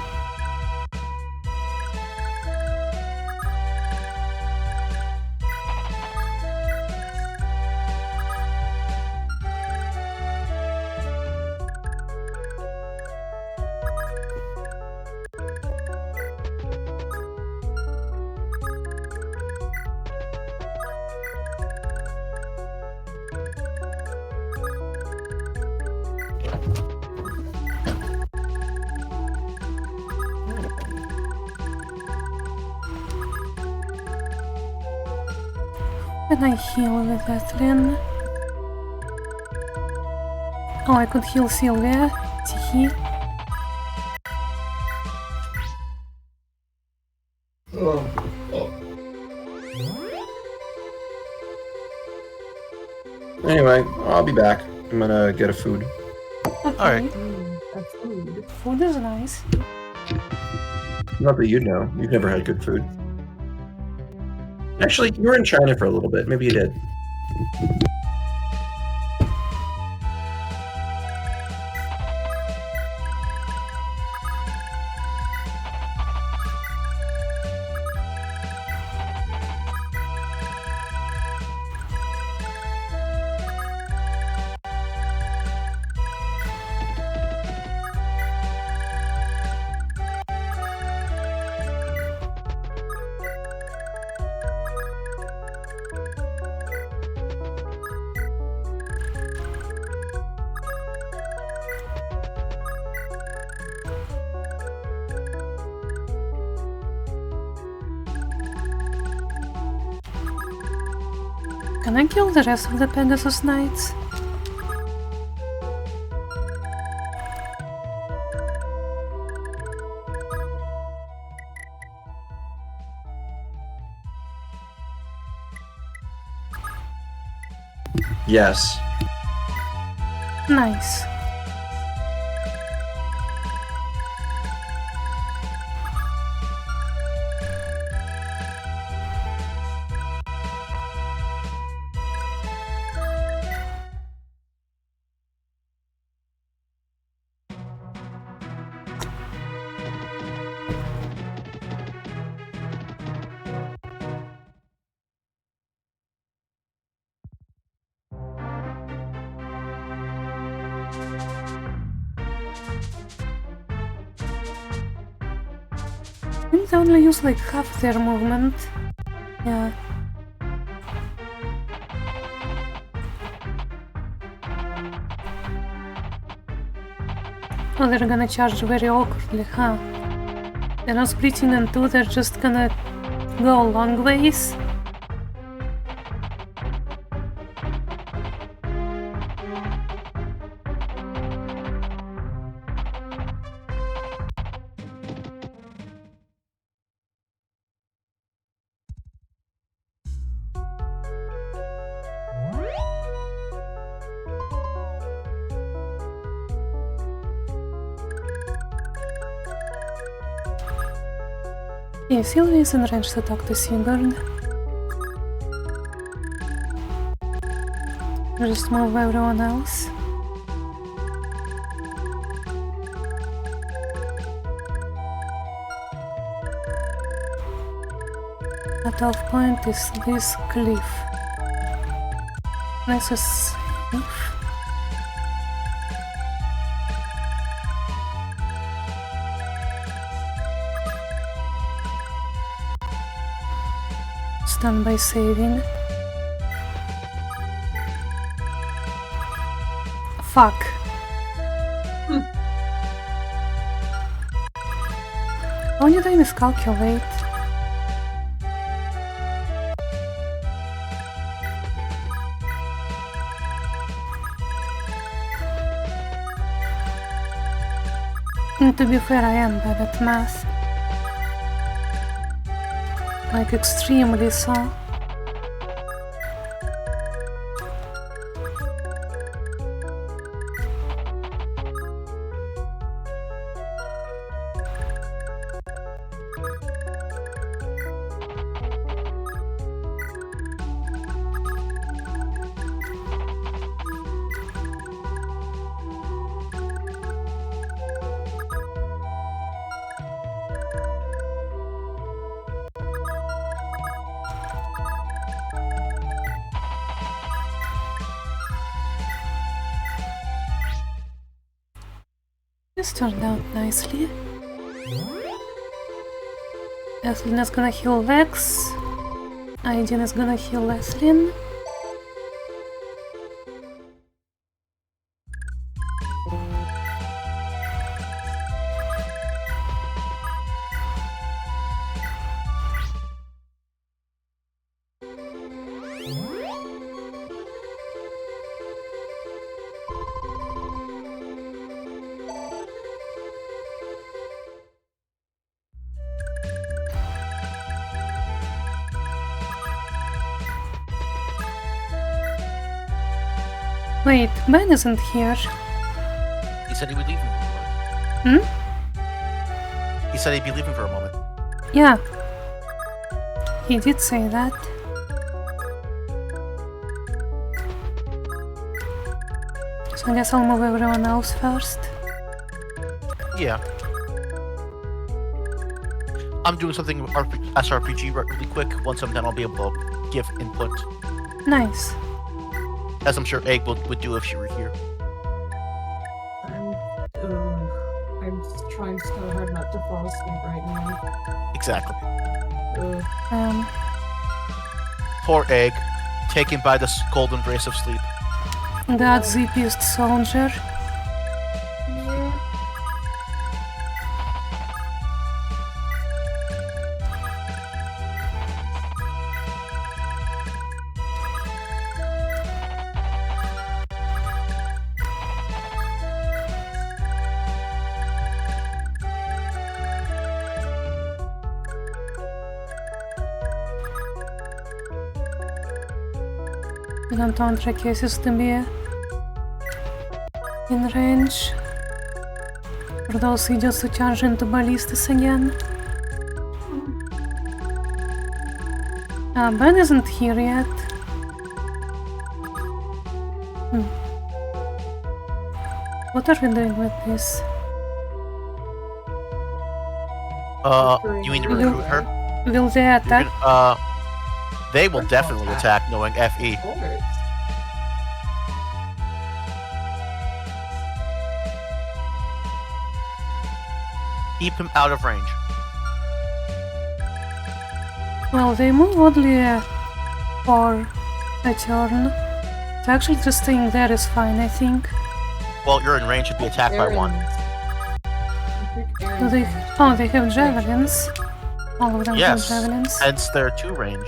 Can I heal with Ethlyn? Oh, I could heal Sylvia. Tee. Anyway, I'll be back. I'm gonna get a food. Okay. Alright. That's food. Food is nice. Not that you'd know. You've never had good food. Actually, you were in China for a little bit. Maybe you did. Can I kill the rest of the Pegasus Knights? Yes. Nice. I think they only use like half their movement. Yeah. Oh, they're gonna charge very awkwardly, huh? They're not splitting in two, they're just gonna go long ways. Yeah, Sylvia is in range to talk to Sigurd. Just move everyone else. Cut-off point is this cliff. Nice is safe. Stand by saving. Fuck. How did I miscalculate? And to be fair, I am bad at math. Like extremely so. This turned out nicely. Ethlyn is gonna heal Lex. Aiden is gonna heal Ethlyn. Wait, Ben isn't here. He said he would leave in a moment. He said he'd be leaving for a moment. Yeah. He did say that. So I guess I'll move everyone else first. Yeah. I'm doing something SRPG really quick. Once I'm done, I'll be able to give input. Nice. As I'm sure Egg would do if she were here. I'm just trying so hard not to fall asleep right now. Exactly. Ugh. Poor Egg, taken by the cold embrace of sleep. God's zipiest soldier. Yeah. We don't want Rakesis to be in range. For those idiots to charge into ballistas again. Ben isn't here yet. What are we doing with this? You mean to recruit her? Will they attack? They will definitely attack knowing FE. Of course. Keep him out of range. Well, they move oddly for a turn. So actually just staying there is fine, I think. Well, you're in range to be attacked by one. Do they? Oh, they have javelins. All of them Yes, have javelins. hence their 2 range.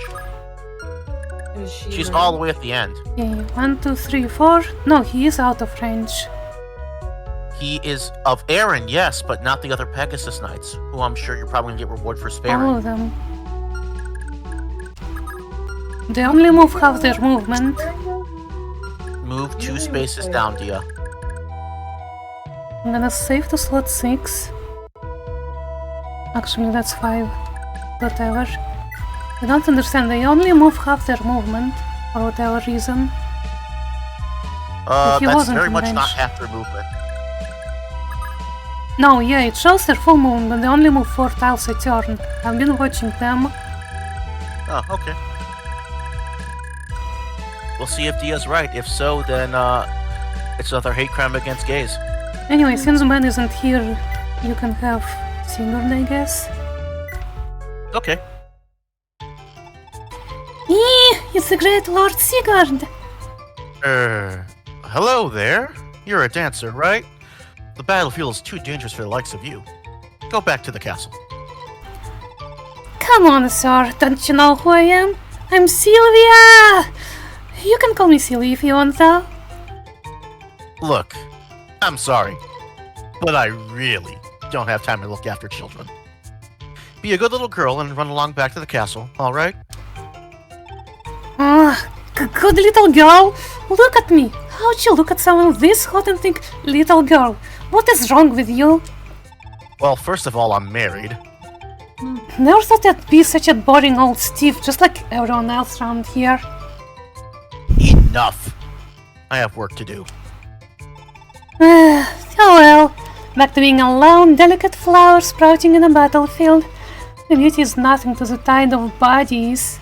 Is she She's ready? all the way at the end. Okay, 1, 2, 3, 4. No, he is out of range. He is of Aaron, yes, but not the other Pegasus Knights, who I'm sure you're probably gonna get reward for All sparing. of them. They only move half their movement. Move 2 spaces down, Dia. I'm gonna save to slot 6. Actually, that's 5. Whatever. I don't understand. They only move half their movement for whatever reason. He That's wasn't very in much not range. half their movement. No, yeah, it shows their full movement, but they only move 4 tiles a turn. I've been watching them. Oh, okay. We'll see if Dia's right. If so, then it's another hate crime against gays. Anyway, since Ben isn't here, you can have Sigurd, I guess. Okay. It's the great Lord Sigurd! Hello there. You're a dancer, right? The battlefield is too dangerous for the likes of you. Go back to the castle. Come on, sir, don't you know who I am? I'm Sylvia! You can call me Sylvia if you want, though. Look, I'm sorry, but I really don't have time to look after children. Be a good little girl and run along back to the castle, alright? Good little girl! Look at me! How'd you look at someone this hot and think, little girl? What is wrong with you? Well, first of all, I'm married. Never thought I'd be such a boring old Steve, just like everyone else around here. Enough! I have work to do. Oh well, back to being a lone, delicate flower sprouting in a battlefield. The beauty is nothing to the tide of bodies.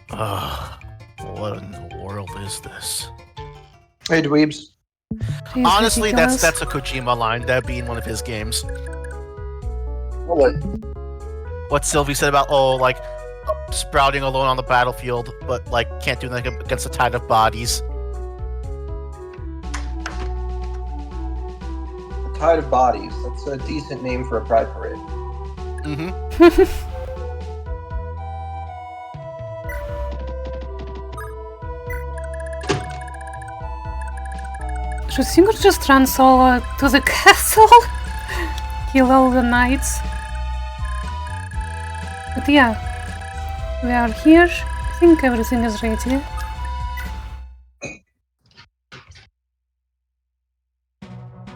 What in the world is this? Hey, dweebs. She's Honestly, ridiculous. that's a Kojima line. That'd be in one of his games. What? What Sylvie said about, sprouting alone on the battlefield, but, can't do anything against the tide of bodies. Tide of Bodies. That's a decent name for a pride parade. Mm-hmm. Should Sigurd just run solo to the castle? Kill all the knights? But yeah, we are here. I think everything is ready.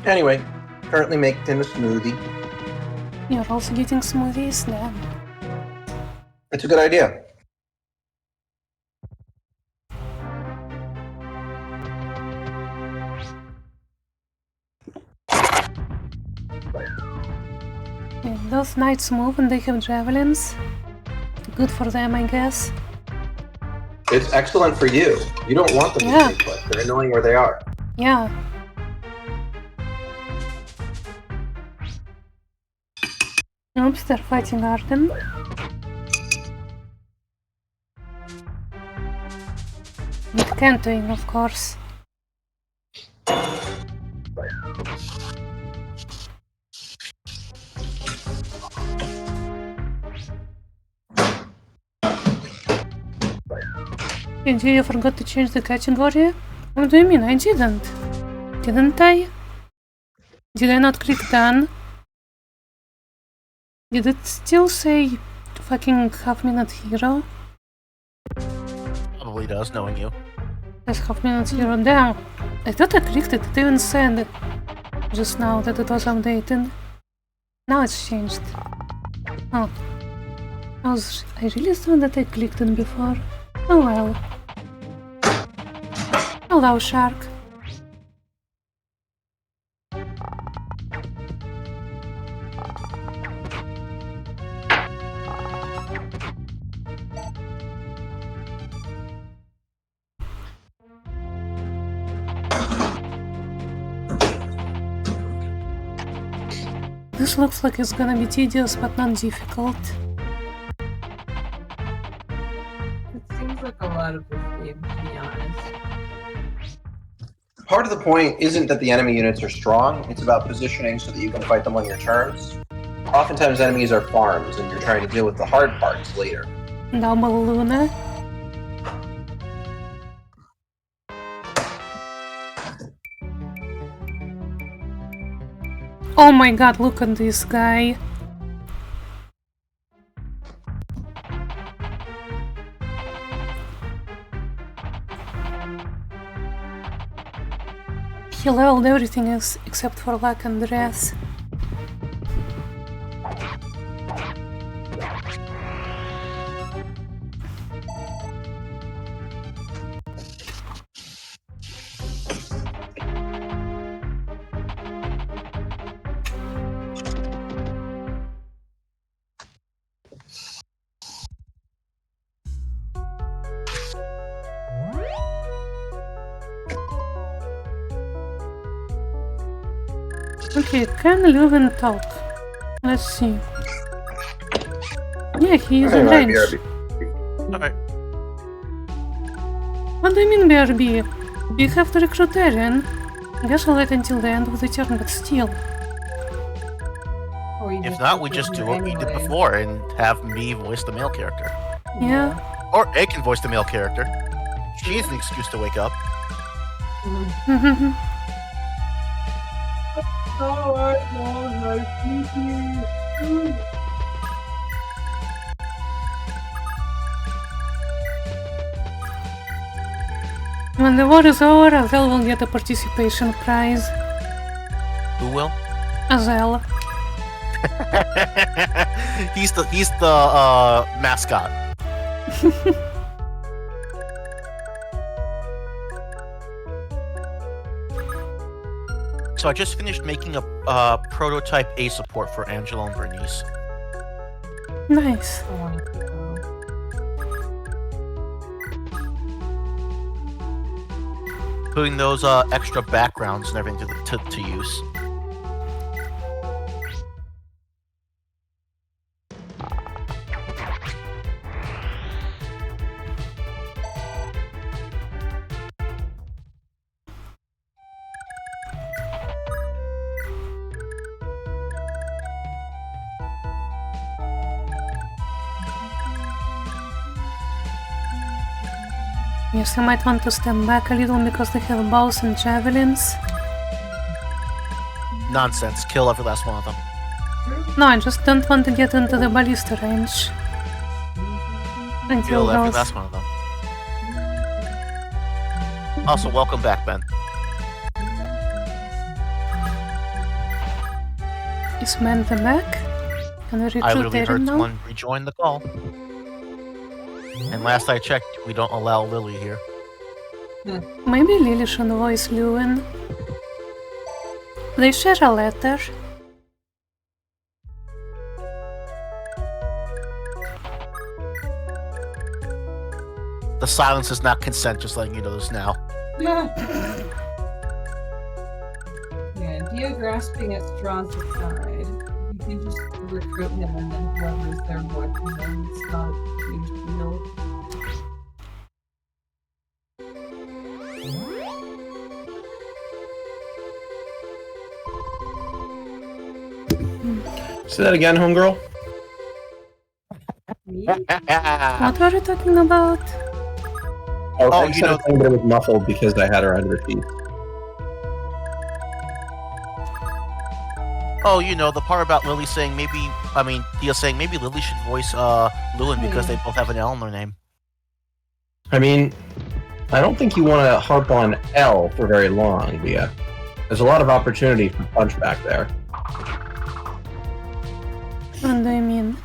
Anyway, currently making a smoothie. You're also getting smoothies? Damn. It's a good idea. Yeah, those knights move and they have javelins. Good for them, I guess. It's excellent for you. You don't want them Yeah. to stay put. They're annoying where they are. Yeah. Oops, they're fighting Arden. With Cantoing, of course. And you forgot to change the category? What do you mean? I didn't. Didn't I? Did I not click done? Did it still say fucking half-minute hero? Probably does, knowing you. That's half-minute hero. Damn! I thought I clicked it. It even said just now that it was updated. Now it's changed. Oh. I really thought that I clicked it before. Oh well. Hello, shark. This looks like it's gonna be tedious but not difficult. It seems like a lot of this game, to be honest. Part of the point isn't that the enemy units are strong, it's about positioning so that you can fight them on your turns. Oftentimes enemies are farms, and you're trying to deal with the hard parts later. Double Luna. Oh my god, look at this guy. He leveled everything else except for luck and dress. Okay, can Leuven talk? Let's see. Yeah, he is in range. Alright. What do you mean, BRB? We have to recruit Eren. Guess I'll wait until the end of the turn, but still. Or you If not, we just do what we did anyway. before and have me voice the male character. Yeah. Or A can voice the male character. She needs an excuse to wake up. Mm. Oh, I want my pee-pee. When the war is over, Azel will get a participation prize. Who will? Azel. he's the mascot. So I just finished making a prototype A support for Angela and Bernice. Nice. I want to go. Putting those extra backgrounds and everything to use. Yes, I might want to stand back a little because they have bows and javelins. Nonsense. Kill every last one of them. No, I just don't want to get into the ballista range. Until Kill every those... last one of them. Also, welcome back, Ben. Is man the back? Can we I recruit literally Eren heard now? someone rejoin the call. And last I checked, we don't allow Lily here. Maybe Lily should voice Leuven. They share a letter. The silence is not consent, just letting you know this now. Yeah, Dia grasping at straws aside. You can just recruit him and then whoever's their boyfriend. It's not a huge deal. Say that again, homegirl. Me? What were you talking about? Oh, Oh, I you said know- something, but it was muffled because I had her under her feet. Oh, you know, the part about Lily saying maybe, Dia saying maybe Lily should voice Lewin because they both have an L in their name. I mean, I don't think you want to harp on L for very long, Leah. There's a lot of opportunity for punch back there. What do you mean?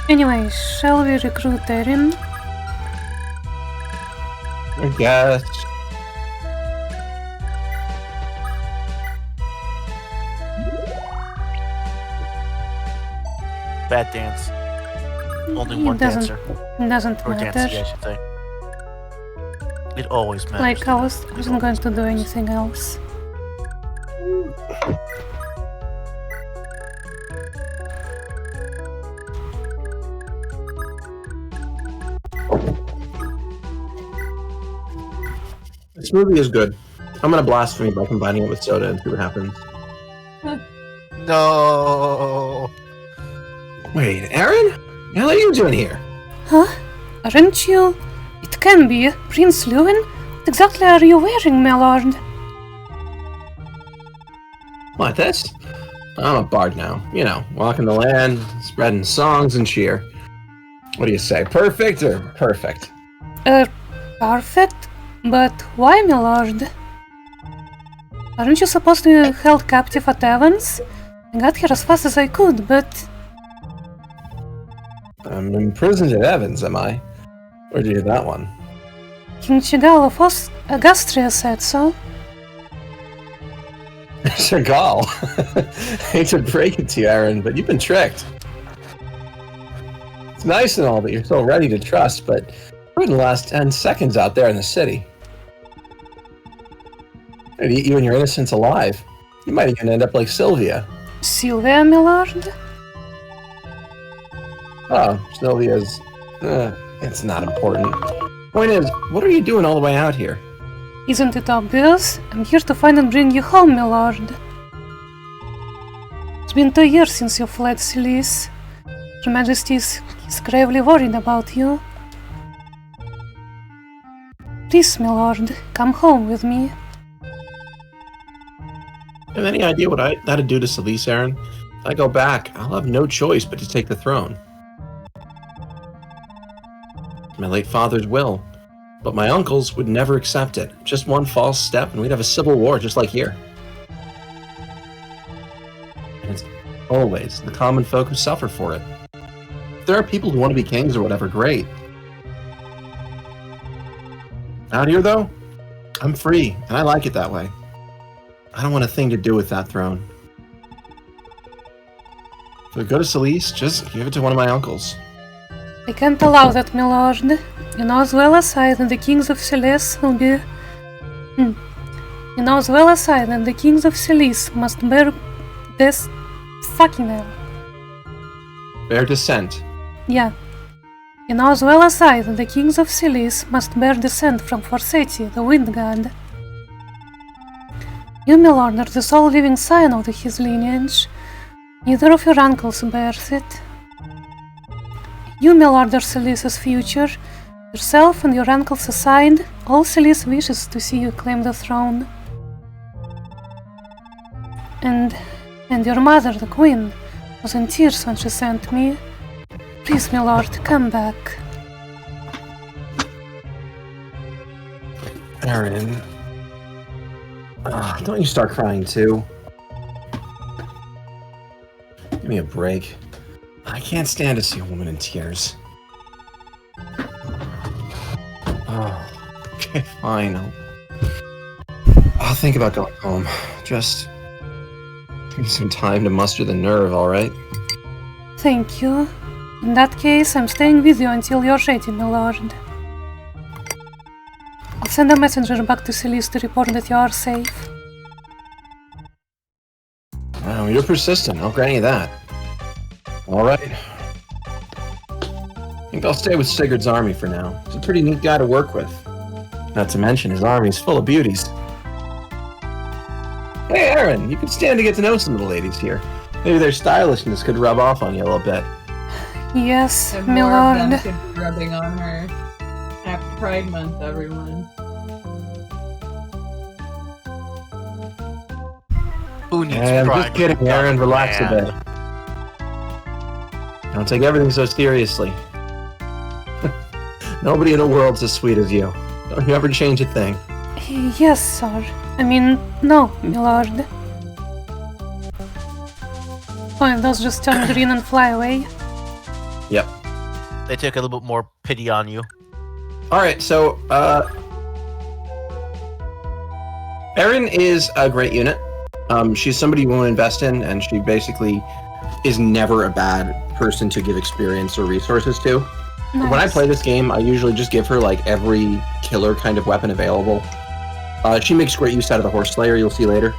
Anyway, shall we recruit Eren? I guess. Bad dance. Only It one doesn't dancer. doesn't Or dancey, I matter. should say. It always matters. Like I wasn't going to do anything else. The smoothie is good. I'm gonna blaspheme by combining it with soda and see what happens. No. Wait, Aaron? What the hell are you doing here? Huh? Aren't you? It can be. Prince Leuven? What exactly are you wearing, my lord? What, this? I'm a bard now. You know, walking the land, spreading songs and cheer. What do you say, perfect or perfect? Perfect? But why, my lord? Aren't you supposed to be held captive at Evans? I got here as fast as I could, but... I'm imprisoned at Evans, am I? Where'd you hear that one? King Chigal of Agastria said so. Chagall. Hate to break it to you, Aaron, but you've been tricked. It's nice and all that you're so ready to trust, but Wouldn't last 10 seconds out there in the city. I'd eat you and your innocence alive. You might even end up like Sylvia. Sylvia, my lord? Oh, Sylvia's... it's not important. Point is, what are you doing all the way out here? Isn't it obvious? I'm here to find and bring you home, my lord. It's been 2 years since you fled Celise. Your Majesty is gravely worried about you. Please, my lord, come home with me. Have any idea what that'd do to Celise, Aaron? If I go back, I'll have no choice but to take the throne. My late father's will. But my uncles would never accept it. Just one false step and we'd have a civil war just like here. And it's always the common folk who suffer for it. If there are people who want to be kings or whatever, great. Out here, though, I'm free, and I like it that way. I don't want a thing to do with that throne. If we go to Celise, just give it to one of my uncles. I can't allow that, my lord. You know as well as I that the kings of Celeste will be... You know as well as I that the kings of Celeste must bear this... fucking hell. Bear descent. Yeah. You know as well as I that the kings of Celeste must bear descent from Forseti, the wind god. You, my lord, are the sole living scion of his lineage. Neither of your uncles bears it. You, my lord, are Celise's future. Yourself and your uncles aside, all Celise wishes to see you claim the throne. And your mother, the queen, was in tears when she sent me. Please, my lord, come back. Aaron. Don't you start crying too. Give me a break. I can't stand to see a woman in tears. Oh, okay, fine. I'll think about going home. Just give me some time to muster the nerve, alright? Thank you. In that case, I'm staying with you until you're ready, my lord. I'll send a messenger back to Celise to report that you are safe. Wow, you're persistent, I'll grant you that. Alright. I think I'll stay with Sigurd's army for now. He's a pretty neat guy to work with. Not to mention, his army's full of beauties. Hey, Aaron, you could stand to get to know some of the ladies here. Maybe their stylishness could rub off on you a little bit. Yes, And my more of them lord. could be rubbing on her. Happy Pride Month, everyone. Who needs Hey, I'm pride just kidding, with a Aaron. dumb Relax a man? bit. Don't take everything so seriously. Nobody in the world's as sweet as you. Don't you ever change a thing. Yes, sir. I mean, no, my lord. Oh, and those just turn green and fly away. Yep. They take a little bit more pity on you. Alright, so, Erin is a great unit. She's somebody you want to invest in, and she basically is never a bad person to give experience or resources to. Nice. When I play this game, I usually just give her, like, every killer kind of weapon available. She makes great use out of the Horse Slayer, you'll see later.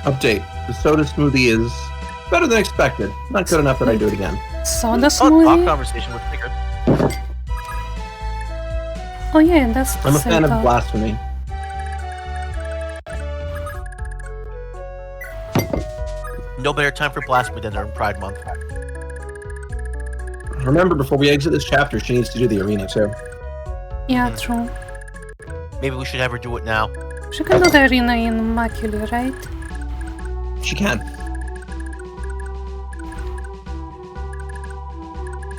Update. The soda smoothie is better than expected. Not good enough that I do it again. Soda Oh, talk smoothie? conversation with Sigurd. Oh yeah, that's the I'm a fan of setup. blasphemy. No better time for blasphemy than during Pride Month. Remember, before we exit this chapter, she needs to do the arena too. Yeah, true. Maybe we should have her do it now. She can do the arena in Macula, right? She can.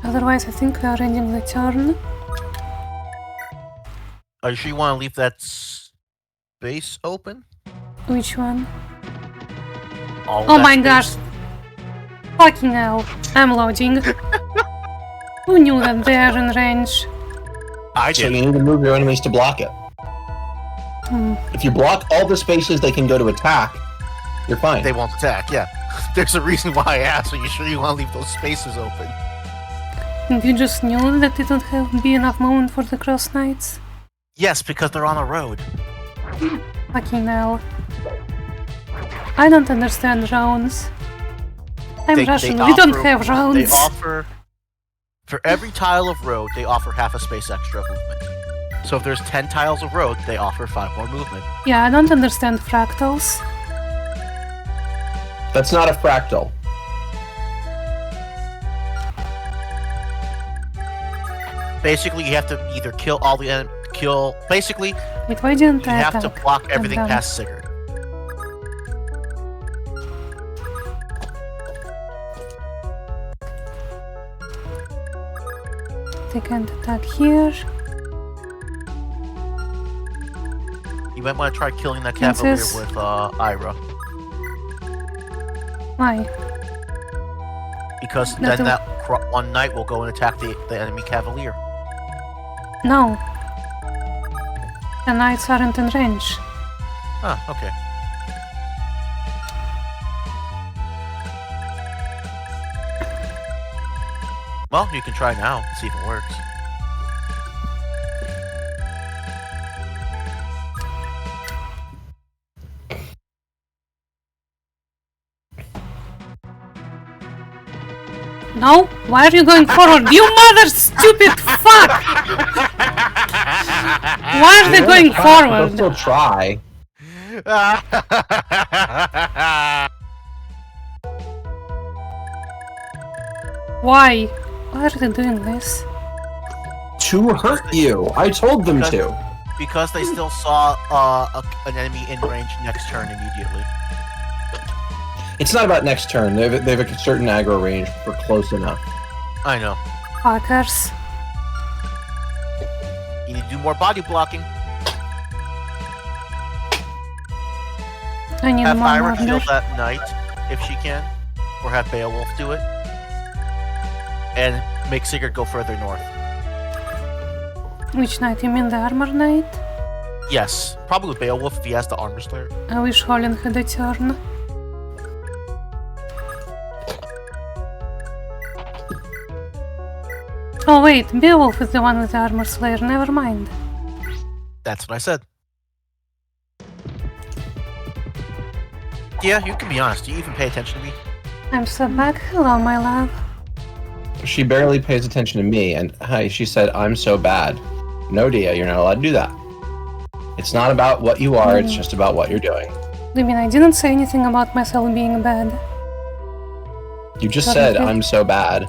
Otherwise, I think we are ending the turn. Are you sure you want to leave that space open? Which one? All Oh that my space? gosh! Fucking hell! I'm loading. Who knew that they are in range? I So you did. need to move your enemies to block it. Hmm. If you block all the spaces they can go to attack, you're fine. They won't attack, yeah. There's a reason why I asked. Are you sure you want to leave those spaces open? And you just knew that it would have be enough moment for the cross knights? Yes, because they're on a road. Fucking hell. I don't understand rounds. I'm Russian, we don't have rounds. They offer... For every tile of road, they offer half a space extra movement. So if there's 10 tiles of road, they offer 5 more movement. Yeah, I don't understand fractals. That's not a fractal. Basically, you have to either kill all the basically, Wait, why didn't you I have attack? to block everything done. past Sigurd. They can't attack here. You might want to try killing that cavalier Princess. with Ira. Why? Because Not then the- one knight will go and attack the enemy cavalier. No. The knights aren't in range. Ah, okay. Well, you can try now and see if it works. No? Why are you going forward? You mother stupid fuck! Why are they going They'll forward? still try. Why? Why are they doing this? To hurt you. I told them Because- to. Because they still saw an enemy in range next turn immediately. It's not about next turn. They have a certain aggro range for close enough. I know. Fuckers. You need to do more body blocking. I need Have more Ira kill murder. that knight if she can, or have Beowulf do it, and make Sigurd go further north. Which knight? You mean the armor knight? Yes, probably Beowulf if he has the armor slayer. I wish Holland had a turn. Oh wait, Beowulf is the one with the armor slayer, never mind. That's what I said. Yeah, you can be honest. Do you even pay attention to me? I'm so back. Hello, my love. She barely pays attention to me, and hi, she said, I'm so bad. No, Dia, you're not allowed to do that. It's not about what you are, it's just about what you're doing. You mean I didn't say anything about myself being bad? You just Not said, okay. I'm so bad.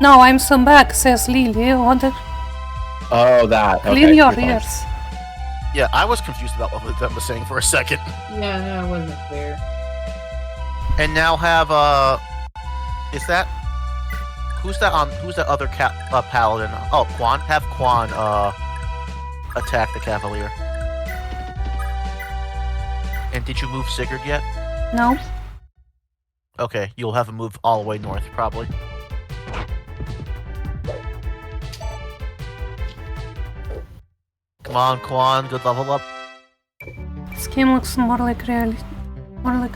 No, I'm so back, says Lily. What the... Oh, that. Clean okay, your good point. ears. Yeah, I was confused about what that was saying for a second. Yeah, no, it wasn't fair. And now have is that who's that other paladin? Oh, Quan. Have Quan attack the cavalier. And did you move Sigurd yet? No? Okay, you'll have him move all the way north probably. Come on, Quan, good level up. This game looks more like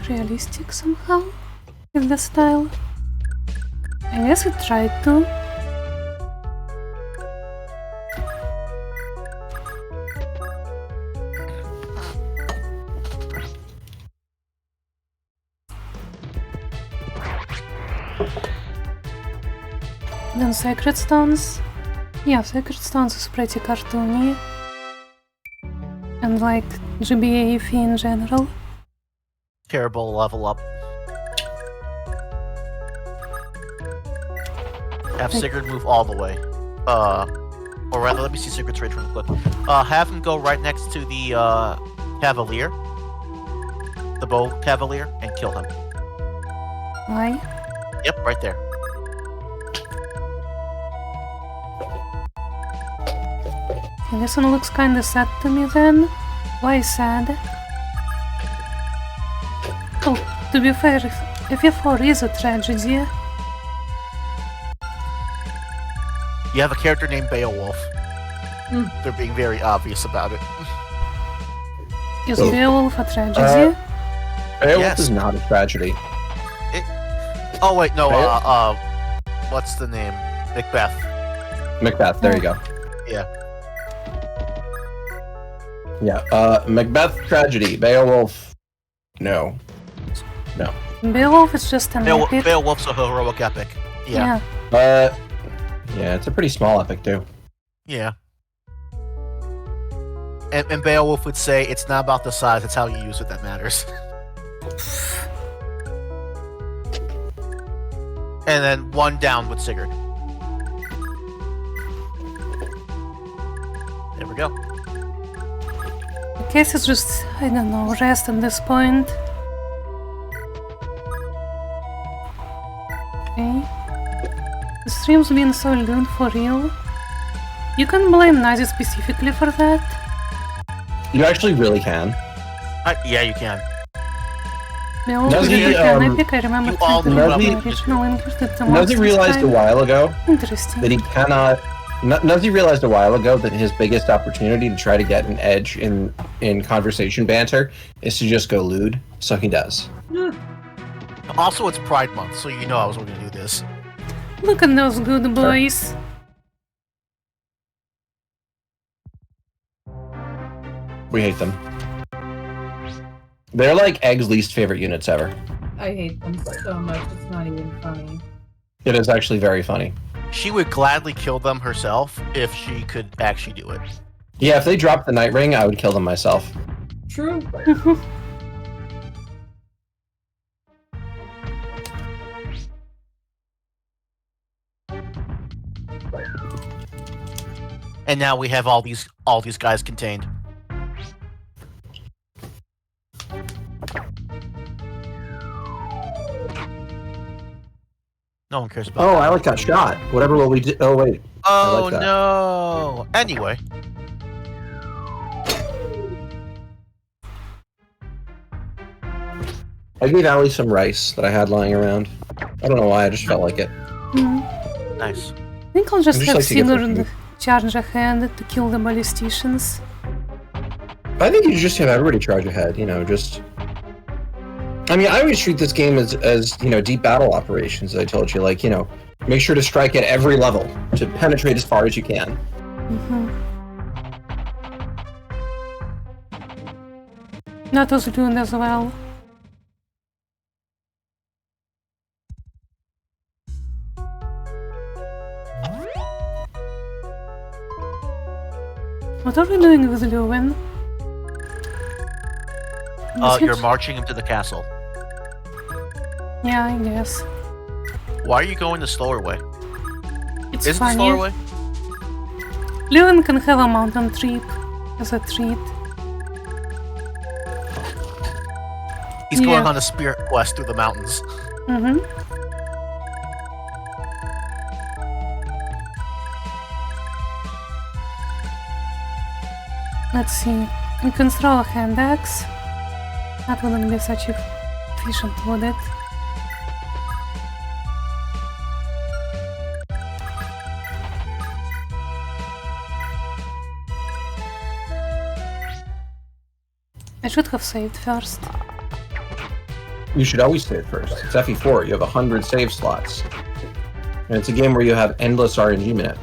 realistic somehow. With the style. I guess it tried to. Then Sacred Stones. Yeah, Sacred Stones is pretty cartoony. And like GBA FE in general. Terrible level up. Have Sigurd move all the way. Or rather, let me see Sigurd's range real quick. Have him go right next to the cavalier, the bow cavalier, and kill him. Why? Yep, right there. Okay, this one looks kinda sad to me then. Why sad? Oh, to be fair, FE4 is a tragedy. You have a character named Beowulf. They're being very obvious about it. Is Oh. Beowulf a tragedy? Beowulf Yes. is not a tragedy. Oh wait, no. Right? What's the name? Macbeth. Macbeth. There you go. Yeah. Yeah. Macbeth tragedy. Beowulf. No. Beowulf is just an epic. Beowulf's a heroic epic. Yeah. Yeah, it's a pretty small epic too. Yeah. And Beowulf would say it's not about the size, it's how you use it that matters. And then one down with Sigurd. There we go. I guess it's just, I don't know, rest at this point. Okay. The stream's been so good for real. You can blame Nazi specifically for that. You actually really can. Yeah, you can. Beowulf is Nazi, an epic. I remember you all thinking know about the Nazi- original English that the Nazi monsters realized a time. while ago Interesting. that he cannot. Nazi realized a while ago that his biggest opportunity to try to get an edge in conversation banter is to just go lewd. So he does. Also, it's Pride Month, so you know I was going to do this. Look at those good boys. We hate them. They're like Egg's least favorite units ever. I hate them so much, it's not even funny. It is actually very funny. She would gladly kill them herself if she could actually do it. Yeah, if they dropped the Night Ring, I would kill them myself. True. And now we have all these guys contained. No one cares about Oh, that. Alec got shot. Whatever will we do? Oh wait. Oh like that. no! Anyway, I gave Allie some rice that I had lying around. I don't know why. I just felt like it. nice. I think I'll just I'd just have like to get Sigurd the- charge ahead to kill the ballisticians. I think you just have everybody charge ahead. You know, just. I mean, I always treat this game as you know, deep battle operations. As I told you, like, you know, make sure to strike at every level to penetrate as far as you can. That was doing as well. What are we doing with Leuven? You're marching him to the castle. Yeah, I guess. Why are you going the slower way? It's Isn't the funny. slower way? Leuven can have a mountain trip as a treat. He's going Yeah. on a spirit quest through the mountains. Let's see. We can throw a hand axe. That wouldn't be such efficient, would it? I should have saved first. You should always save first. It's FE4. You have 100 save slots, and it's a game where you have endless RNG in it,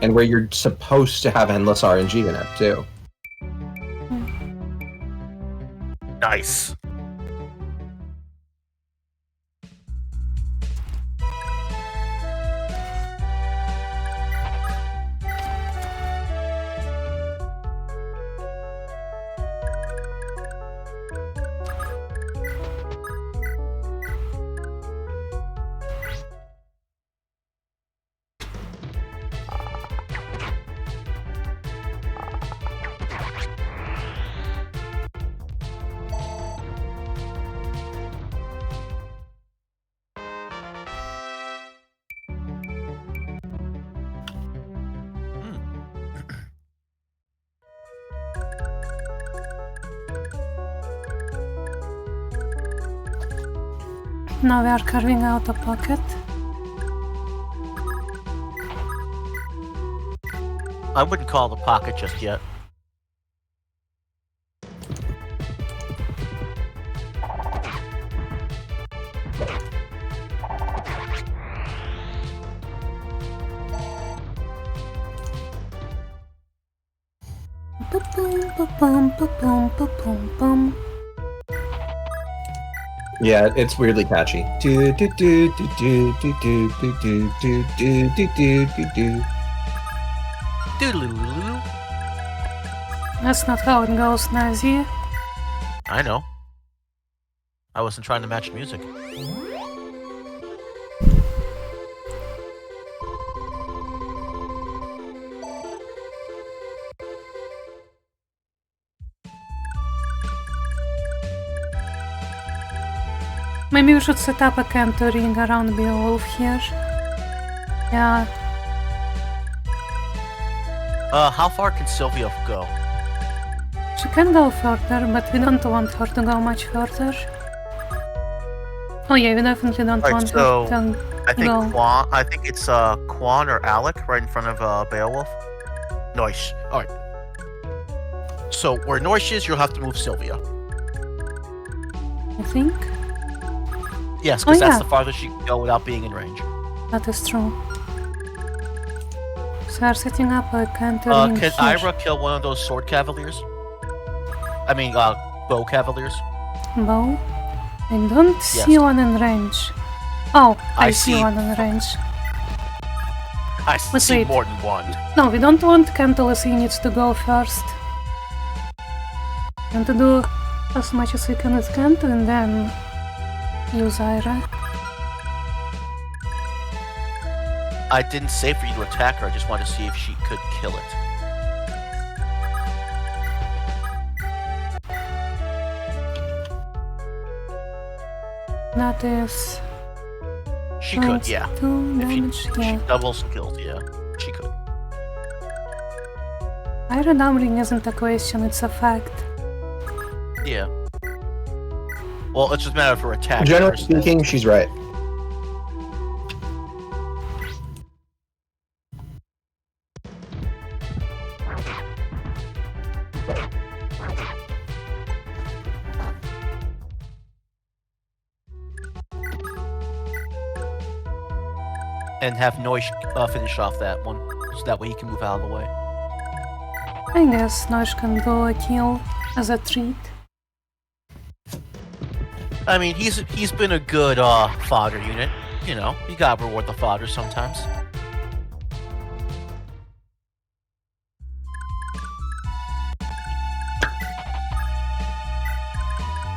and where you're supposed to have endless RNG in it too. Nice. Now we are carving out a pocket. I wouldn't call it a pocket just yet. Boom, ba, boom, ba, boom, ba, boom, boom. Yeah, it's weirdly catchy. Do do do do do do do do do do do do do do. Doodaloo. That's not how it goes, Nazi. I know. I wasn't trying to match music. Maybe we should set up a canter ring around Beowulf here. Yeah. How far can Sylvia go? She can go further, but we don't want her to go much further. Oh yeah, we definitely don't Alright, want so her to I think go. Quan. I think it's Quan or Alec right in front of Beowulf. Nice. All right. So where Noish is, you'll have to move Sylvia. I think Yes, because Oh, that's yeah. the farthest she can go without being in range. that is true. So we are setting up a canter ring Can here. Ira kill one of those sword cavaliers? I mean, bow cavaliers. Bow? I don't see one in range. Oh, I see see- one in range. I But see wait. more than one. No, we don't want Cantalus units to go first. We want to do as much as we can with Canto and then use Ira. I didn't say for you to attack her. I just wanted to see if she could kill it. That is She could, yeah. 2 If she, damage. she Yeah. doubles kills, yeah. She could. Ira doubling isn't a question, it's a fact. Yeah. Well, it's just a matter of her attack. Generally first. speaking, she's right. And have Noish finish off that one, so that way he can move out of the way. I guess Nosh can do a kill as a treat. I mean, he's been a good fodder unit. You know, you gotta reward the fodder sometimes.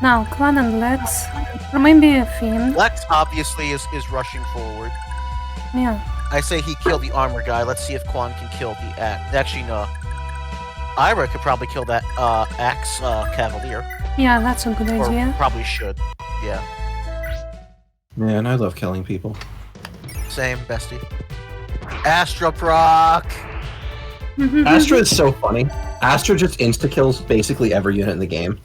Now, Quan and Lex, or maybe a Fiend. Lex obviously is rushing forward. Yeah, I say he kill the armor guy. Let's see if Quan can kill the axe. Actually, no. Ira could probably kill that axe cavalier. yeah, that's a good Or idea. probably should. Yeah. Man, I love killing people. Same, bestie. Astra proc! Astra is so funny. Astra just insta kills basically every unit in the game.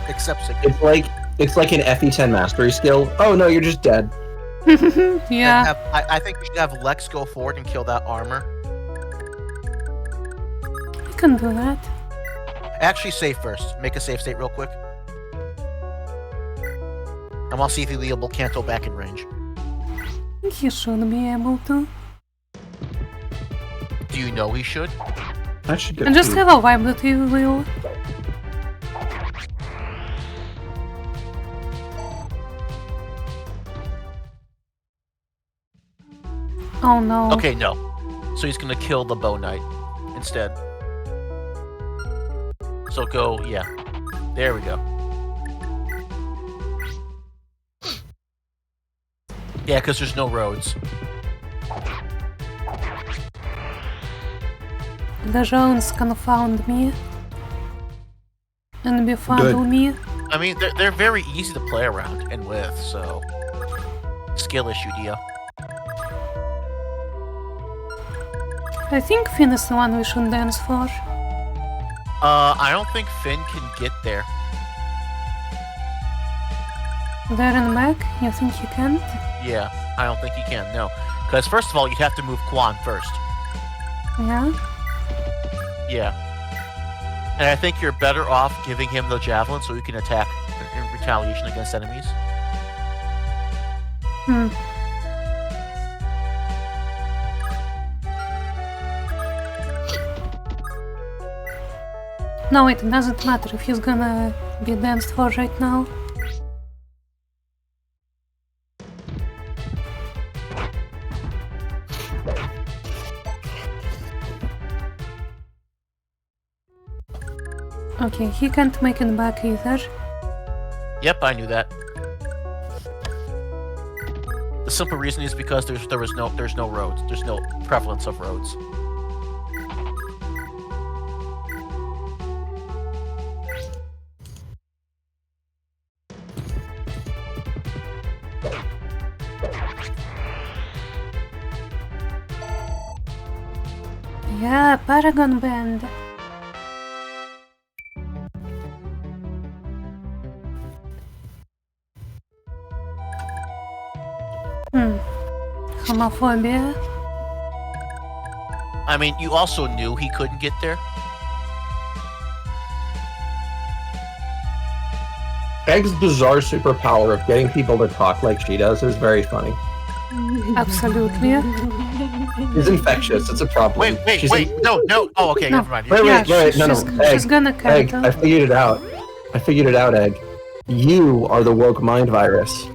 Except Sig. It's like an FE10 mastery skill. Oh no, you're just dead. Yeah, I think we should have Lex go forward and kill that armor. we can do that. Actually, save first. Make a save state real quick. And I'll see if he'll be able to cancel back in range. I think he should be able to. Do you know he should? I should get And just two. have a vibe that he will. Oh no. Okay, no. So he's gonna kill the bow knight instead. So go, yeah. There we go. Yeah, because there's no roads. The drones confound me. And befuddle me. I mean, they're very easy to play around and with, so... Skill issue, Dia. I think Finn is the one we should dance for. I don't think Finn can get there. There and back? You think he can? Yeah, I don't think he can, no. Because first of all, you'd have to move Quan first. Yeah? Yeah. And I think you're better off giving him the javelin so he can attack in retaliation against enemies. Hmm. No, it doesn't matter if he's gonna be danced for right now. Okay, he can't make it back either. Yep, I knew that. The simple reason is because there's no roads. There's no prevalence of roads. Yeah, Paragon Band. Homophobia. I mean, you also knew he couldn't get there. Egg's bizarre superpower of getting people to talk like she does is very funny. Absolutely. She's infectious. It's a problem. Wait, She's no. Oh, okay, No. never mind. Wait, Yeah, no. she's gonna Egg, cut I figured it out. Egg. You are the woke mind virus.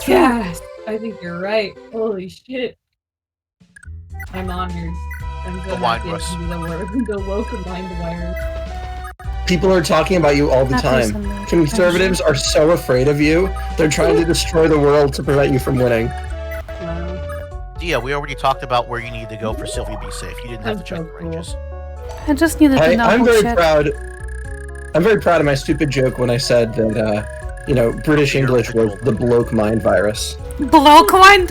Yes, I think you're right. Holy shit. I'm honored. I'm so The happy virus. to be the woke mind virus. People are talking about you all the That time. is amazing. Conservatives are so afraid of you. They're trying to destroy the world to prevent you from winning. Wow. Yeah, we already talked about where you need to go for Sylvie to be safe. You didn't have to That's check so the cool. ranges. I just needed to I'm double very check. proud. I'm very proud of my stupid joke when I said that, British English was the bloke mind virus. Block one.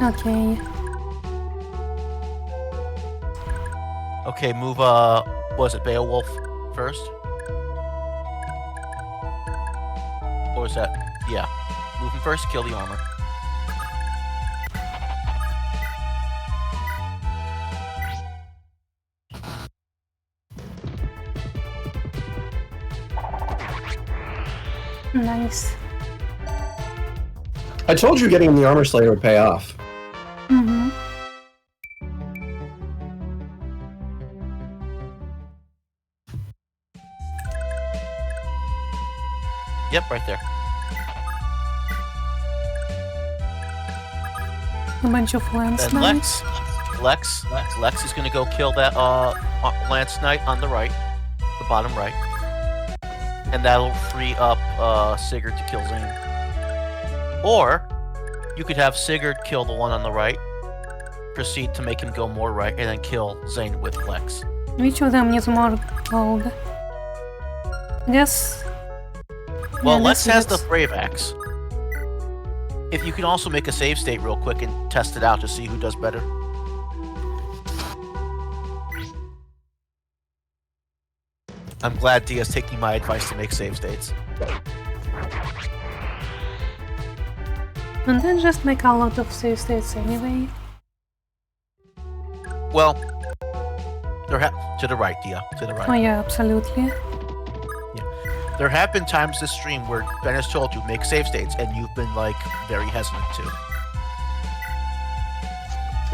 Okay. Okay, move, was it Beowulf first? Or was that, yeah. Move him first, kill the armor. Nice. I told you getting the armor slayer would pay off. Mm-hmm. Yep, right there. A bunch of lance Then knights. Lex is gonna go kill that Lance Knight on the right, the bottom right, and that'll free up Sigurd to kill Zane. Or you could have Sigurd kill the one on the right, proceed to make him go more right, and then kill Zane with Lex. Which of them needs more gold? I guess. Well, yeah, Lex has the Lex. Brave Axe. If you can also make a save state real quick and test it out to see who does better. I'm glad Dia's taking my advice to make save states. And then just make a lot of save states anyway. Well, to the right, Dia, to the right. Oh yeah, absolutely. There have been times this stream where Ben has told you make save states, and you've been like very hesitant to.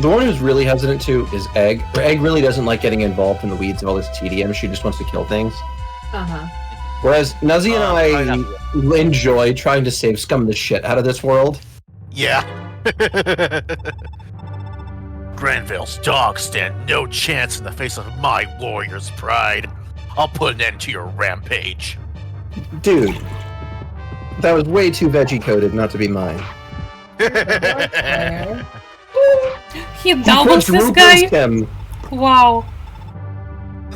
The one who's really hesitant to is Egg. Egg really doesn't like getting involved in the weeds of all this TDM. She just wants to kill things. Uh-huh. Whereas Nuzzy and I enjoy trying to save scum the shit out of this world. Yeah. Granville's dogs stand no chance in the face of my warrior's pride. I'll put an end to your rampage. Dude, that was way too veggie-coded not to be mine. He doubles this Quadruples guy? him. Wow.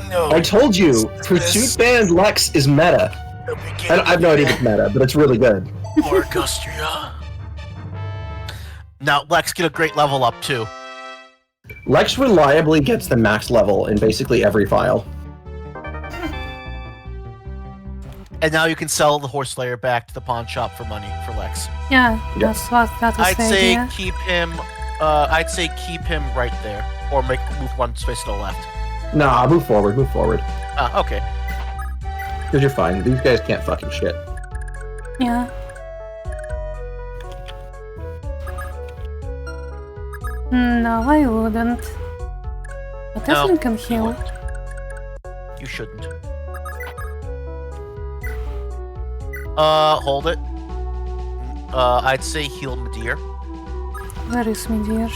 No. I told you, Pursuit Band Lex is meta. I have no idea if it's meta, but it's really good. Orchestra. Now, Lex, get a great level up too. Lex reliably gets the max level in basically every file. And now you can sell the Horse Slayer back to the pawn shop for money for Lex. Yeah, that's what that was I'd the say idea. keep him. I'd say keep him right there, or move one space to the left. Nah, move forward. Okay. Because you're fine. These guys can't fucking shit. Yeah. No, I wouldn't. But No, Evelyn can you heal. wouldn't. You shouldn't. Hold it. I'd say heal Medir. Where is me, dear?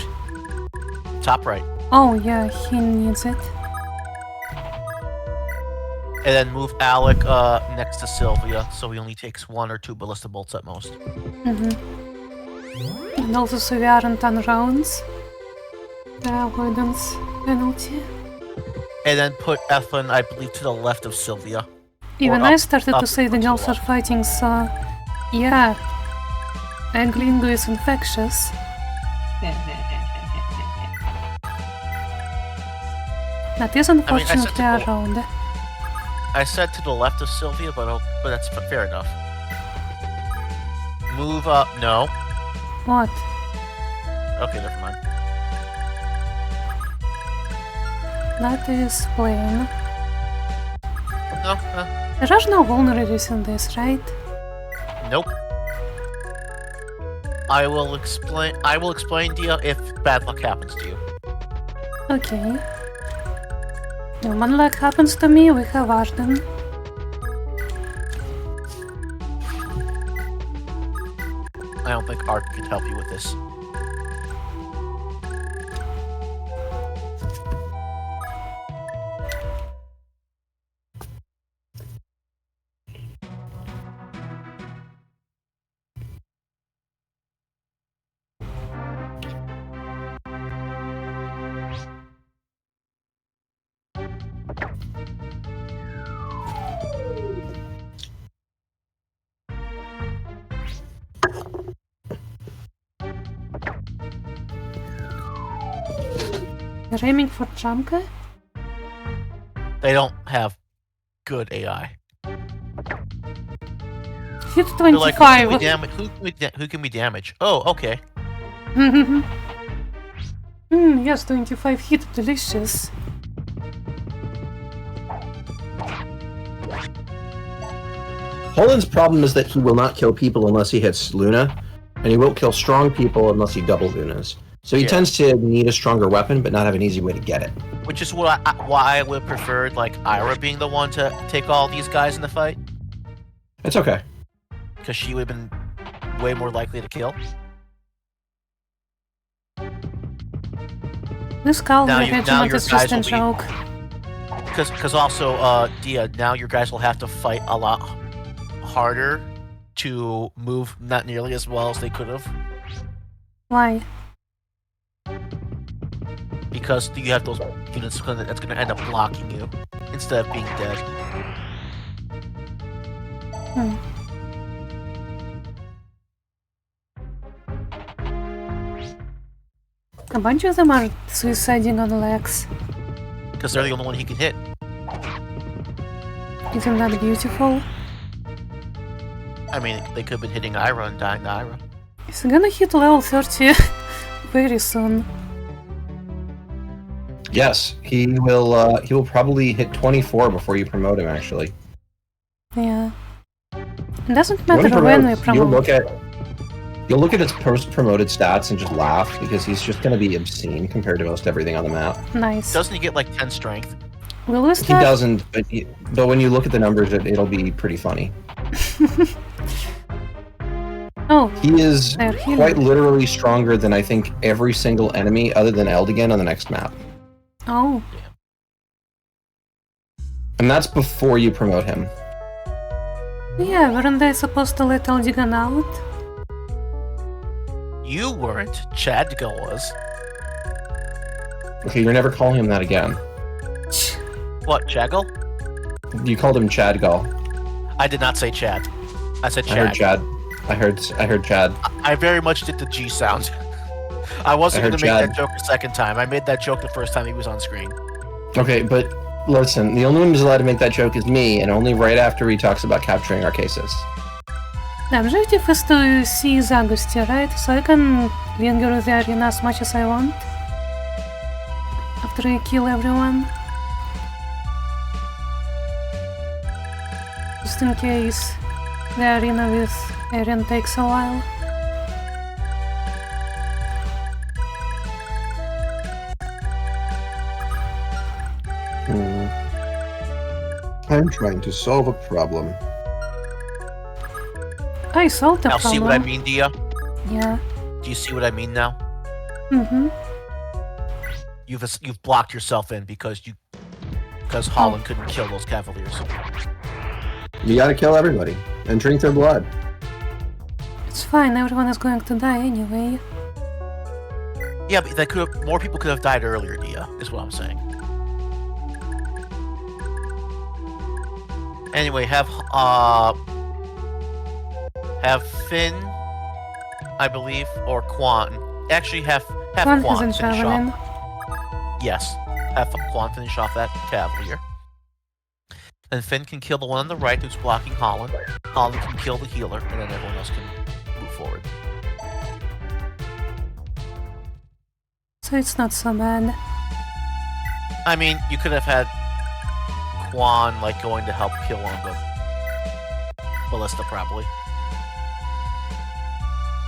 Top right. Oh, yeah, he needs it. And then move Alec next to Sylvia, so he only takes 1 or 2 ballista bolts at most. And also, so we aren't on rounds. The avoidance penalty. And then put Ethan, I believe, to the left of Sylvia. Even Or I up- started up to say the to girls the are fighting, so... Yeah. Anglingo is infectious. That is unfortunately to- around. I said to the left of Sylvia, but that's fair enough. Move up. No. What? Okay, never mind. That is plain. No. There are no vulnerables in this, right? Nope. I will explain to you if bad luck happens to you. Okay. If bad luck happens to me, we have Arden. I don't think Art could help you with this. You're aiming for Chamka? They don't have good AI. Hit They're like, who can we 25. damage? Who can we damage? Oh, okay. Yes, 25 hit, delicious. Poland's problem is that he will not kill people unless he hits Luna, and he won't kill strong people unless he double Lunas. So he Yeah. tends to need a stronger weapon, but not have an easy way to get it. Which is why I would have preferred like Ira being the one to take all these guys in the fight, It's okay. because she would have been way more likely to kill. This cavalry Now regiment your is just a guys will be- joke. Because also, Dia, now your guys will have to fight a lot harder to move not nearly as well as they could have, Why? because you have those units that's going to end up blocking you instead of being dead. A bunch of them are suiciding on Lex. Because they're the only one he can hit. Isn't that beautiful? I mean, they could have been hitting Ira and dying to Ira. He's gonna hit level 30 very soon. Yes, he will. He will probably hit 24 before you promote him. Actually, Yeah. It doesn't when matter when we promote. You'll look at his post-promoted stats and just laugh because he's just going to be obscene compared to most everything on the map. Nice. Doesn't he get like 10 strength? Will we He start? doesn't, but when you look at the numbers, it'll be pretty funny. Oh, He is they're healing. quite literally stronger than I think every single enemy other than Eldigan on the next map. Oh, And that's before you promote him. yeah, weren't they supposed to let Eldigan out? You weren't. Chadga was. Okay, you're never calling him that again. What, Chaggle? You called him Chadgal. I did not say Chad. I said I heard Chad. Chad. I heard Chad. I very much did the G sound. I wasn't I going heard to make Chad. that joke a second time. I made that joke the first time he was on screen. Okay, but listen, the only one who's allowed to make that joke is me, and only right after he talks about capturing our cases. The objective is to see Zagusti, right? So I can linger with the arena as much as I want. After I kill everyone. Just in case the arena with Eren takes a while. time trying to solve a problem. I solved the Now problem. see what I mean, Dia? Yeah. Do you see what I mean now? Mm-hmm. You've blocked yourself in because Holland couldn't kill those Cavaliers. You gotta kill everybody and drink their blood. It's fine, everyone is going to die anyway. Yeah, but more people could have died earlier, Dia, is what I'm saying. Anyway, have Finn, I believe, or Quan. Actually, have Quan Quan hasn't finish traveling. off. Yes, have Quan finish off that Cavalier. And Finn can kill the one on the right who's blocking Holland. Holland can kill the healer, and then everyone else can move forward. So it's not so bad. I mean, you could have had Quan, like, going to help kill one of the ballista, probably.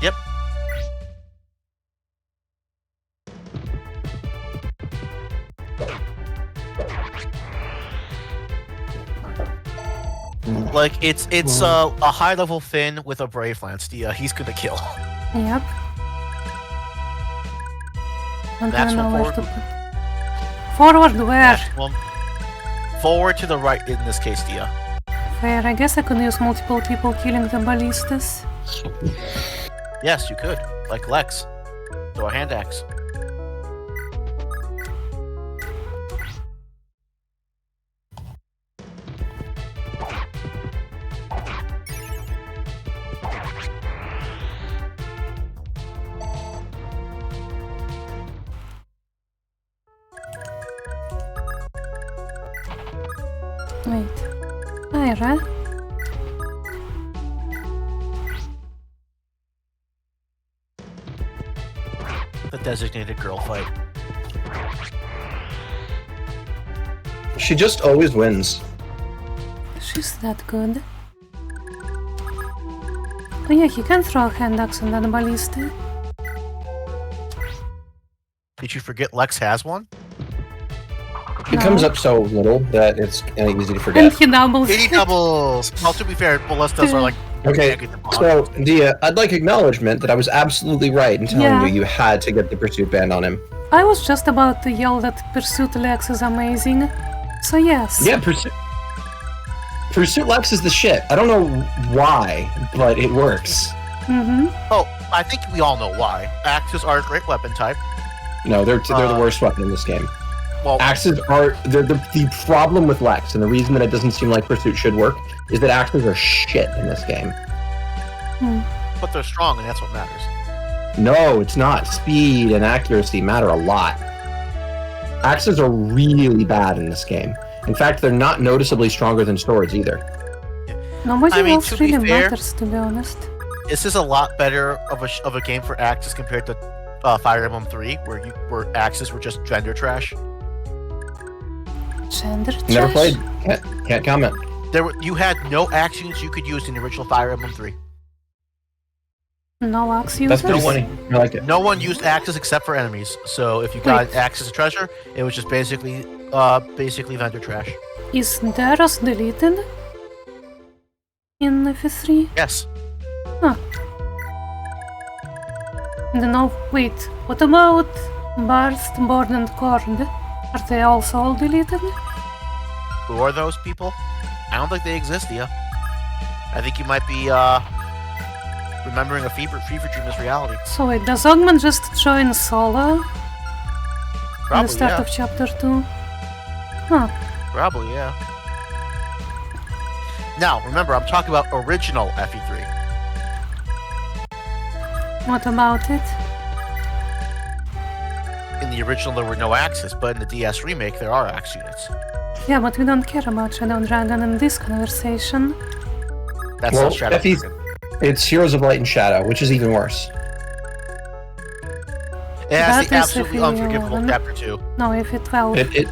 Yep. Like, it's a high-level Finn with a Brave Lance. He's gonna kill. Yep. I don't know where to put. Forward where? Maximum. Forward to the right in this case, Dia. Fair, I guess I could use multiple people killing the ballistas. Yes, you could. Like Lex. Throw a hand axe. Wait. Ira? The designated girl fight. She just always wins. She's that good. Oh yeah, he can throw a hand axe on that ballista. Did you forget Lex has one? He comes up so little that it's easy to And forget. he doubles. 80 doubles! Well, to be fair, ballistas are like... Okay, get the block. so Dia, I'd like acknowledgement that I was absolutely right in telling Yeah. you had to get the pursuit band on him. I was just about to yell that Pursuit Lex is amazing. So yes. Yeah, Pursuit Lex is the shit. I don't know why, but it works. Mm-hmm. Oh, I think we all know why. Axes are a great weapon type. No, they're the worst weapon in this game. Well, Axes are the problem with Lex, and the reason that it doesn't seem like Pursuit should work is that axes are shit in this game. but they're strong, and that's what matters. No, it's not. Speed and accuracy matter a lot. Axes are really bad in this game. In fact, they're not noticeably stronger than swords either. Nobody I mean, else to be really fair- matters, to be honest. This is a lot better of a game for axes compared to Fire Emblem 3, where axes were just gender trash. Gender Never trash? played. Can't comment. You had no axe units you could use in the original Fire Emblem 3. No axe users? That's pretty funny. I like it. No one used axes except for enemies. So if you got Wait. an axe as a treasure, it was just basically vendor trash. Is Daros deleted? In FE3? Yes. No, wait. What about Barst, Born and Corned? Are they also all deleted? Who are those people? I don't think they exist, Dia. I think you might be remembering a fever dream as reality. So wait, does Ogman just join solo? At the Probably, start yeah. of chapter 2? Huh. Probably, yeah. Now, remember, I'm talking about original FE3. What about it? In the original, there were no axes, but in the DS remake, there are axe units. Yeah, but we don't care about Shadow Dragon in this conversation. That's Well, not Shadow FE Dragon. It's Heroes of Light and Shadow, which is even worse. It has That the is absolutely FE11. unforgivable chapter 2. No, FE12.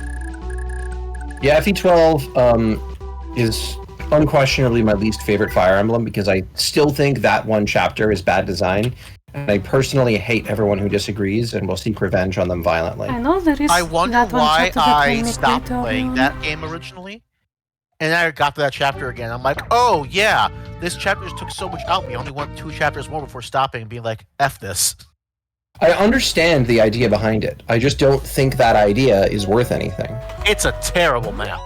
Yeah, FE12 is unquestionably my least favorite Fire Emblem because I still think that one chapter is bad design, and I personally hate everyone who disagrees and will seek revenge on them violently. I know there is I wonder that one why chapter that I can make stopped later playing on. that game originally. And I got to that chapter again. I'm like, oh yeah, this chapter just took so much out of me. I only went 2 chapters more before stopping and being like, F this. I understand the idea behind it. I just don't think that idea is worth anything. It's a terrible map.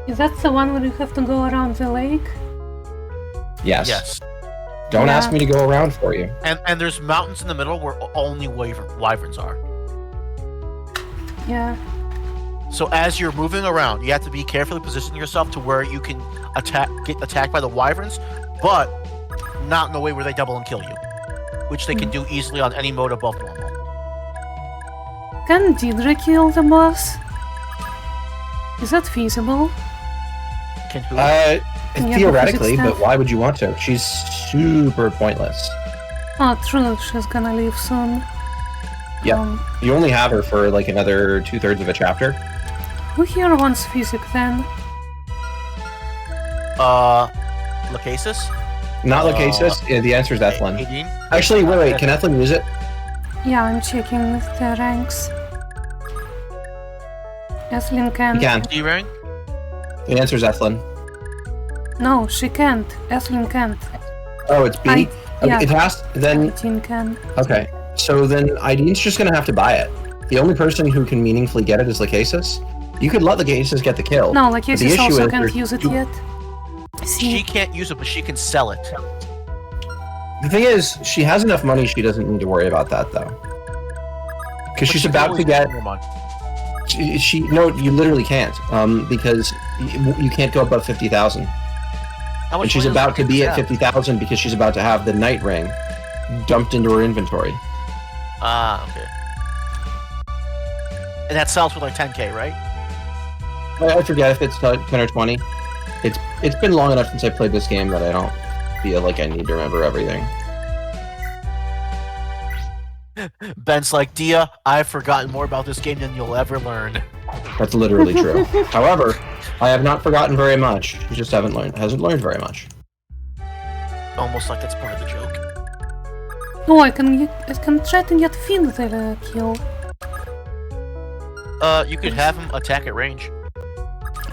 Is that the one where you have to go around the lake? Yes. Yes. Don't Yeah. ask me to go around for you. And there's mountains in the middle where only wyverns are. Yeah. So as you're moving around, you have to be carefully positioning yourself to where you can get attacked by the wyverns, but not in a way where they double and kill you, which they can do easily on any mode above normal. Can Deidre kill the boss? Is that feasible? Can who? Yeah, Theoretically, because it's but why would you want to? She's super pointless. Oh, true. She's gonna leave soon. Yeah. You only have her for like another 2/3 of a chapter. Who here wants physic then? Lachesis? Not Lachesis. Yeah, the answer is Ethlyn. Aideen? Actually, wait. Can Ethlyn use it? Yeah, I'm checking the ranks. Ethlyn can. You can. D rank? The answer is Ethlyn. No, she can't. Ethlyn can't. Oh, it's B? I- Okay, yeah. it has. Then. 18 can. Okay. So then Aideen's just gonna have to buy it. The only person who can meaningfully get it is Lachesis. You could let Lachesis get the kill. No, but the Lachesis issue also is can't there's use it two- yet. She See, can't use it, but she can sell it. The thing is, she has enough money. She doesn't need to worry about that though. Because But she's she can about to always get. more money. No, you literally can't. Because you can't go above 50,000. How much And she's money does about to be at Lachesis have? 50,000 because she's about to have the night ring dumped into her inventory. Ah, okay. And that sells for like 10k, right? I forget if it's 10 or 20. It's been long enough since I played this game that I don't feel like I need to remember everything. Ben's like, Dia, I've forgotten more about this game than you'll ever learn. That's literally true. However, I have not forgotten very much. She just hasn't learned very much. Almost like that's part of the joke. oh, I can try to get Finn the kill. You could have him attack at range.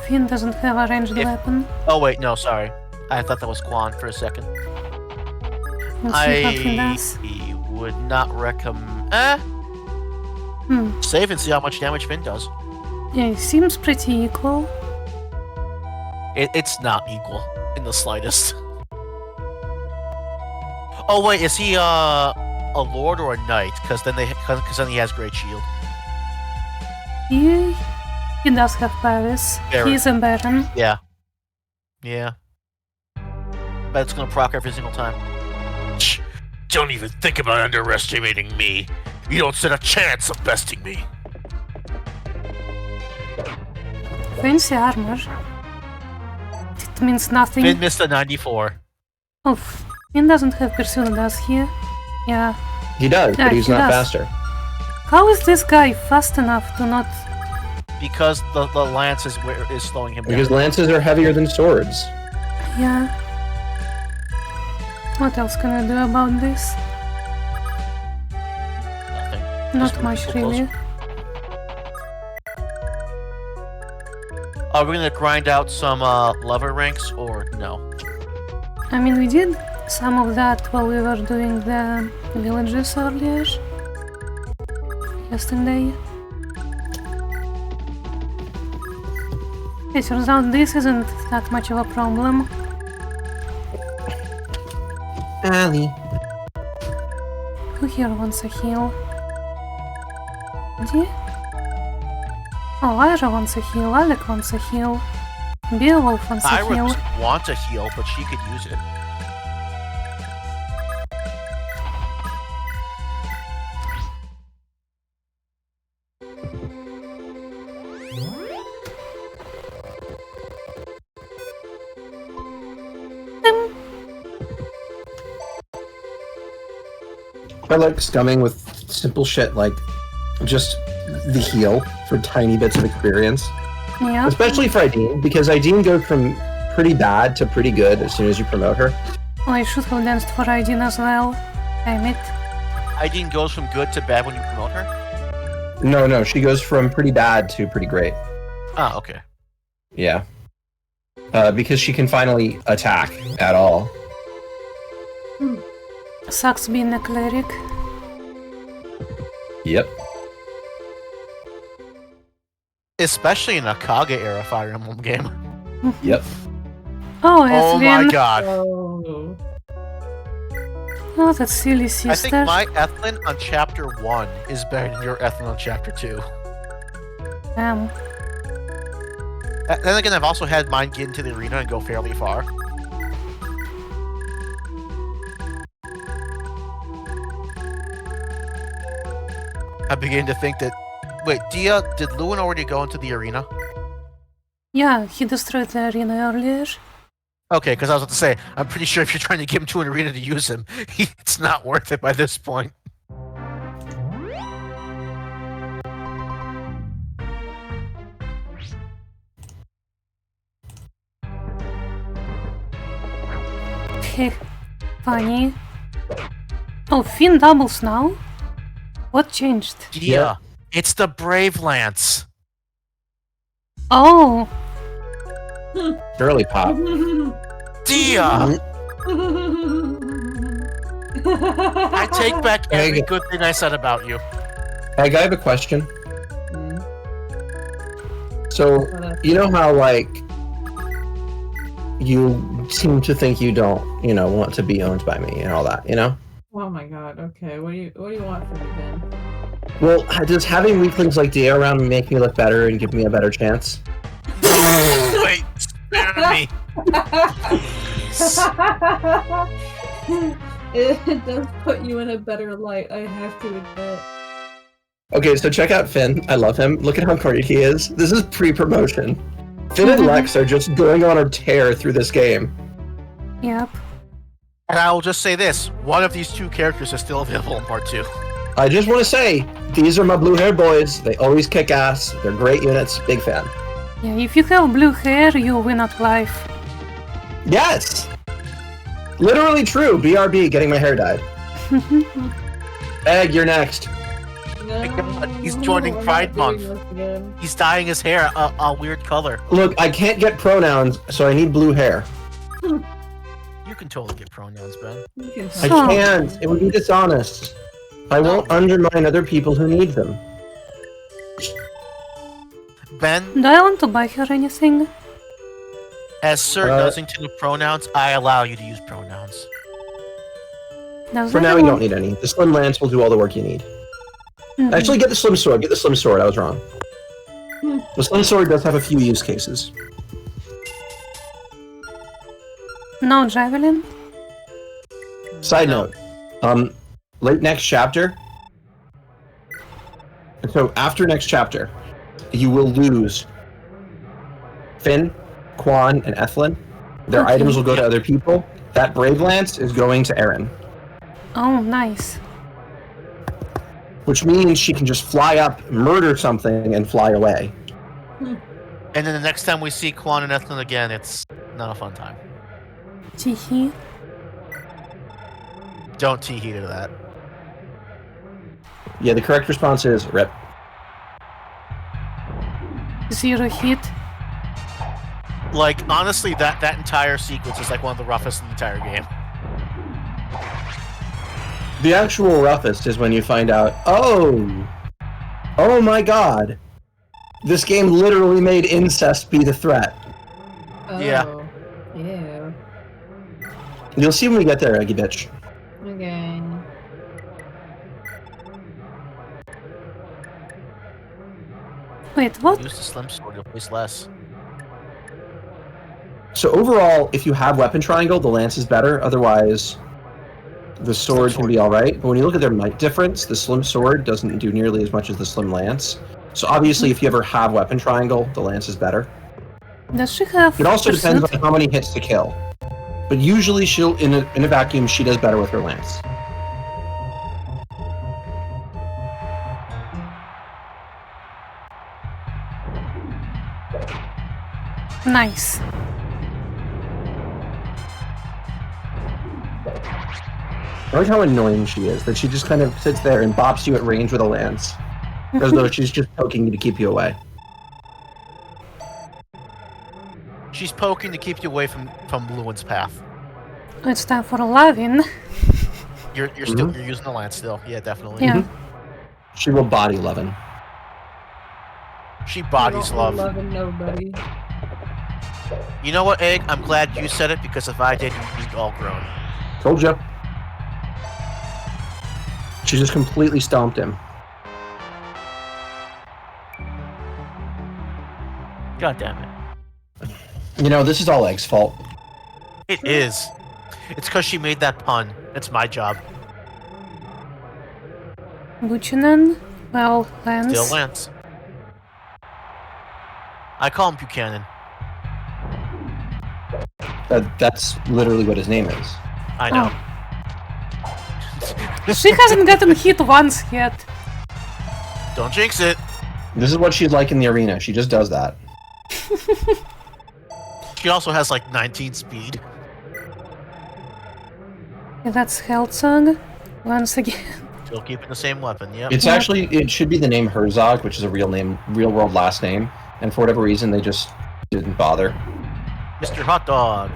Finn doesn't have a ranged If- weapon. Oh wait, no, sorry. I thought that was Quan for a second. Let's see what Finn does. I would not recommend. Save and see how much damage Finn does. Yeah, it seems pretty equal. It's not equal in the slightest. Oh wait, is he a lord or a knight? Because then he has great shield. He does have Paris. Baron. He's a Baron. Yeah. Yeah. But it's gonna proc every single time. Shh, don't even think about underestimating me. You don't stand a chance of besting me. Fancy armor. It means nothing. Finn missed a 94. Oh, Finn doesn't have Persona, does he? Yeah. He does, Yeah, but he's he not does. faster. How is this guy fast enough to not... Because the lance is slowing him Because down. lances are heavier than swords. Yeah. What else can I do about this? Nothing. Not move much, people really. Are we gonna grind out some lever ranks or no? I mean, we did some of that while we were doing the villages earlier. Yesterday. It turns out this isn't that much of a problem. Ali. Who here wants a heal? Где? Oh, Ira wants a heal, Alec wants a heal. Beowulf wants a Ira heal. doesn't want to heal, but she could use it. I like scumming with simple shit like just the heal for tiny bits of experience. Yeah. Especially for Aideen, because Aideen goes from pretty bad to pretty good as soon as you promote her. Oh, I should have danced for Aideen as well. Damn it. Aideen goes from good to bad when you promote her? No, she goes from pretty bad to pretty great. Ah, okay. Yeah. because she can finally attack at all. Sucks being a cleric. Yep. Especially in a Kage era Fire Emblem game. Yep. Oh, Oh my Ethlyn. god. Oh. Oh, that silly I sister. think my Ethlyn on chapter 1 is better than your Ethlyn on chapter 2. Damn. Then again, I've also had mine get into the arena and go fairly far. I begin to think that... Wait, Dia, did Lewin already go into the arena? Yeah, he destroyed the arena earlier. Okay, because I was about to say, I'm pretty sure if you're trying to get him to an arena to use him, it's not worth it by this point. Heh, funny. Oh, Finn doubles now? What changed? Dia, Yeah. it's the Brave Lance. Oh, Girly pop. Dia! I take back every Egg. good thing I said about you. Hey, I have a question. Mm. So, you know how, like, you seem to think you don't, want to be owned by me and all that, Oh my god, okay. What do you want from me then? Well, does having weaklings like Dia around me make me look better and give me a better chance? Wait, spare me. It does put you in a better light, I have to admit. Okay, so check out Finn. I love him. Look at how great he is. This is pre-promotion. Finn and Lex are just going on a tear through this game. yep. And I will just say this, one of these two characters is still available in part 2. I just want to say, these are my blue-haired boys. They always kick ass. They're great units. Big fan. Yeah, if you have blue hair, you win at life. Yes! Literally true. BRB, getting my hair dyed. Egg, you're next. No, God, he's joining we're not Pride doing Month. this again. He's dyeing his hair a weird color. Look, I can't get pronouns, so I need blue hair. You can totally get pronouns, Ben. You can I tell. Huh. can't. It would be dishonest. I won't undermine other people who need them. Ben, Do I want to buy her anything? as Sir Uh, Nuzzington of pronouns, I allow you to use pronouns. Does For now, you anyone- don't need any. The Slim Lance will do all the work you need. Mhm. Actually, get the Slim Sword. Get the Slim Sword. I was wrong. The Slim Sword does have a few use cases. No javelin? Side No. note, late next chapter. So after next chapter, you will lose Finn, Quan, and Ethlyn. Their Okay. items will go to other people. That Brave Lance is going to Erin, Oh, nice. which means she can just fly up, murder something, and fly away. And then the next time we see Quan and Ethlyn again, it's not a fun time. Teehee. Don't tee-hee to that. Yeah, the correct response is rip. 0 hit. Like, honestly, that entire sequence is like one of the roughest in the entire game. The actual roughest is when you find out, oh my god, this game literally made incest be the threat. Oh, Yeah. Yeah. You'll see when we get there, Eggy bitch. Okay. Wait, what? Use the Slim Sword, you'll place less. So overall, if you have weapon triangle, the lance is better. Otherwise, the sword can be alright. But when you look at their might difference, the slim sword doesn't do nearly as much as the slim lance. So obviously, if you ever have weapon triangle, the lance is better. Does she have It also depends pursuit? on how many hits to kill. But usually, she'll in a vacuum, she does better with her lance. Nice. I like how annoying she is, that she just kind of sits there and bops you at range with a lance. As though she's just poking you to keep you away. She's poking to keep you away from Lewin's path. It's time for loving. You're still you're using the lance still. Yeah, definitely. Yeah. She will body Levin. She bodies I love. don't love nobody. You know what, Egg? I'm glad you said it because if I did, you'd be all grown. Told you. She just completely stomped him. God damn it. You know, this is all Egg's fault. It is. It's because she made that pun. It's my job. Buchanan? Well, Lance. Still Lance. I call him Buchanan. That's literally what his name is. I know. She hasn't gotten hit once yet. Don't jinx it. This is what she's like in the arena. She just does that. She also has like 19 speed. Yeah, that's Herzog. Once again. Still keeping the same weapon, yep. It's actually, it should be the name Herzog, which is a real name, real world last name. And for whatever reason, they just didn't bother. Mr. Hot Dog.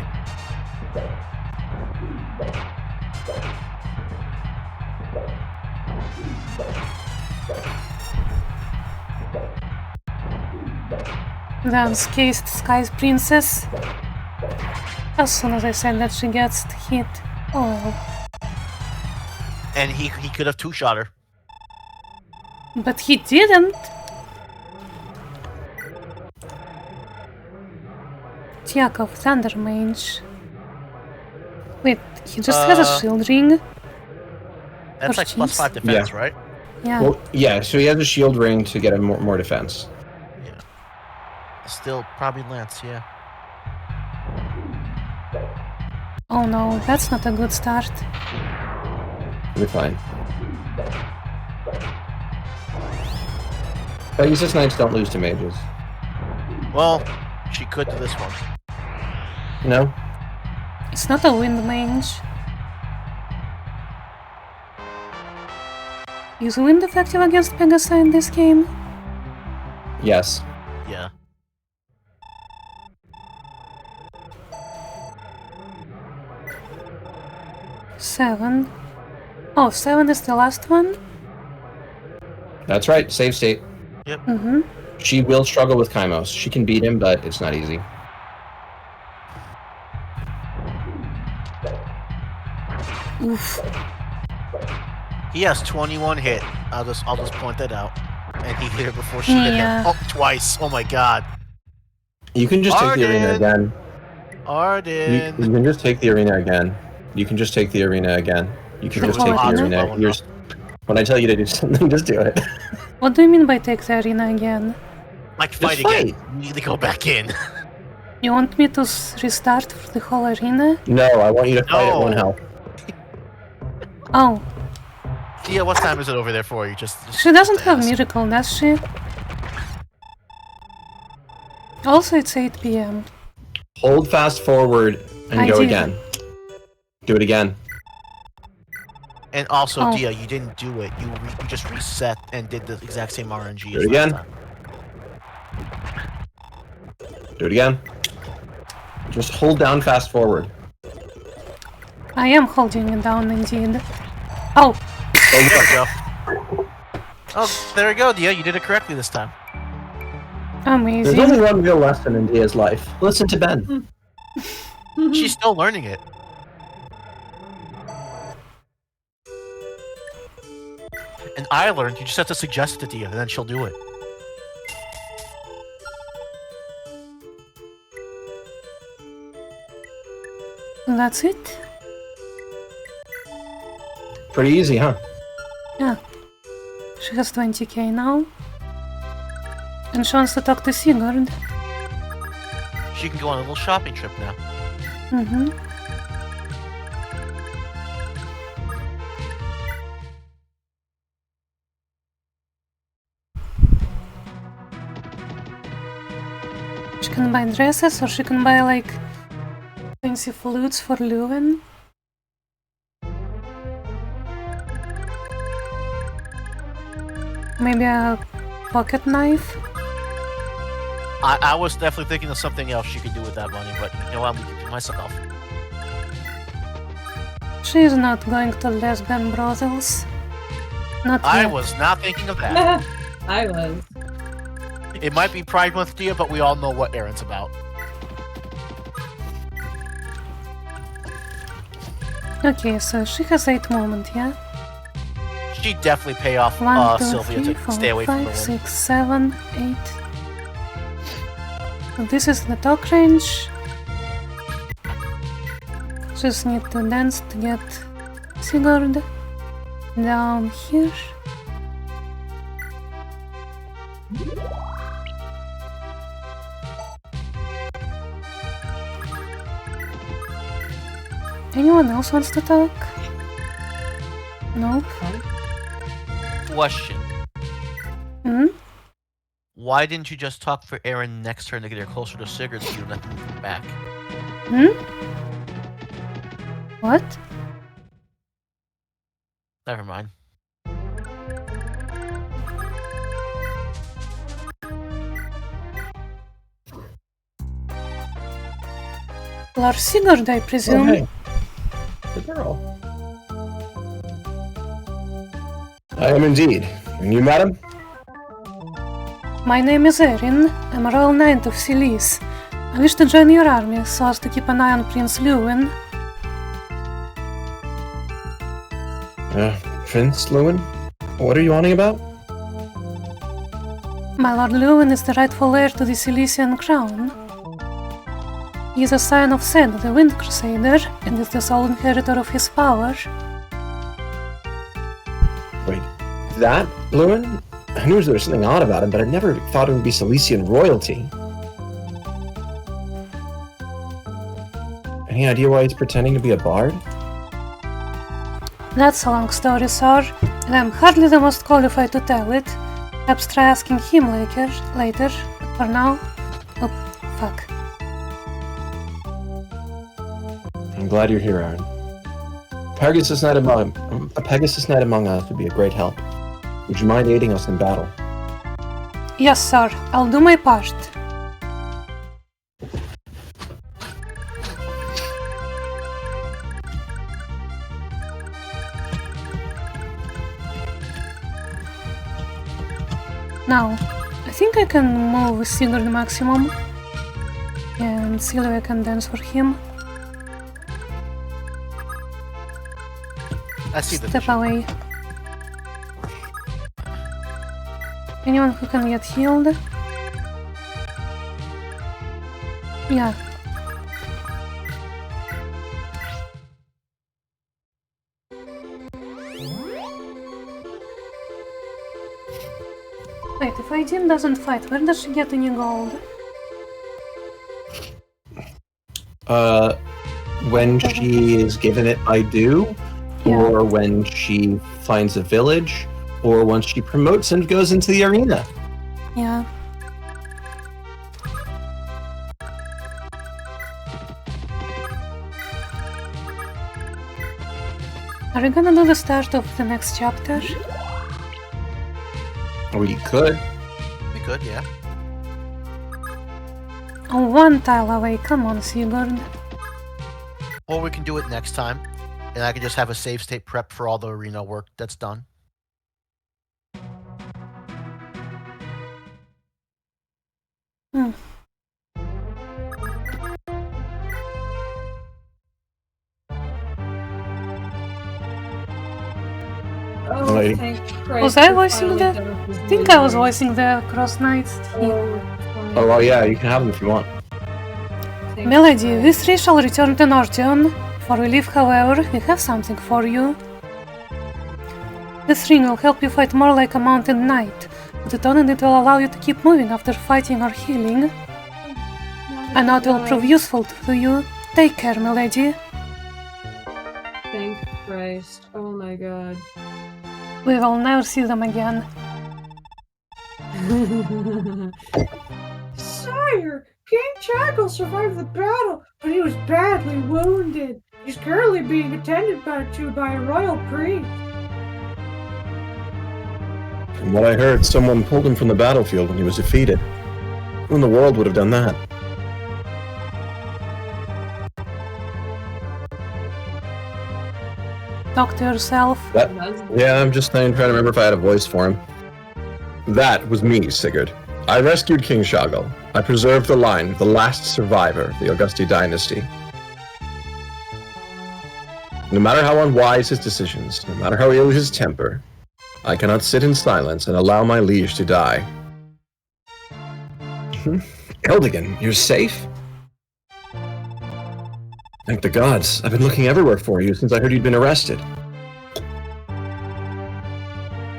Dance cased Sky's Princess. As soon as I said that she gets hit. Oh. And he could have two-shot her. But he didn't. Tyakov, Thunder Mage. Wait, he just has a shield ring? That's Or like plus cheese? 5 defense, Yeah. right? Yeah. Well, yeah, so he has a shield ring to get him more defense. Yeah. Still probably Lance, yeah. Oh no, that's not a good start. You're fine. Pegasus Knights don't lose to mages. Well, she could to this one. No? It's not a wind mage. Is wind effective against Pegasi in this game? Yes. Yeah. Seven. Oh, 7 is the last one? That's right, save state. Mm-hmm. She will struggle with Kaimos. She can beat him, but it's not easy. Oof. He has 21 hit. I'll just point that out. And he hit her before she hit Yeah. him. Oh, twice. Oh my god. You can just take the arena again. Arden. You can just take the arena again. You can just take the arena again. You can The just take the arena? arena. When I tell you to do something, just do it. What do you mean by take the arena again? Like fight Just again. fight. You need to go back in. You want me to restart the whole arena? No, I want you to fight at No. 1 health. Oh, Yeah, what time is it over there for you? Just she doesn't have ask. miracle, does she? Also, it's 8 p.m. Hold fast forward and I go did. again. Do it again. And also, Oh. Dia, you didn't do it. You just reset and did the exact same RNG Do as it last again. time. Do it again. Just hold down fast forward. I am holding it down indeed. Oh, There we go. Oh, there we go, Dia. You did it correctly this time. There's amazing. only one real lesson in Dia's life. Listen to Ben. She's still learning it. And I learned you just have to suggest it to Dia, and then she'll do it. That's it? Pretty easy, huh? Yeah. She has 20k now. And she wants to talk to Sigurd. She can go on a little shopping trip now. Mm-hmm. She can buy dresses or she can buy like fancy flutes for Leuven. Maybe a pocket knife. I was definitely thinking of something else she could do with that money, but you know what? I'm keeping myself. She is not going to lesbian brothels. Not I yet. was not thinking of that. I was. It might be Pride Month to you, but we all know what Erin's about. Okay, so she has 8 movement, yeah? She'd definitely pay off 1, 2, Sylvia 3, to 4, stay away from 5, the wind. 6, 7, 8. So this is the talk range. Just need to dance to get Sigurd down here. Anyone else wants to talk? Nope. Question. Hmm? Why didn't you just talk for Erin next turn to get her closer to Sigurd so you don't have to move back? Hmm? What? Never mind. Lord Sigurd, I Oh, presume. hey. The girl. I am indeed. And you, madam? My name is Erin. I'm a Royal Knight of Silis. I wish to join your army so as to keep an eye on Prince Lewin. Prince Lewin? What are you awning about? My Lord Lewin is the rightful heir to the Silesian crown. He is a scion of Sed, the Wind Crusader, and is the sole inheritor of his power. Wait, that Lewin? I knew there was something odd about him, but I never thought it would be Silesian royalty. Any idea why he's pretending to be a bard? That's a long story, sir, and I'm hardly the most qualified to tell it. Perhaps try asking him later. But for now... Oh, fuck. I'm glad you're here, Aaron. A Pegasus Knight among us would be a great help. Would you mind aiding us in battle? Yes, sir, I'll do my part. Now, I think I can move Sigurd maximum. And Sylvia can dance for him. I see the Step vision. away. Anyone who can get healed? Yeah. Wait, if Aidin doesn't fight, where does she get any gold? When she is given it by due, Yeah. or when she finds a village, or once she promotes and goes into the arena. Yeah. Are we gonna do the start of the next chapter? We could. We could, yeah. Oh, one tile away, come on, Sigurd. Or we can do it next time, and I can just have a save state prep for all the arena work that's done. Hmm. Oh, Lady. thank Christ. Was I we're voicing finally that? done with this I think I was video. voicing the Cross Knights. Oh, Oh, well, yeah, you can have them if you want. thank Melody, Christ. we three shall return to Nortion. Before we leave, however, we have something for you. This ring will help you fight more like a mountain knight. Put it on and it will allow you to keep moving after fighting or healing. I know it will prove useful to you. Take care, Melody. Thank Christ. Oh my god. We will never see them again. Sire, King Chackle survived the battle, but he was badly wounded. He's currently being attended by a royal priest. From what I heard, someone pulled him from the battlefield when he was defeated. Who in the world would have done that? Talk to yourself. Yeah, I'm just trying to remember if I had a voice for him. That was me, Sigurd. I rescued King Shoggle. I preserved the line of the last survivor of the Augusti dynasty. No matter how unwise his decisions, no matter how ill his temper, I cannot sit in silence and allow my liege to die. Eldigan, you're safe? Thank the gods. I've been looking everywhere for you since I heard you'd been arrested.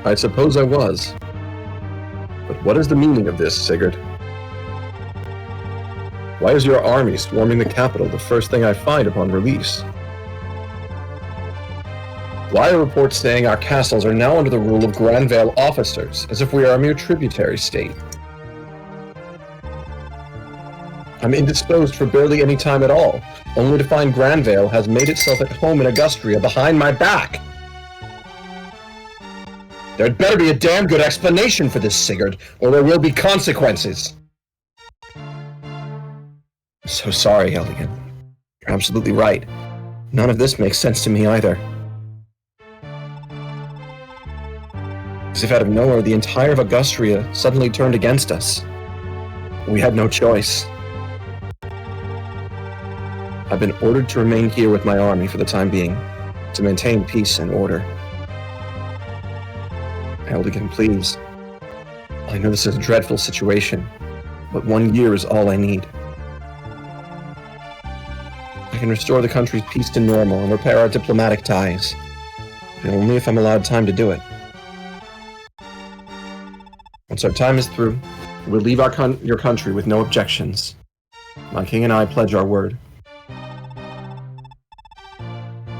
I suppose I was. But what is the meaning of this, Sigurd? Why is your army swarming the capital the first thing I find upon release? Why are reports saying our castles are now under the rule of Granvale officers, as if we are a mere tributary state? I'm indisposed for barely any time at all, only to find Granvale has made itself at home in Augustria behind my back. There'd better be a damn good explanation for this, Sigurd, or there will be consequences. I'm so sorry, Eldigan. You're absolutely right. None of this makes sense to me either. As if out of nowhere, the entire of Augustria suddenly turned against us. We had no choice. I've been ordered to remain here with my army for the time being, to maintain peace and order. Eldigan, please. I know this is a dreadful situation, but 1 year is all I need. I can restore the country's peace to normal and repair our diplomatic ties, but only if I'm allowed time to do it. Once our time is through, we'll leave your country with no objections. My king and I pledge our word.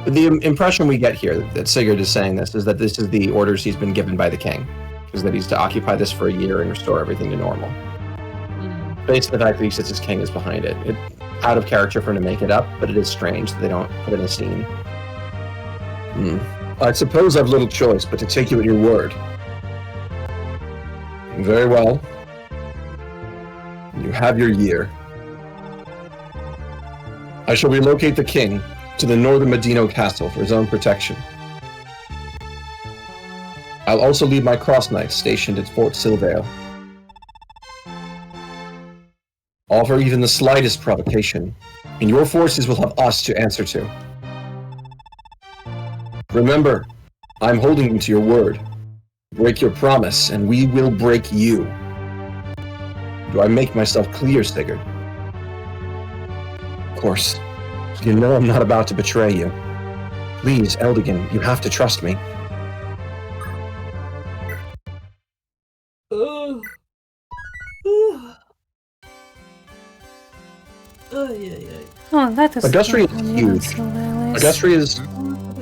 The impression we get here that Sigurd is saying this is that this is the orders he's been given by the king, is that he's to occupy this for a year and restore everything to normal. Based on the fact that he sits as king is behind it. It's out of character for him to make it up, but it is strange that they don't put it in a scene. I suppose I've little choice but to take you at your word. Very well. You have your year. I shall relocate the king to the northern Medino castle for his own protection. I'll also leave my cross knights stationed at Fort Silvale. Offer even the slightest provocation, and your forces will have us to answer to. Remember, I'm holding you to your word. Break your promise, and we will break you. Do I make myself clear, Sigurd? Of course. You know I'm not about to betray you. Please, Eldigan, you have to trust me. Oh, that is Augustria is huge. Augustria Augustria is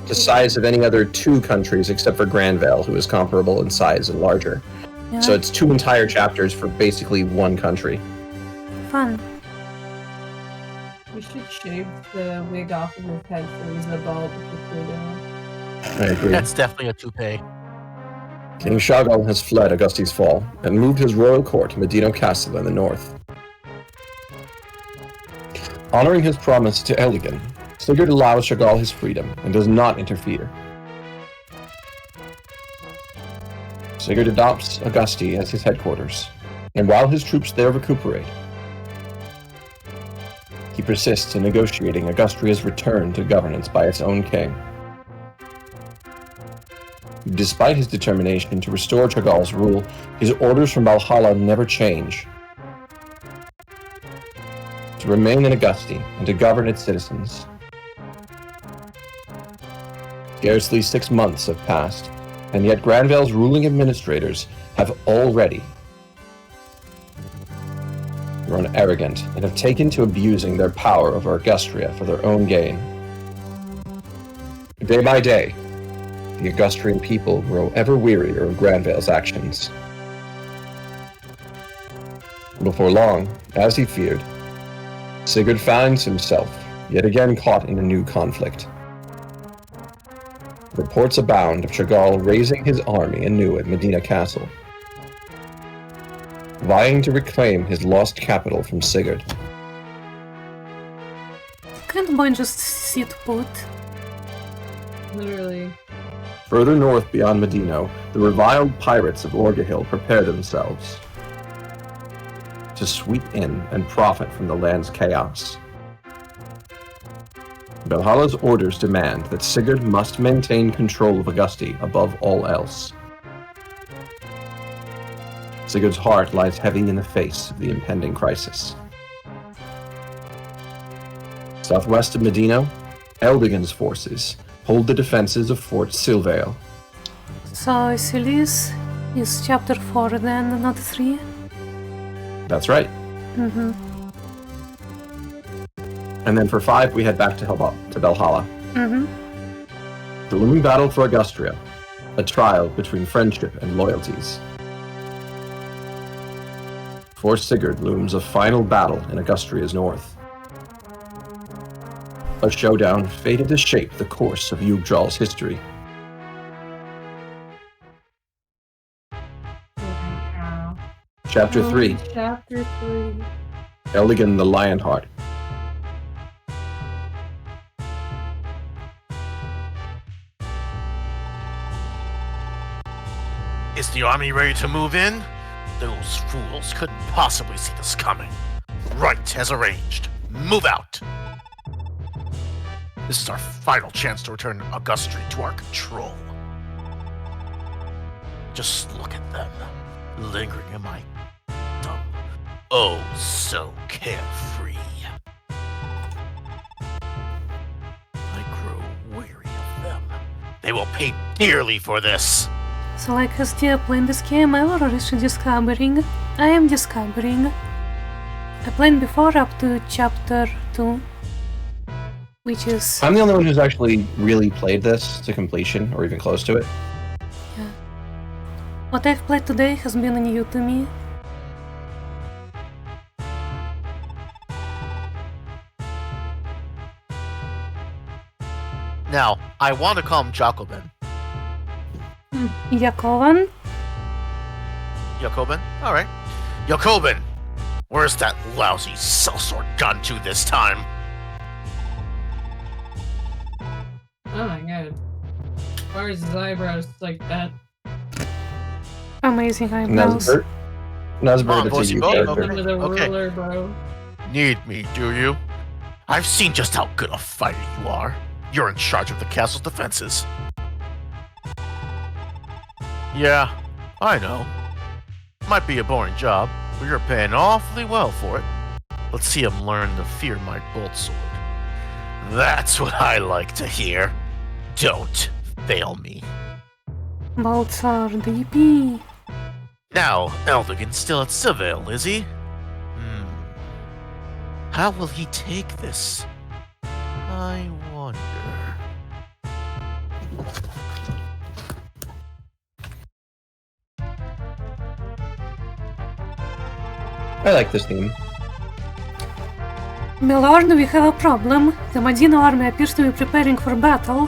the size of any other 2 countries except for Granvale, who is comparable in size and larger. Yeah, So it's 2 entire chapters for basically 1 country. fun. We should shave the wig off of his head so he's a bald I agree. That's definitely a toupee. King Shoggle has fled Augusti's fall and moved his royal court to Medino Castle in the north. Honoring his promise to Eldigan, Sigurd allows Shoggle his freedom and does not interfere. Sigurd adopts Augusti as his headquarters, and while his troops there recuperate, he persists in negotiating Augustria's return to governance by its own king. Despite his determination to restore Choggall's rule, his orders from Valhalla never change. To remain in Augusti and to govern its citizens. Scarcely 6 months have passed, and yet Granvale's ruling administrators have already grown arrogant and have taken to abusing their power over Augustria for their own gain. Day by day, the Augustrian people grow ever wearier of Granvale's actions. Before long, as he feared, Sigurd finds himself yet again caught in a new conflict. Reports abound of Choggall raising his army anew at Medina Castle. vying to reclaim his lost capital from Sigurd. Can't boy just sit put? Literally. Further north beyond Medino, the reviled pirates of Orgahil prepare themselves to sweep in and profit from the land's chaos. Valhalla's orders demand that Sigurd must maintain control of Augusti above all else. Sigurd's heart lies heavy in the face of the impending crisis. Southwest of Medino, Eldigan's forces hold the defenses of Fort Silvale. So Silis is chapter 4 then, not 3? That's right. Mm-hmm. And then for 5, we head back to Valhalla. Mm-hmm. The looming battle for Augustria, a trial between friendship and loyalties. For Sigurd looms a final battle in Augustria's north. A showdown fated to shape the course of Yggdral's history. Chapter 3, Chapter 3. Eldigan the Lionheart. Is the army ready to move in? Those fools couldn't possibly see this coming. Right, as arranged. Move out! This is our final chance to return Augustria to our control. Just look at them, lingering in my tongue. Oh, so carefree. I grow weary of them. They will pay dearly for this. So like has Tia playing this game ever, or is she discovering? I am discovering. I played before up to chapter 2. Which is... I'm the only one who's actually really played this to completion, or even close to it. Yeah. What I've played today has been new to me. Now, I want to call him Jacobin. Yakovan? Jacobin? Alright. Jacobin! Where's that lousy sellsword gone to this time? Oh my god. Why is his eyebrows like that? Amazing eyebrows. Nesbert, Oh, it's a voice you both? character. Under the Okay. ruler, bro. Need me, do you? I've seen just how good a fighter you are. You're in charge of the castle's defenses. Yeah, I know. Might be a boring job, but you're paying awfully well for it. Let's see him learn to fear my bolt sword. That's what I like to hear. Don't fail me. Bolts are DP. Now, Eldigan's still at Seville, is he? How will he take this? I wonder. I like this theme. Milord, we have a problem. The Medina army appears to be preparing for battle.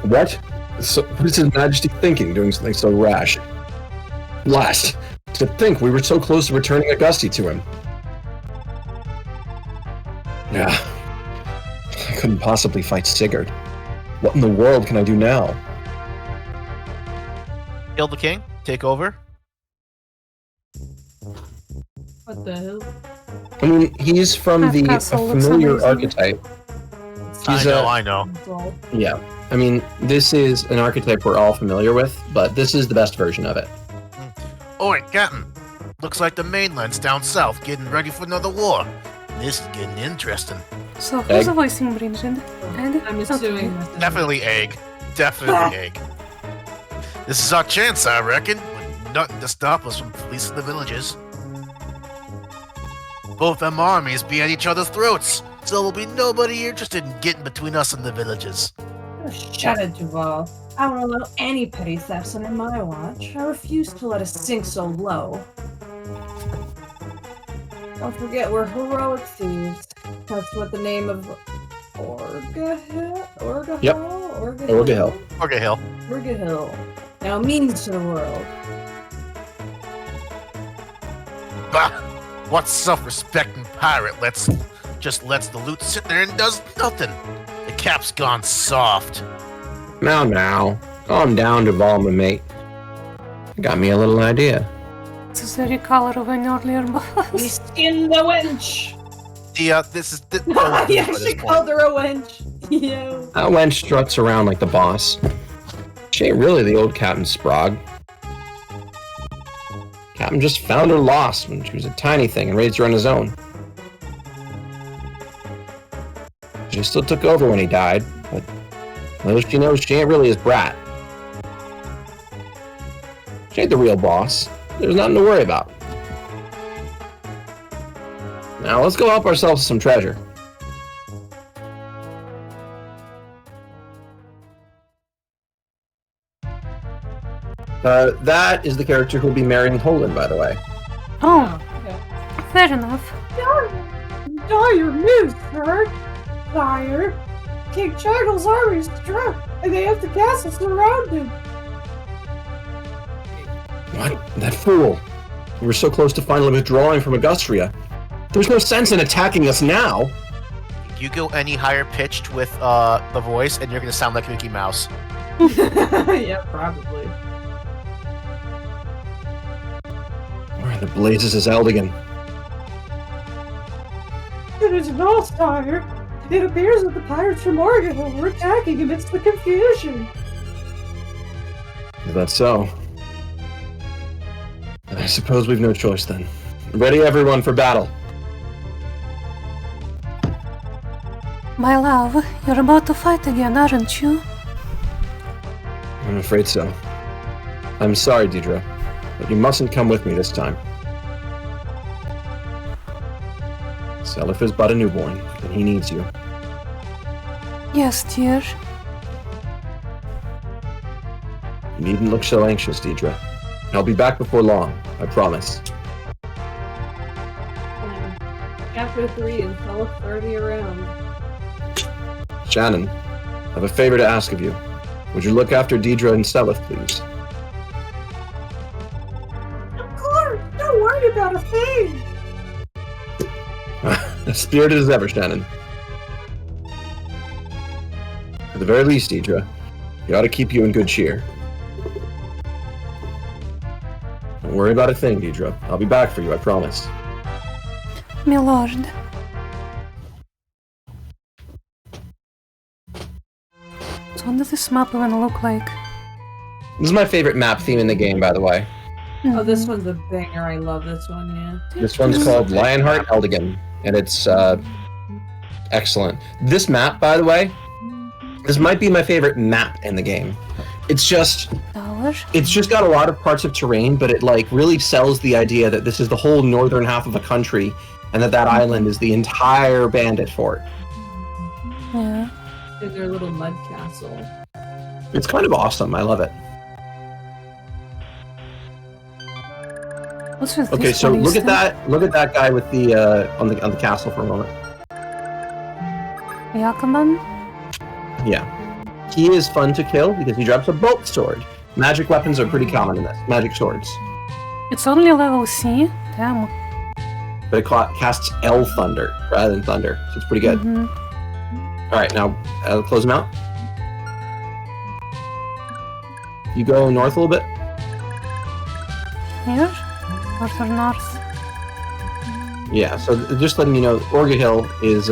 What? So, what is His Majesty thinking, doing something so rash? Blast! To think we were so close to returning Augusti to him. Yeah. I couldn't possibly fight Sigurd. What in the world can I do now? Kill the king, take over. What the hell? I mean, he's from That the castle looks familiar amazing. archetype. He's I know. Well, Yeah. I mean, this is an archetype we're all familiar with, but this is the best version of it. Oi, Captain. Looks like the mainland's down south getting ready for another war. This is getting interesting. So Egg. who's voicing Brimson? Egg? I'm assuming this is- Definitely egg. Definitely egg. This is our chance, I reckon, with nothing to stop us from policing the villages. Both them armies be at each other's throats, so there'll be nobody interested in getting between us and the villages. Shut it, Duval. I won't allow any petty thefts under my watch. I refuse to let us sink so low. Don't forget, we're heroic thieves. That's what the name of Orgahil Yep. Orgahil. Orgahil now means to the world. Bah! What self-respecting pirate just lets the loot sit there and does nothing? The cap's gone soft. Now. Calm down, Duval, my mate. Got me a little idea. This is very color of an earlier We boss. skinned the wench! This is the Yeah, she called her a wench. Yo. That wench struts around like the boss. She ain't really the old Captain Sprague. Captain just found her lost when she was a tiny thing and raised her on his own. She still took over when he died, but little she knows she ain't really his brat. She ain't the real boss. There's nothing to worry about. Now let's go help ourselves some treasure. That is the character who'll be marrying Poland, by the way. Oh, Okay. fair enough. Dire news, sir! Sire, King Chagle's army is struck, and they have the castle surrounded. What? That fool! We were so close to finally withdrawing from Augustria. There's no sense in attacking us now! You go any higher pitched with the voice, and you're gonna sound like Mickey Mouse. Yeah, probably. Where in the blazes is Eldigan? It is not, sire. It appears that the pirates from Orgehill were attacking amidst the confusion. Is that so? I suppose we've no choice then. Ready everyone for battle. My love, you're about to fight again, aren't you? I'm afraid so. I'm sorry, Deidre, but you mustn't come with me this time. Seliph is but a newborn, and he needs you. Yes, dear. You needn't look so anxious, Deidre. I'll be back before long, I promise. Chapter 3 and fellow 30 around. Shannon, I have a favor to ask of you. Would you look after Deidre and Seliph, please? Of course, don't worry about a thing. As spirited as ever, Shannon. At the very least, Deidre, he ought to keep you in good cheer. Don't worry about a thing, Deidre. I'll be back for you, I promise. My lord. So what does this map even look like? This is my favorite map theme in the game, by the way. Oh, this one's a banger. I love this one, yeah. This one's called Lionheart Eldigan, and it's excellent. This map, by the way, this might be my favorite map in the game. It's just got a lot of parts of terrain, but it like really sells the idea that this is the whole northern half of a country, and that island is the entire bandit fort. Yeah. In their little mud castle. It's kind of awesome. I love it. What's with Okay, this so one look at instead? that. Look at that guy with the on the castle for a moment. Yakuman? Yeah, he is fun to kill because he drops a bolt sword. Magic weapons are pretty common in this. Magic swords, It's only level C? Damn. but it casts L thunder rather than thunder, so it's pretty good. Mhm. All right, now close him out. You go north a little bit. Here? North or north? Yeah, so just letting you know, Orgehill is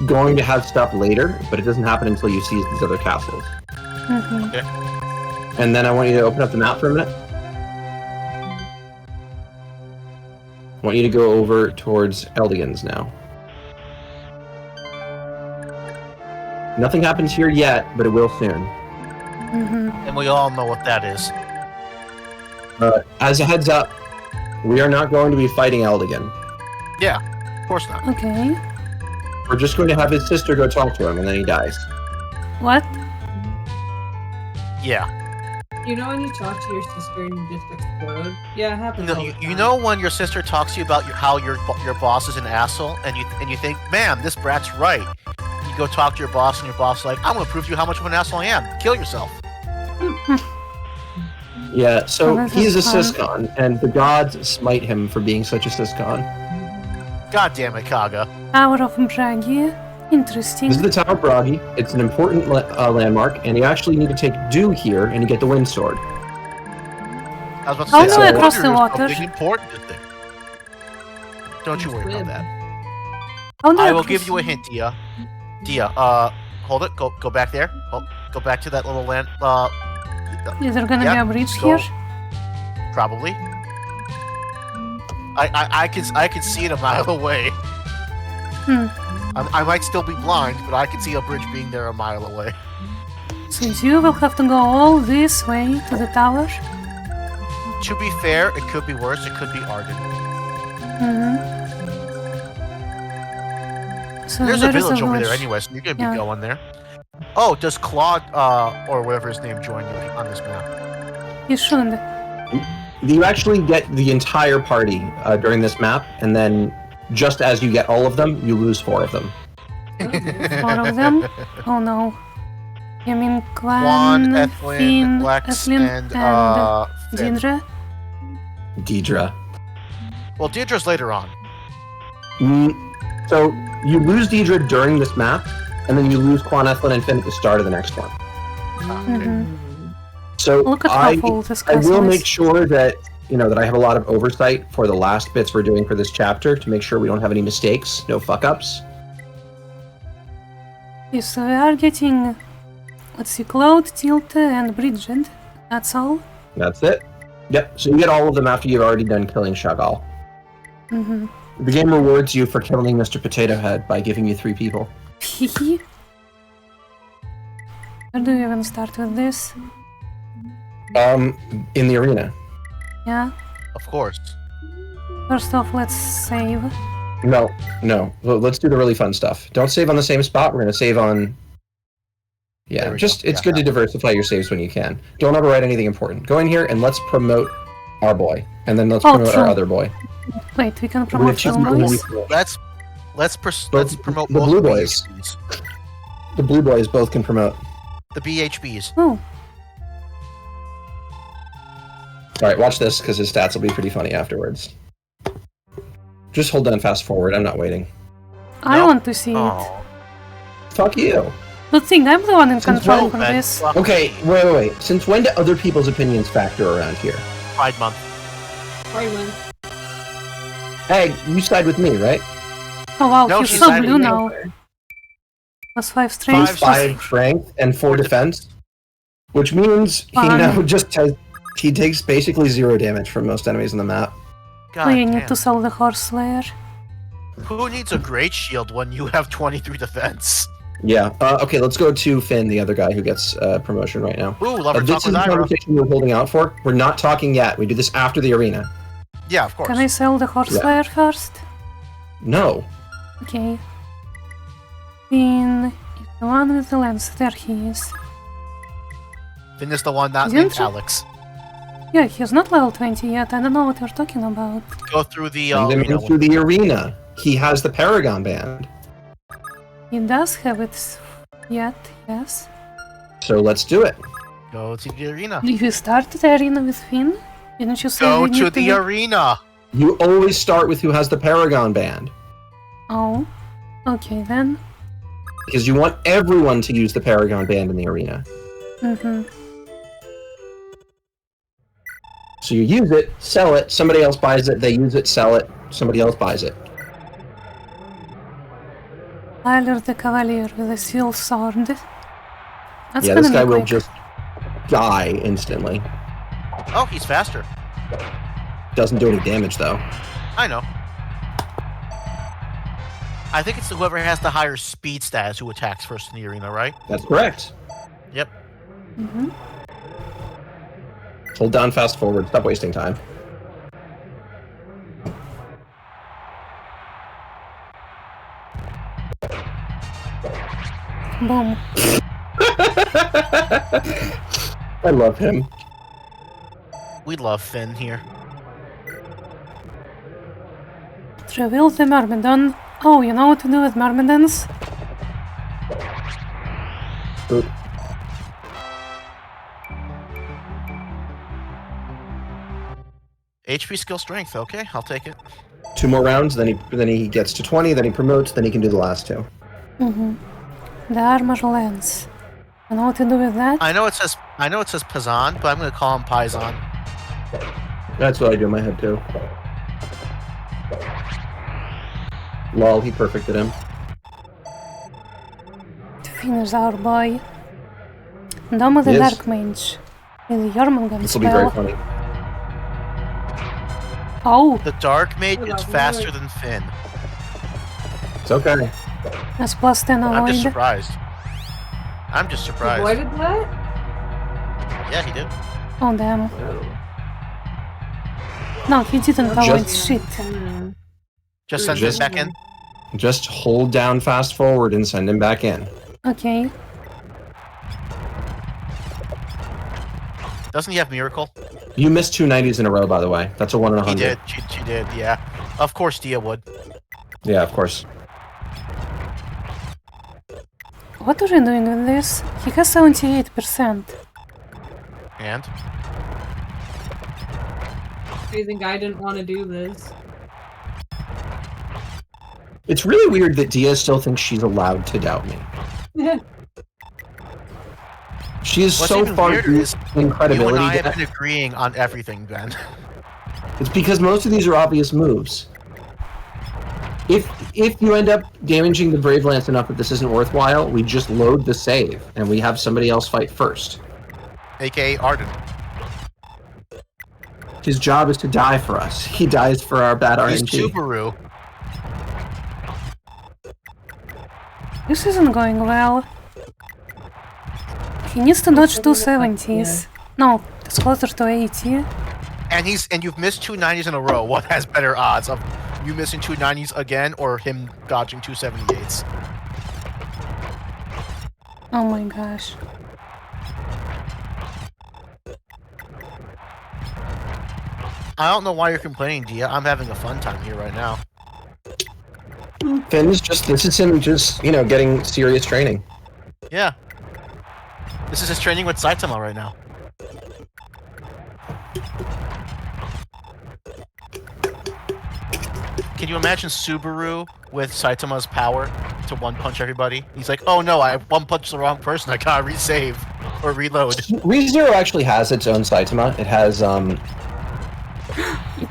going to have stuff later, but it doesn't happen until you seize these other castles. Mm-hmm. And then I want you to open up the map for a minute. I want you to go over towards Eldigan's now. Nothing happens here yet, but it will soon. Mm-hmm. And we all know what that is. As a heads up, we are not going to be fighting Eldigan. Yeah, of course not. Okay. We're just going to have his sister go talk to him, and then he dies. What? Yeah. You know when you talk to your sister and you just explode? Yeah, it happens. You know, all the you time. know when your sister talks to you about how your boss is an asshole, and you think, man, this brat's right. You go talk to your boss, and your boss is like, I'm gonna prove to you how much of an asshole I am. Kill yourself. Yeah, so Oh, this he's a is fun. Syscon, and the gods smite him for being such a Syscon. God damn it, Kaga. Tower of Bragi. Interesting. This is the Tower of Bragi. It's an important landmark, and you actually need to take Dew here, and you get the Wind Sword. I was about to Oh, say, no, I across wonder the if water. something important is there. Don't you worry about that. Oh, no, I will across- give you a hint, Dia. Dia, hold it. Go back there. Go back to that little land. Is there gonna be Yep, a bridge go. here? Probably. I can see it a mile away. Hmm. I might still be blind, but I can see a bridge being there a mile away. So you will have to go all this way to the tower? To be fair, it could be worse. It could be Arden. Mm-hmm. So There's a there is village over there village. anyway, so you're gonna be Yeah. going there. Oh, does Claude, or whatever his name, join you on this map? You shouldn't. You actually get the entire party during this map, and then just as you get all of them, you lose 4 of them. 4 of them? Oh no. You mean Juan, Quan, Ethlyn, Finn, Lex, Ethlyn, and Finn. Dindra? Deidre. Well, Deirdre's later on. So you lose Deidre during this map, and then you lose Quan, Ethlyn, and Finn at the start of the next one. Mm-hmm. So Look at how full this I will castle make is. sure that that I have a lot of oversight for the last bits we're doing for this chapter to make sure we don't have any mistakes, no fuck ups. Yes, so we are getting, let's see, Cloud, Tilta, and Bridget. That's all. That's it. Yep. So you get all of them after you've already done killing Chagall. Mm-hmm. The game rewards you for killing Mr. Potato Head by giving you 3 people. Hehe. Where do you even start with this? In the arena. Yeah. Of course. First off, let's save. No. Well, let's do the really fun stuff. Don't save on the same spot. We're gonna save on. Yeah, There we just go. it's Yeah, good to diversify your saves when you can. Don't overwrite anything important. Go in here and let's promote our boy, and then let's Oh, promote true. our other boy. Wait, we can We promote have two film people boys? we- Let's promote the both Blue the Boys. BHBs. The blue boys both can promote. The BHBs. Oh, All right, watch this because his stats will be pretty funny afterwards. Just hold down fast forward. I'm not waiting. I No? want to see it. Oh. Fuck you. Good thing I'm the one in Since control when, for man? this. Fuck. Okay, wait. Since when do other people's opinions factor around here? Pride Month. Probably win. Hey, you side with me, right? Oh wow, No, he's she's so hiding blue me. now. Plus 5 strength. Five plus- 5 strength and 4 defense, which means he Fun. now just he takes basically 0 damage from most enemies in the map. God We need damn. to sell the horse slayer. Who needs a great shield when you have 23 defense? Yeah. Okay, let's go to Finn, the other guy who gets promotion right now. Ooh, lover This talk is with the Ira. conversation we're holding out for. We're not talking yet. We do this after the arena. Yeah, of course. Can I sell the horse Yeah. slayer first? No. Okay. Finn is the one with the lens. There he is. Finn is the one not Isn't named he? Alex. Yeah, he's not level 20 yet. I don't know what you're talking about. Go through the Send him arena in through the arena. He has the Paragon Band. He does have it yet, yes. So let's do it. Go to the arena. If you start the arena with Finn, didn't you say Go we need to the arena. You always start with who has the Paragon Band. Oh, okay then. Because you want everyone to use the Paragon Band in the arena. Mm-hmm. So you use it, sell it, somebody else buys it, they use it, sell it, somebody else buys it. Tyler the Cavalier with a steel sword. That's Yeah, gonna this be guy will quick. just die instantly. Oh, he's faster. Doesn't do any damage though. I know. I think it's whoever has the higher speed stats who attacks first in the arena, right? That's correct. Yep. Mm-hmm. Hold down, fast forward, stop wasting time. Boom. I love him. We love Finn here. Reveal the Myrmidon. Oh, you know what to do with Myrmidons? Oop. HP skill strength. Okay, I'll take it. 2 more rounds, then he gets to 20, then he promotes, then he can do the last 2. The armor lens. You know what to do with that? I know it says Pazan, but I'm gonna call him Paisan. That's what I do in my head too. Lol, he perfected him. To finish our boy. Dome of the Yes. Dark Mage. With Jormungand This will be very spell. funny. Oh, The Dark Mage is Hold on, faster wait. than Finn. It's okay. that's plus 10 I'm just avoid. surprised. I'm just surprised. Avoided that? Yeah, he did. Oh, damn. No, he didn't avoid Just- shit. Just send Just- him back in. Just hold down fast forward and send him back in. Okay. Doesn't he have Miracle? You missed 2 90s in a row, by the way. That's a 1 in He 100. did. She did. Yeah. Of course, Dia would. Yeah, of course. What are you doing with this? He has 78%. And Do you think I didn't want to do this? It's really weird that Dia still thinks she's allowed to doubt me. She is What's so even far weirder deep is in you credibility. and I have that- been agreeing on everything, Ben. It's because most of these are obvious moves. If you end up damaging the Brave Lance enough that this isn't worthwhile, we just load the save and we have somebody else fight first. AKA Arden. His job is to die for us. He dies for our bad He's RNG. Subaru. This isn't going well. He needs to dodge 270s. No, it's closer to 80. And you've missed 2 90s in a row. What has better odds of you missing 2 90s again or him dodging 2 78s? Oh my gosh. I don't know why you're complaining, Dia. I'm having a fun time here right now. Finn's this is him just, getting serious training. Yeah. This is his training with Saitama right now. Can you imagine Subaru with Saitama's power to one-punch everybody? He's like, oh no, I one-punched the wrong person, I gotta resave. Or reload. ReZero actually has its own Saitama. It has It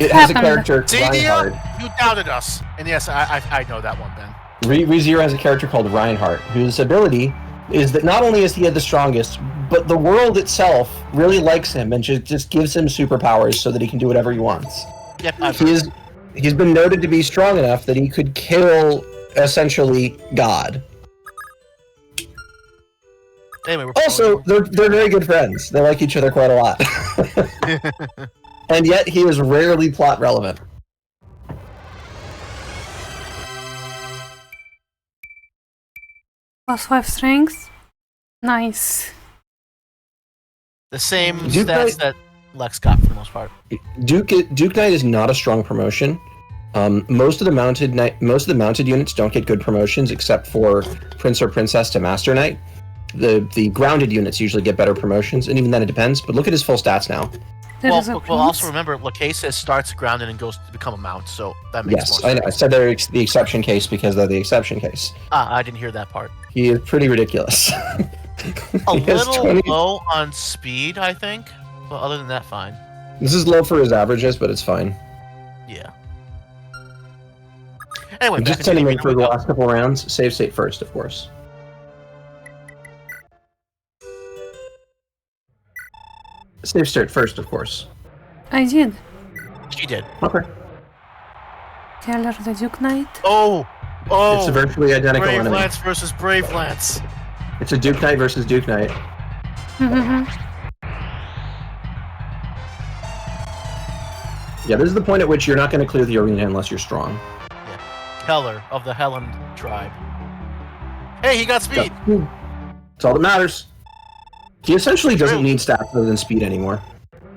it has a happened. character See, Reinhardt. Dia? You doubted us. And yes, I know that one, Ben. ReZero has a character called Reinhardt, whose ability is that not only is he the strongest, but the world itself really likes him and just gives him superpowers so that he can do whatever he wants. Yep, I've heard. He's been noted to be strong enough that he could kill essentially God. Anyway, we're Also, they're very good friends. They like each other quite a lot. And yet he is rarely plot relevant. Plus 5 strength. Nice. the same Duke stats Knight- that Lex got for the most part. Duke Knight is not a strong promotion. Most of the mounted units don't get good promotions except for Prince or Princess to Master Knight. The grounded units usually get better promotions, and even then it depends. But look at his full stats now. There is a Well, also prince. remember, Lacasis starts grounded and goes to become a mount, so that makes Yes, more I sense. know. I said they're the exception case because they're the exception case. I didn't hear that part. He is pretty ridiculous. A He has little 20 low on speed, I think, but other than that, fine. This is low for his averages, but it's fine. Yeah. Anyway, We back just in send him the in for the last couple rounds. Save state first, of course. Save state first, of course. I did. She did. Okay. Keller the Duke Knight. Oh! Oh! It's a virtually identical Brave enemy. Lance versus Brave Lance. It's a Duke Knight versus Duke Knight. Yeah, this is the point at which you're not going to clear the arena unless you're strong. Keller of the Helen tribe. Hey, he got speed! That's all that matters. He essentially doesn't True. need stats other than speed anymore.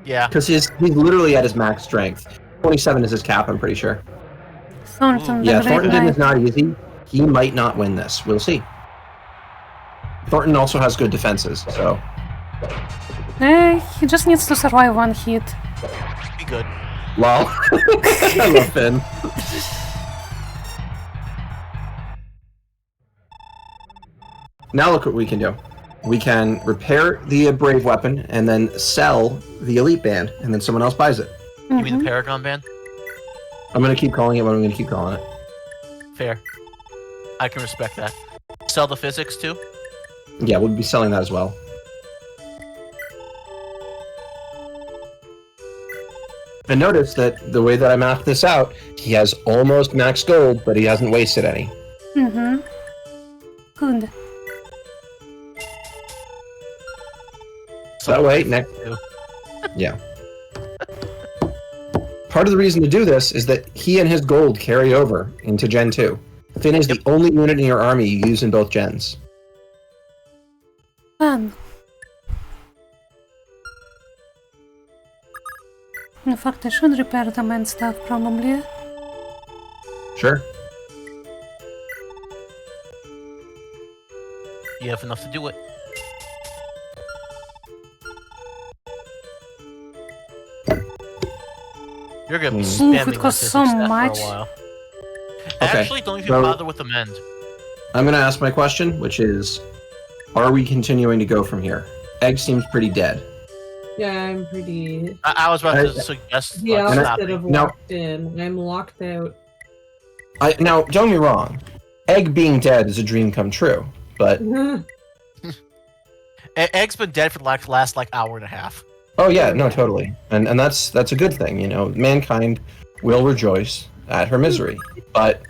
Yeah. Because he's literally at his max strength. 27 is his cap, I'm pretty sure. Thornton Yeah, the Brave Thornton is Knight. not easy. He might not win this. We'll see. Thornton also has good defenses, so... He just needs to survive one hit. Be good. Lol. I love Finn. Now look what we can do. We can repair the Brave weapon and then sell the Elite Band, and then someone else buys it. You mean the Paragon band? I'm gonna keep calling it what I'm gonna keep calling it. Fair. I can respect that. Sell the physics too? Yeah, we'll be selling that as well. And notice that the way that I mapped this out, he has almost max gold, but he hasn't wasted any. Mm-hmm. Good. So that way, next... Yeah. Part of the reason to do this is that he and his gold carry over into Gen 2. Finn is the only unit in your army you use in both gens. Fun. In fact, I should repair the main stuff, probably. Sure. You have enough to do it. You're gonna be Oof, it spamming that costs physics so stat much. for a while. Okay, Actually, don't even so- bother with the mend. I'm gonna ask my question, which is, are we continuing to go from here? Egg seems pretty dead. Yeah, I'm pretty. I was about I- to suggest The like, opposite stopping. of No. locked in. I'm locked out. Now, don't get me wrong. Egg being dead is a dream come true, but Egg's been dead for the last like hour and a half. oh yeah, no, totally, and that's a good thing. You know, mankind will rejoice at her misery. But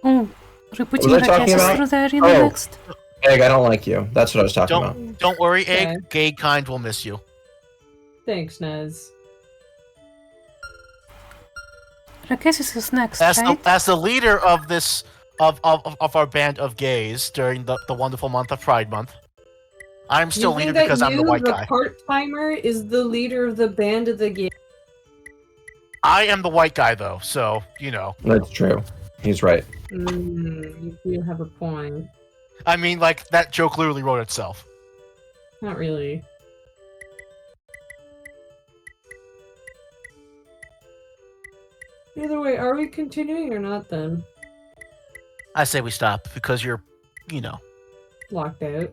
Oh, are we putting was I talking rackets about? through the arena Oh. next? Egg, I don't like you. That's what I was talking about. Don't worry, Egg. Okay. Gay kind will miss you. Thanks, Nez. Rakesis is next, As right? the leader of this of our band of gays during the wonderful month of Pride Month, I'm still You leader think because that I'm the you, white guy. part-timer, is the leader of the band of the game. I am the white guy though, so you know. That's true. He's right. You do have a point. I mean, like that joke literally wrote itself. Not really. Either way, are we continuing or not then? I say we stop because you're, you know. Locked out.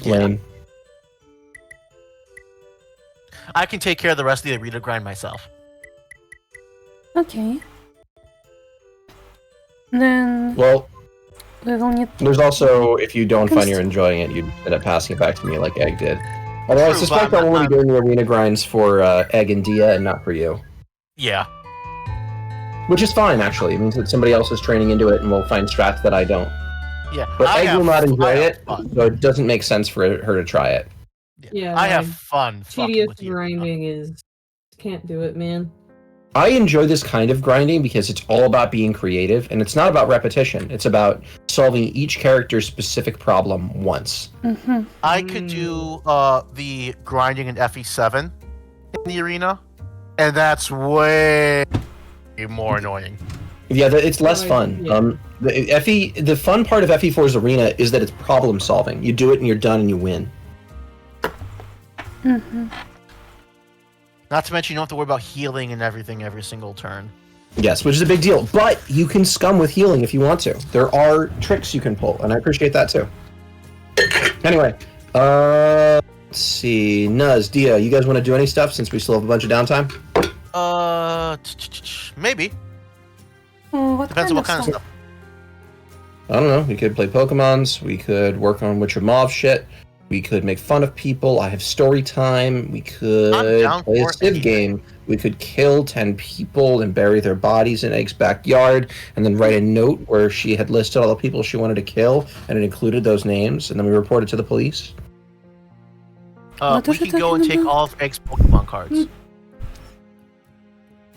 Lame. I can take care of the rest of the arena grind myself. Okay. Then Well, we will need. there's also, if you don't find you're enjoying it, you end up passing it back to me like Egg did. Although I True, suspect but I'll I'm only not- be doing the arena grinds for Egg and Dia and not for you. Yeah. Which is fine, actually. It means that somebody else is training into it and will find strats that I don't. Yeah. But I Egg have- will not I enjoy have it, fun. so it doesn't make sense for her to try it. Yeah, I have like, fun. fucking Tedious with you. grinding is... Can't do it, man. I enjoy this kind of grinding because it's all about being creative, and it's not about repetition. It's about solving each character's specific problem once. Mm-hmm. I could do the grinding in FE7 in the arena, and that's way more annoying. Yeah, it's less Like, fun. yeah. The fun part of FE4's arena is that it's problem solving. You do it and you're done and you win. Mm-hmm. Not to mention you don't have to worry about healing and everything every single turn. Yes, which is a big deal. But you can scum with healing if you want to. There are tricks you can pull, and I appreciate that too. Anyway, let's see. Nuz, Dia, you guys want to do any stuff since we still have a bunch of downtime? Maybe. Oh, what Depends kind on what kind of stuff. I don't know. We could play Pokemons. We could work on Witcher Mauve shit. We could make fun of people. I have story time. We could down play a for Civ anything. game. We could kill 10 people and bury their bodies in Egg's backyard, and then write a note where she had listed all the people she wanted to kill, and it included those names, and then we reported to the police. What We are you can go and talking take about? all of Egg's Pokemon cards.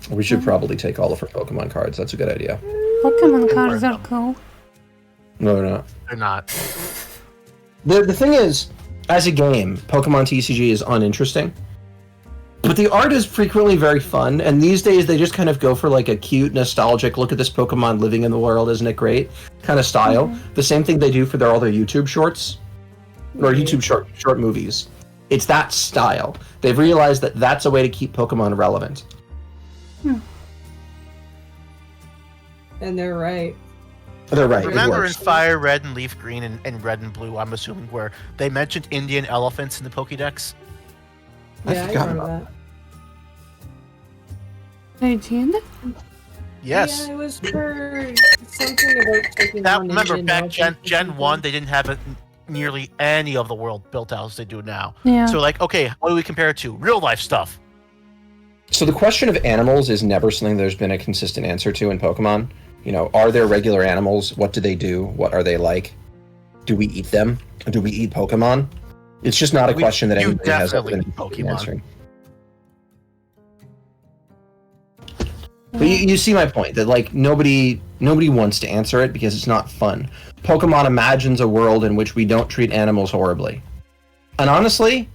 We should probably take all of her Pokemon cards. That's a good idea. Pokemon And cards burn are them. cool. No, they're not. They're not. The thing is, as a game, Pokemon TCG is uninteresting. But the art is frequently very fun, and these days they just kind of go for like a cute, nostalgic, look at this Pokemon living in the world, isn't it great? Kind of style. The same thing they do for all their YouTube shorts, or YouTube short movies. It's that style. They've realized that that's a way to keep Pokemon relevant. And they're right. They're right. it Remember in works. Fire Red and Leaf Green and Red and Blue, I'm assuming, where they mentioned Indian elephants in the Pokédex? Yeah, I forgot remember about that. I did? Yes. Yeah, it was for something about taking That, on remember, Indian back elephants or Gen 1, something. they didn't have nearly any of the world built out as they do now. Yeah. So, like, okay, what do we compare it to? Real life stuff. So the question of animals is never something there's been a consistent answer to in Pokemon. You know, are there regular animals? What do they do? What are they like? Do we eat them? Do we eat Pokemon? It's just not a question that you anybody has ever definitely been eat Pokemon. answering. But you see my point that like nobody wants to answer it because it's not fun. Pokemon imagines a world in which we don't treat animals horribly, and honestly,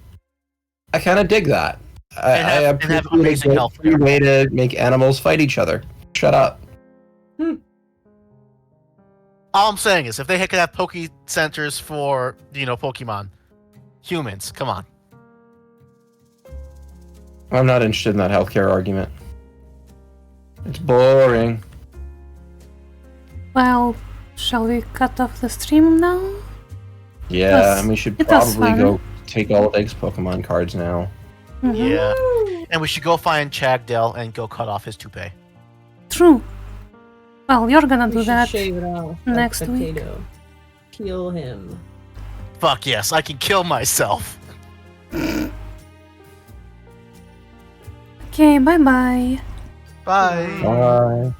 I kind of dig that. I And have amazing health free way to make animals fight each other. Shut up. All I'm saying is, if they could have Poke Centers for, Pokemon, humans, come on. I'm not interested in that healthcare argument. It's boring. Well, shall we cut off the stream now? Yeah, Plus, and we should it was probably fun. go take all of Egg's Pokemon cards now. Mhm. Yeah. And we should go find Chagdale and go cut off his toupee. True. Well, you're gonna We do should that. shave it off. next that week. potato. Kill him. Fuck yes, I can kill myself. Okay, bye bye. Bye. Bye.